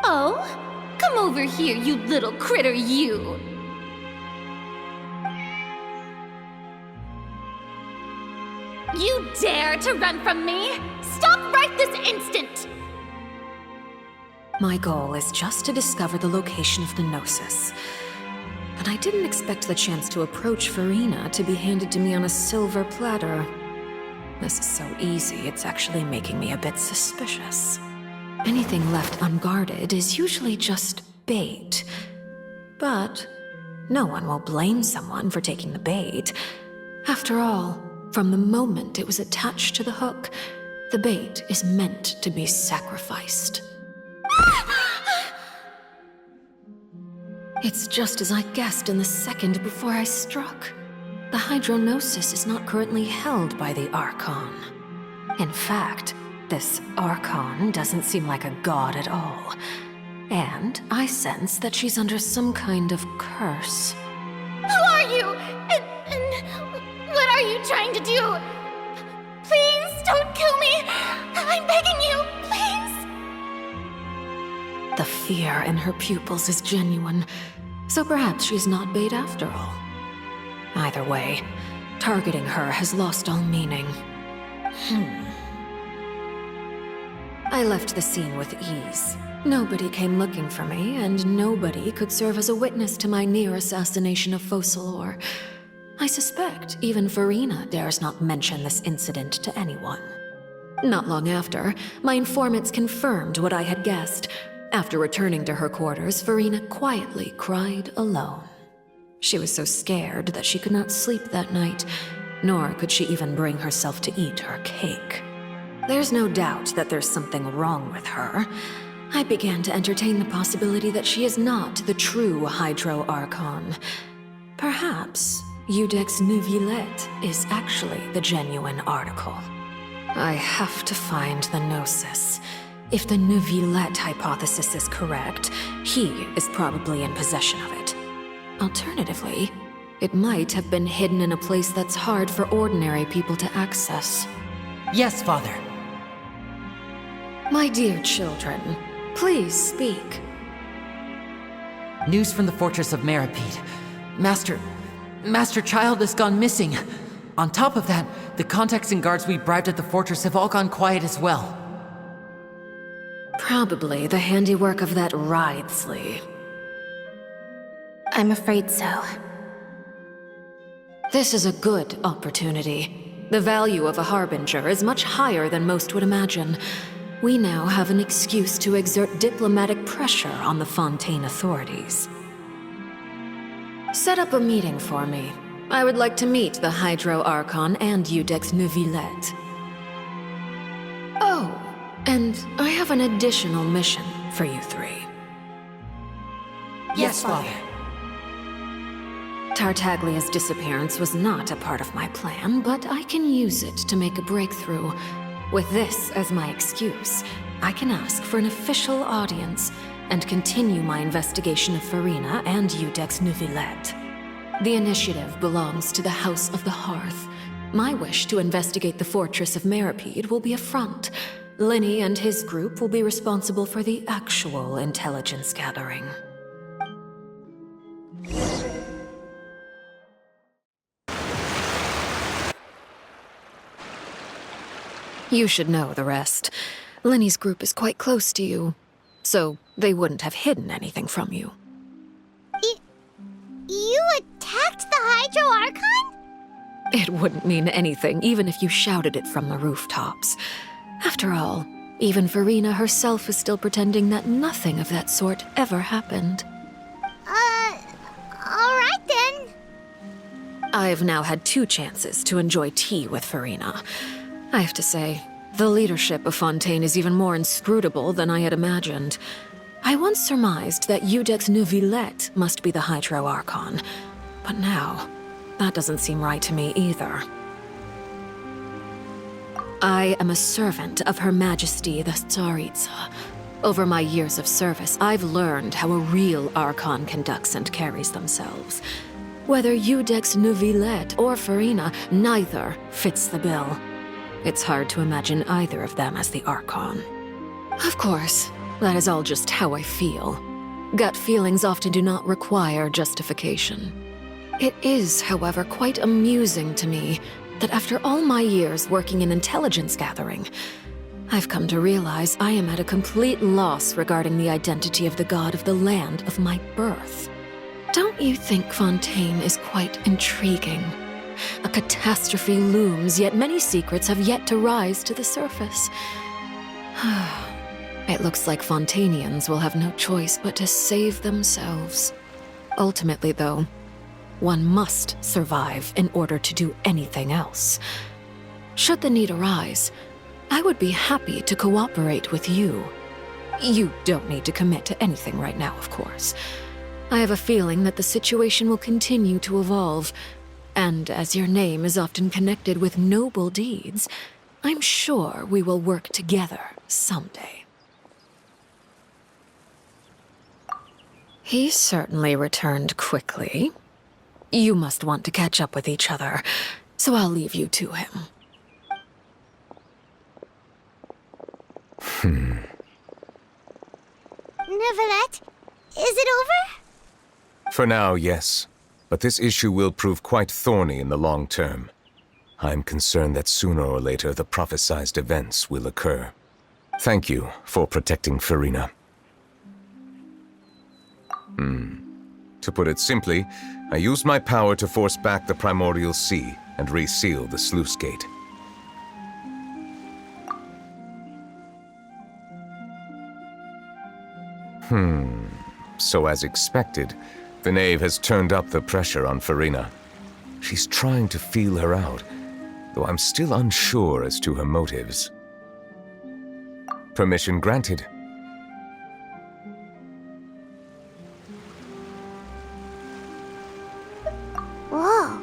Oh? Come over here, you little critter, you! You dare to run from me? Stop right this instant! My goal is just to discover the location of the Gnosis. But I didn't expect the chance to approach Freminet to be handed to me on a silver platter. This is so easy, it's actually making me a bit suspicious. Anything left unguarded is usually just bait. But no one will blame someone for taking the bait. After all, from the moment it was attached to the hook, the bait is meant to be sacrificed. It's just as I guessed in the second before I struck. The Hydronosis is not currently held by the Archon. In fact, this Archon doesn't seem like a god at all. And I sense that she's under some kind of curse. Who are you? And what are you trying to do? Please don't kill me! I'm begging you, please! The fear in her pupils is genuine, so perhaps she's not bait after all. Either way, targeting her has lost all meaning. I left the scene with ease. Nobody came looking for me, and nobody could serve as a witness to my near assassination of Focalor. I suspect even Freminet dares not mention this incident to anyone. Not long after, my informants confirmed what I had guessed. After returning to her quarters, Freminet quietly cried alone. She was so scared that she could not sleep that night, nor could she even bring herself to eat her cake. There's no doubt that there's something wrong with her. I began to entertain the possibility that she is not the true Hydro Archon. Perhaps Iudex Neuvillette is actually the genuine article. I have to find the Gnosis. If the Neuvillette hypothesis is correct, he is probably in possession of it. Alternatively, it might have been hidden in a place that's hard for ordinary people to access. Yes, Father. My dear children, please speak. News from the fortress of Meripede. Master Childe has gone missing. On top of that, the contacts and guards we bribed at the fortress have all gone quiet as well. Probably the handiwork of that Wriothesley. I'm afraid so. This is a good opportunity. The value of a harbinger is much higher than most would imagine. We now have an excuse to exert diplomatic pressure on the Fontaine authorities. Set up a meeting for me. I would like to meet the Hydro Archon and Iudex Neuvillette. Oh, and I have an additional mission for you three. Yes, Father. Tartaglia's disappearance was not a part of my plan, but I can use it to make a breakthrough. With this as my excuse, I can ask for an official audience and continue my investigation of Freminet and Iudex Neuvillette. The initiative belongs to the House of the Hearth. My wish to investigate the fortress of Meripede will be a front. Lyney and his group will be responsible for the actual intelligence gathering. You should know the rest. Lyney's group is quite close to you, so they wouldn't have hidden anything from you. You attacked the Hydro Archon? It wouldn't mean anything, even if you shouted it from the rooftops. After all, even Freminet herself is still pretending that nothing of that sort ever happened. Alright then. I've now had 2 chances to enjoy tea with Freminet. I have to say, the leadership of Fontaine is even more inscrutable than I had imagined. I once surmised that Iudex Neuvillette must be the Hydro Archon, but now, that doesn't seem right to me either. I am a servant of Her Majesty the Tsaritsa. Over my years of service, I've learned how a real Archon conducts and carries themselves. Whether Iudex Neuvillette or Freminet, neither fits the bill. It's hard to imagine either of them as the Archon. Of course, that is all just how I feel. Gut feelings often do not require justification. It is, however, quite amusing to me that after all my years working in intelligence gathering, I've come to realize I am at a complete loss regarding the identity of the god of the land of my birth. Don't you think Fontaine is quite intriguing? A catastrophe looms, yet many secrets have yet to rise to the surface. It looks like Fontainians will have no choice but to save themselves. Ultimately, though, one must survive in order to do anything else. Should the need arise, I would be happy to cooperate with you. You don't need to commit to anything right now, of course. I have a feeling that the situation will continue to evolve, and as your name is often connected with noble deeds, I'm sure we will work together someday. He certainly returned quickly. You must want to catch up with each other, so I'll leave you to him. Neuvillette, is it over? For now, yes. But this issue will prove quite thorny in the long term. I'm concerned that sooner or later the prophesized events will occur. Thank you for protecting Freminet. To put it simply, I used my power to force back the primordial sea and reseal the sluice gate. So as expected, the knave has turned up the pressure on Freminet. She's trying to feel her out, though I'm still unsure as to her motives. Permission granted. Whoa.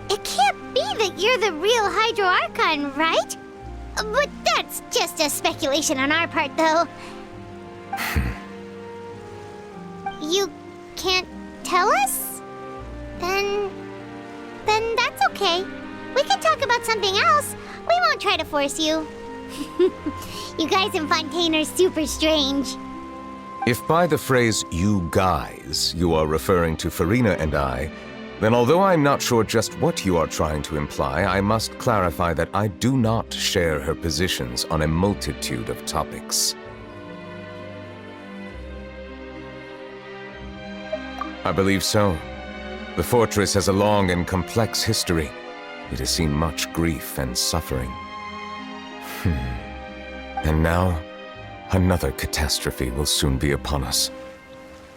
It can't be that you're the real Hydro Archon, right? But that's just a speculation on our part, though. You can't tell us? Then that's okay. We can talk about something else. We won't try to force you. You guys in Fontaine are super strange. If by the phrase, you guys, you are referring to Freminet and I, then although I'm not sure just what you are trying to imply, I must clarify that I do not share her positions on a multitude of topics. I believe so. The fortress has a long and complex history. It has seen much grief and suffering. And now, another catastrophe will soon be upon us.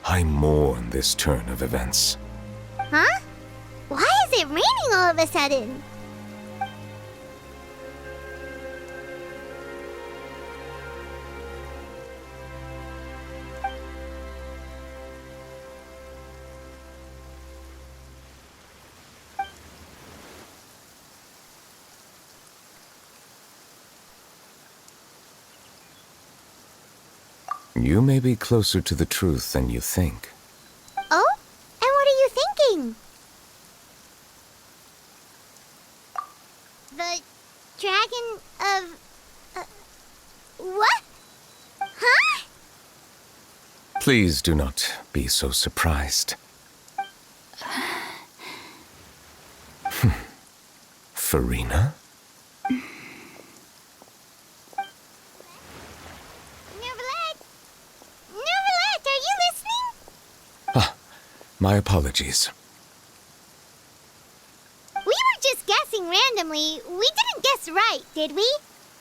I mourn this turn of events. Huh? Why is it raining all of a sudden? You may be closer to the truth than you think. Oh? And what are you thinking? The dragon of... what? Huh? Please do not be so surprised. Freminet? My apologies. We were just guessing randomly. We didn't guess right, did we?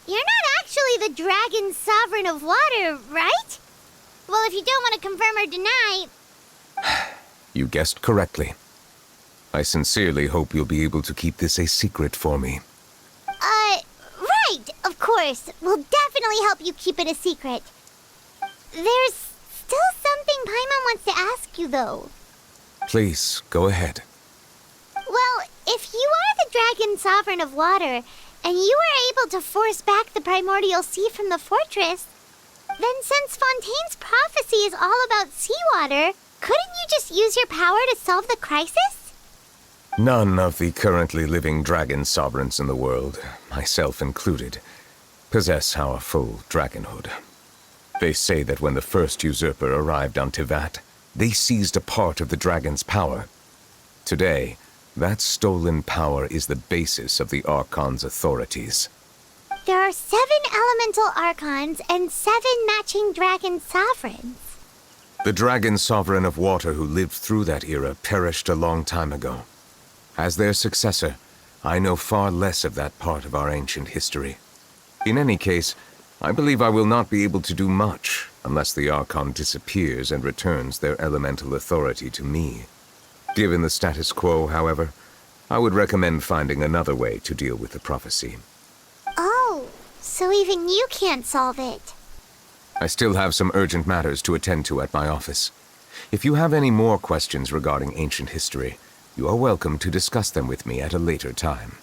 You're not actually the dragon sovereign of water, right? Well, if you don't want to confirm or deny... You guessed correctly. I sincerely hope you'll be able to keep this a secret for me. Right, of course. We'll definitely help you keep it a secret. There's still something Paimon wants to ask you, though. Please, go ahead. Well, if you are the dragon sovereign of water, and you were able to force back the primordial sea from the fortress, then since Fontaine's prophecy is all about seawater, couldn't you just use your power to solve the crisis? None of the currently living dragon sovereigns in the world, myself included, possess our full dragonhood. They say that when the first usurper arrived on Tivat, they seized a part of the dragon's power. Today, that stolen power is the basis of the Archon's authorities. There are 7 elemental Archons and 7 matching dragon sovereigns. The dragon sovereign of water who lived through that era perished a long time ago. As their successor, I know far less of that part of our ancient history. In any case, I believe I will not be able to do much unless the Archon disappears and returns their elemental authority to me. Given the status quo, however, I would recommend finding another way to deal with the prophecy. Oh, so even you can't solve it. I still have some urgent matters to attend to at my office. If you have any more questions regarding ancient history, you are welcome to discuss them with me at a later time.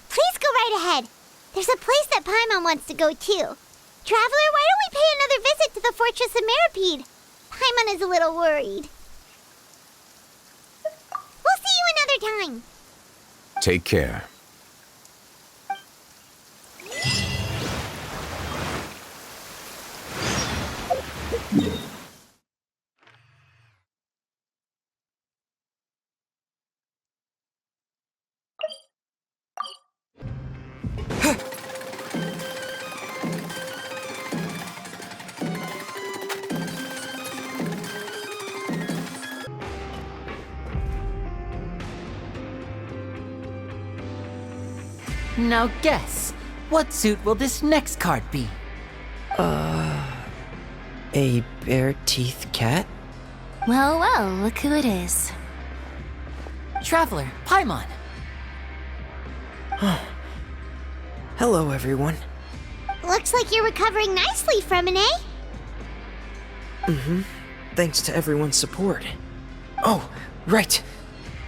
Please go right ahead. There's a place that Paimon wants to go too. Traveler, why don't we pay another visit to the Fortress of Meripede? Paimon is a little worried. We'll see you another time. Take care. Now guess, what suit will this next card be? A bare-teethed cat? Well, well, look who it is. Traveler, Paimon. Hello, everyone. Looks like you're recovering nicely, Freminet. Mm-hmm. Thanks to everyone's support. Oh, right.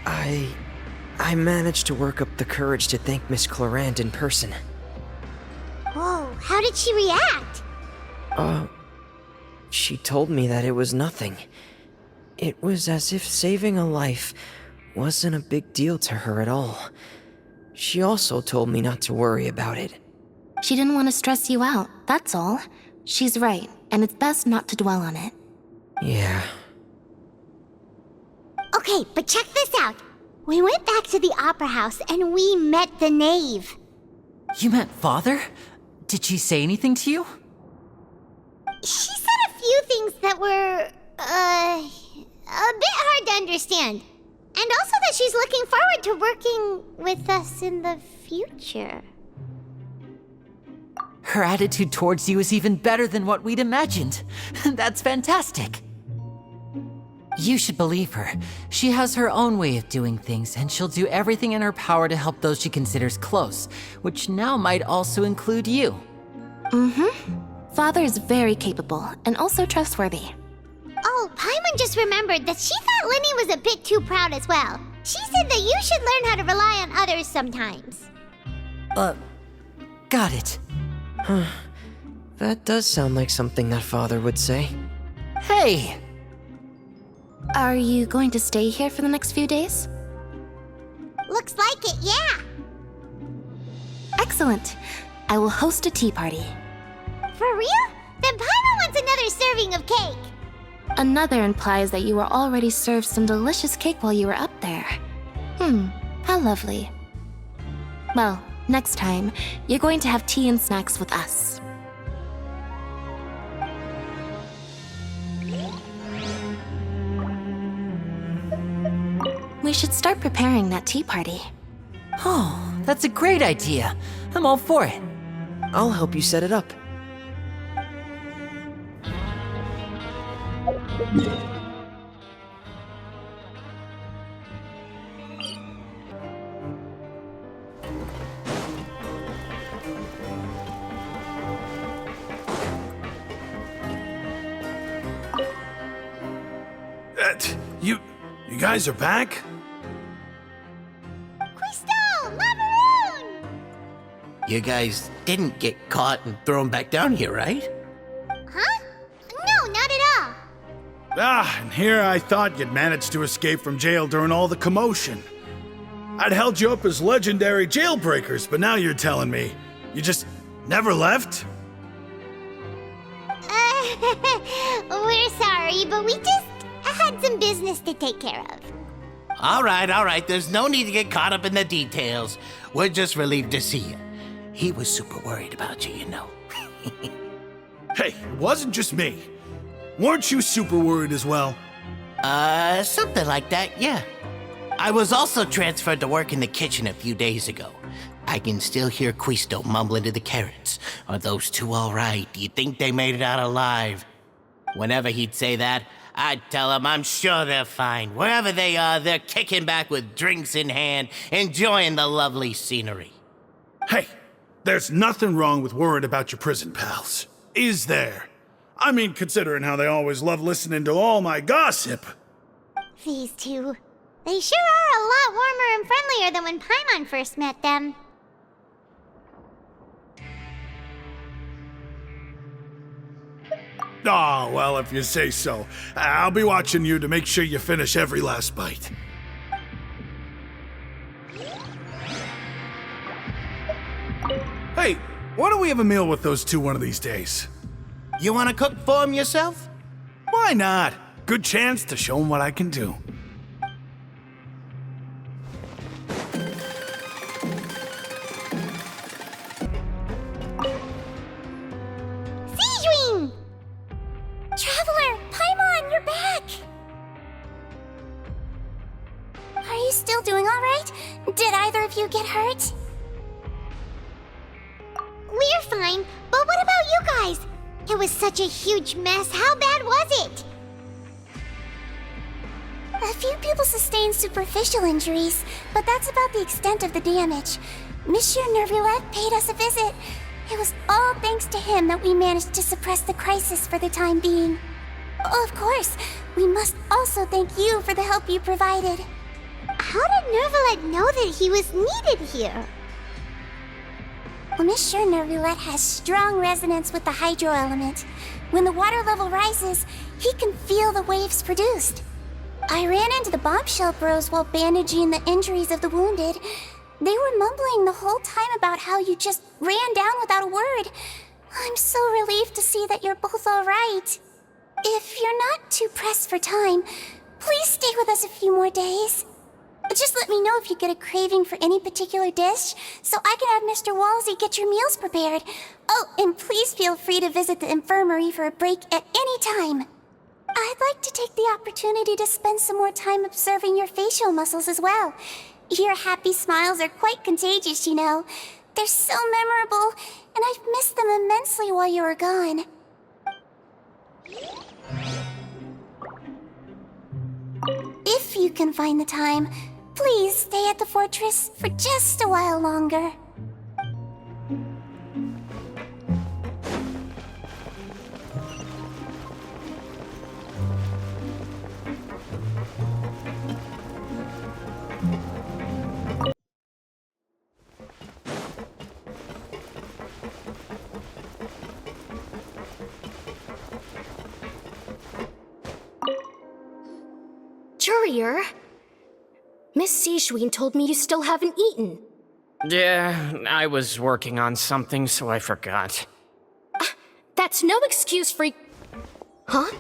I managed to work up the courage to thank Miss Clarande in person. Whoa, how did she react? She told me that it was nothing. It was as if saving a life wasn't a big deal to her at all. She also told me not to worry about it. She didn't want to stress you out, that's all. She's right, and it's best not to dwell on it. Yeah. Okay, but check this out. We went back to the Opera House and we met the knave. You met Father? Did she say anything to you? She said a few things that were, a bit hard to understand. And also that she's looking forward to working with us in the future. Her attitude towards you is even better than what we'd imagined. That's fantastic. You should believe her. She has her own way of doing things, and she'll do everything in her power to help those she considers close, which now might also include you. Mm-hmm. Father is very capable, and also trustworthy. Oh, Paimon just remembered that she thought Lyney was a bit too proud as well. She said that you should learn how to rely on others sometimes. Got it. Huh. That does sound like something that Father would say. Hey! Are you going to stay here for the next few days? Looks like it, yeah. Excellent. I will host a tea party. For real? Then Paimon wants another serving of cake. Another implies that you were already served some delicious cake while you were up there. How lovely. Well, next time, you're going to have tea and snacks with us. We should start preparing that tea party. Oh, that's a great idea. I'm all for it. I'll help you set it up. You guys are back? Cuistot! Laverune! You guys didn't get caught and thrown back down here, right? Huh? No, not at all. And here I thought you'd managed to escape from jail during all the commotion. I'd held you up as legendary jailbreakers, but now you're telling me you just never left? We're sorry, but we just had some business to take care of. All right. There's no need to get caught up in the details. We're just relieved to see you. He was super worried about you, you know. Hey, it wasn't just me. Weren't you super worried as well? Something like that, yeah. I was also transferred to work in the kitchen a few days ago. I can still hear Cuistot mumbling to the carrots. Are those two all right? Do you think they made it out alive? Whenever he'd say that, I'd tell him I'm sure they're fine. Wherever they are, they're kicking back with drinks in hand, enjoying the lovely scenery. Hey, there's nothing wrong with worrying about your prison pals. Is there? I mean, considering how they always love listening to all my gossip. These two. They sure are a lot warmer and friendlier than when Paimon first met them. Oh, well, if you say so. I'll be watching you to make sure you finish every last bite. Hey, why don't we have a meal with those two one of these days? You want to cook for them yourself? Why not? Good chance to show them what I can do. Traveler! Paimon, you're back! Are you still doing alright? Did either of you get hurt? We're fine, but what about you guys? It was such a huge mess. How bad was it? A few people sustained superficial injuries, but that's about the extent of the damage. Monsieur Nervillette paid us a visit. It was all thanks to him that we managed to suppress the crisis for the time being. Of course, we must also thank you for the help you provided. How did Nervillette know that he was needed here? Well, Monsieur Nervillette has strong resonance with the hydro element. When the water level rises, he can feel the waves produced. I ran into the Bombshell Bros while bandaging the injuries of the wounded. They were mumbling the whole time about how you just ran down without a word. I'm so relieved to see that you're both all right. If you're not too pressed for time, please stay with us a few more days. Just let me know if you get a craving for any particular dish, so I can have Mr. Wolsey get your meals prepared. Oh, and please feel free to visit the infirmary for a break at any time. I'd like to take the opportunity to spend some more time observing your facial muscles as well. Your happy smiles are quite contagious, you know. They're so memorable, and I've missed them immensely while you were gone. If you can find the time, please stay at the fortress for just a while longer. Courier? Miss Sijouin told me you still haven't eaten. Yeah, I was working on something, so I forgot. That's no excuse for... Huh?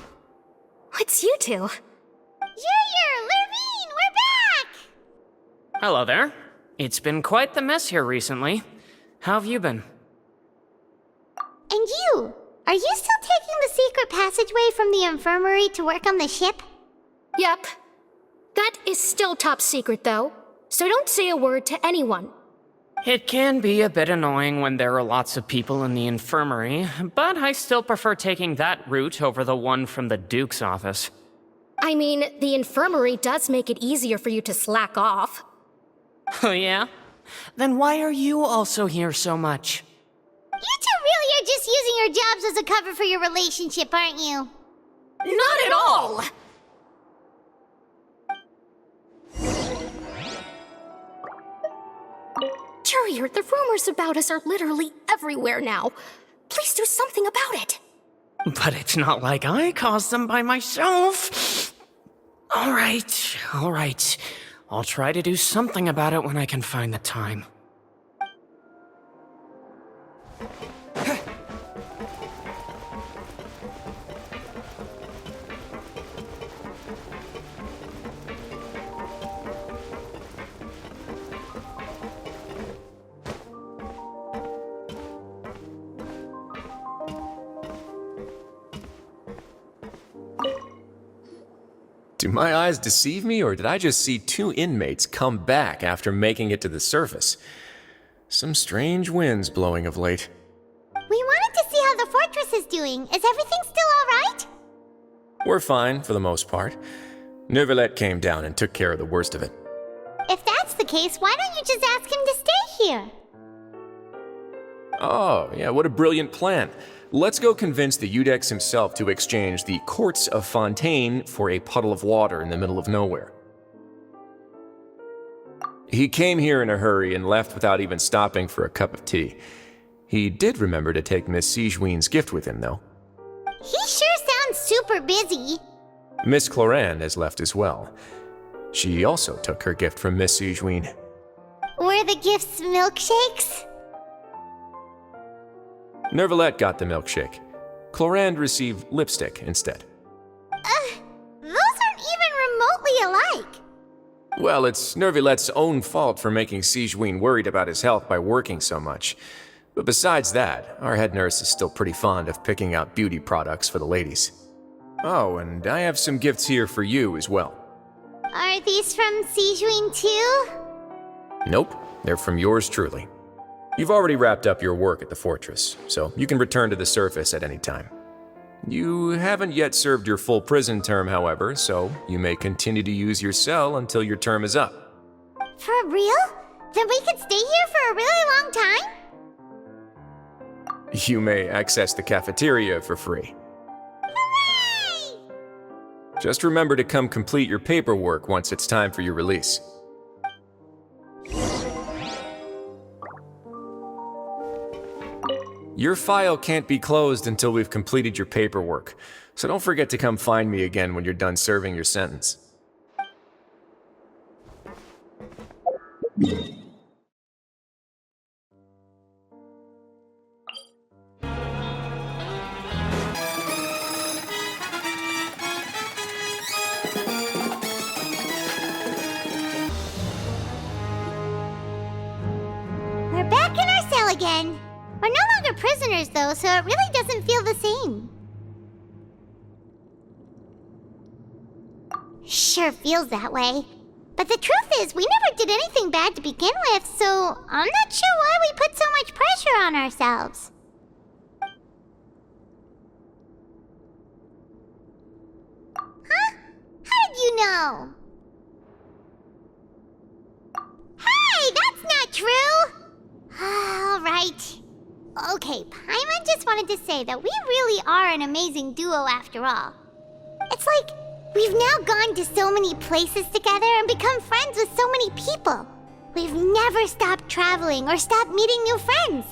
What's you two? Courier! Laverune! We're back! Hello there. It's been quite the mess here recently. How have you been? And you? Are you still taking the secret passageway from the infirmary to work on the ship? Yep. That is still top secret, though, so don't say a word to anyone. It can be a bit annoying when there are lots of people in the infirmary, but I still prefer taking that route over the one from the Duke's office. I mean, the infirmary does make it easier for you to slack off. Oh yeah? Then why are you also here so much? You two really are just using your jobs as a cover for your relationship, aren't you? Not at all! Courier, the rumors about us are literally everywhere now. Please do something about it. But it's not like I caused them by myself. All right. I'll try to do something about it when I can find the time. Do my eyes deceive me, or did I just see two inmates come back after making it to the surface? Some strange winds blowing of late. We wanted to see how the fortress is doing. Is everything still alright? We're fine, for the most part. Nervillette came down and took care of the worst of it. If that's the case, why don't you just ask him to stay here? Oh, yeah, what a brilliant plan. Let's go convince the Udex himself to exchange the courts of Fontaine for a puddle of water in the middle of nowhere. He came here in a hurry and left without even stopping for a cup of tea. He did remember to take Miss Sijouin's gift with him, though. He sure sounds super busy. Miss Clorand has left as well. She also took her gift from Miss Sijouin. Were the gifts milkshakes? Nervillette got the milkshake. Clorand received lipstick instead. Those aren't even remotely alike. Well, it's Nervillette's own fault for making Sijouin worried about his health by working so much. But besides that, our head nurse is still pretty fond of picking out beauty products for the ladies. Oh, and I have some gifts here for you as well. Are these from Sijouin too? Nope, they're from yours truly. You've already wrapped up your work at the fortress, so you can return to the surface at any time. You haven't yet served your full prison term, however, so you may continue to use your cell until your term is up. For real? Then we could stay here for a really long time? You may access the cafeteria for free. Hooray! Just remember to come complete your paperwork once it's time for your release. Your file can't be closed until we've completed your paperwork, so don't forget to come find me again when you're done serving your sentence. We're back in our cell again. We're no longer prisoners, though, so it really doesn't feel the same. Sure feels that way. But the truth is, we never did anything bad to begin with, so I'm not sure why we put so much pressure on ourselves. Huh? How did you know? Hey, that's not true! All right. Okay, Paimon just wanted to say that we really are an amazing duo after all. It's like we've now gone to so many places together and become friends with so many people. We've never stopped traveling or stopped meeting new friends.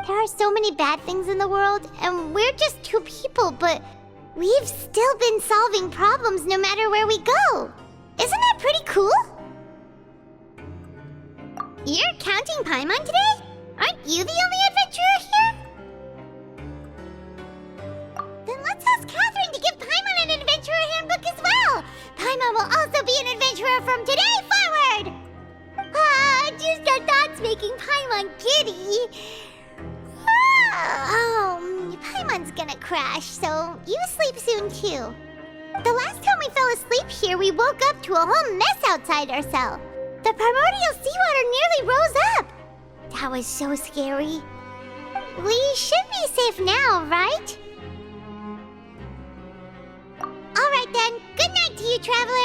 There are so many bad things in the world, and we're just two people, but we've still been solving problems no matter where we go. Isn't that pretty cool? You're counting Paimon today? Aren't you the only adventurer here? Then let's ask Catherine to give Paimon an adventurer handbook as well. Paimon will also be an adventurer from today forward. Just our thoughts making Paimon giddy. Paimon's gonna crash, so you sleep soon too. The last time we fell asleep here, we woke up to a whole mess outside our cell. The primordial seawater nearly rose up. That was so scary. We should be safe now, right? All right then. Good night to you, Traveler.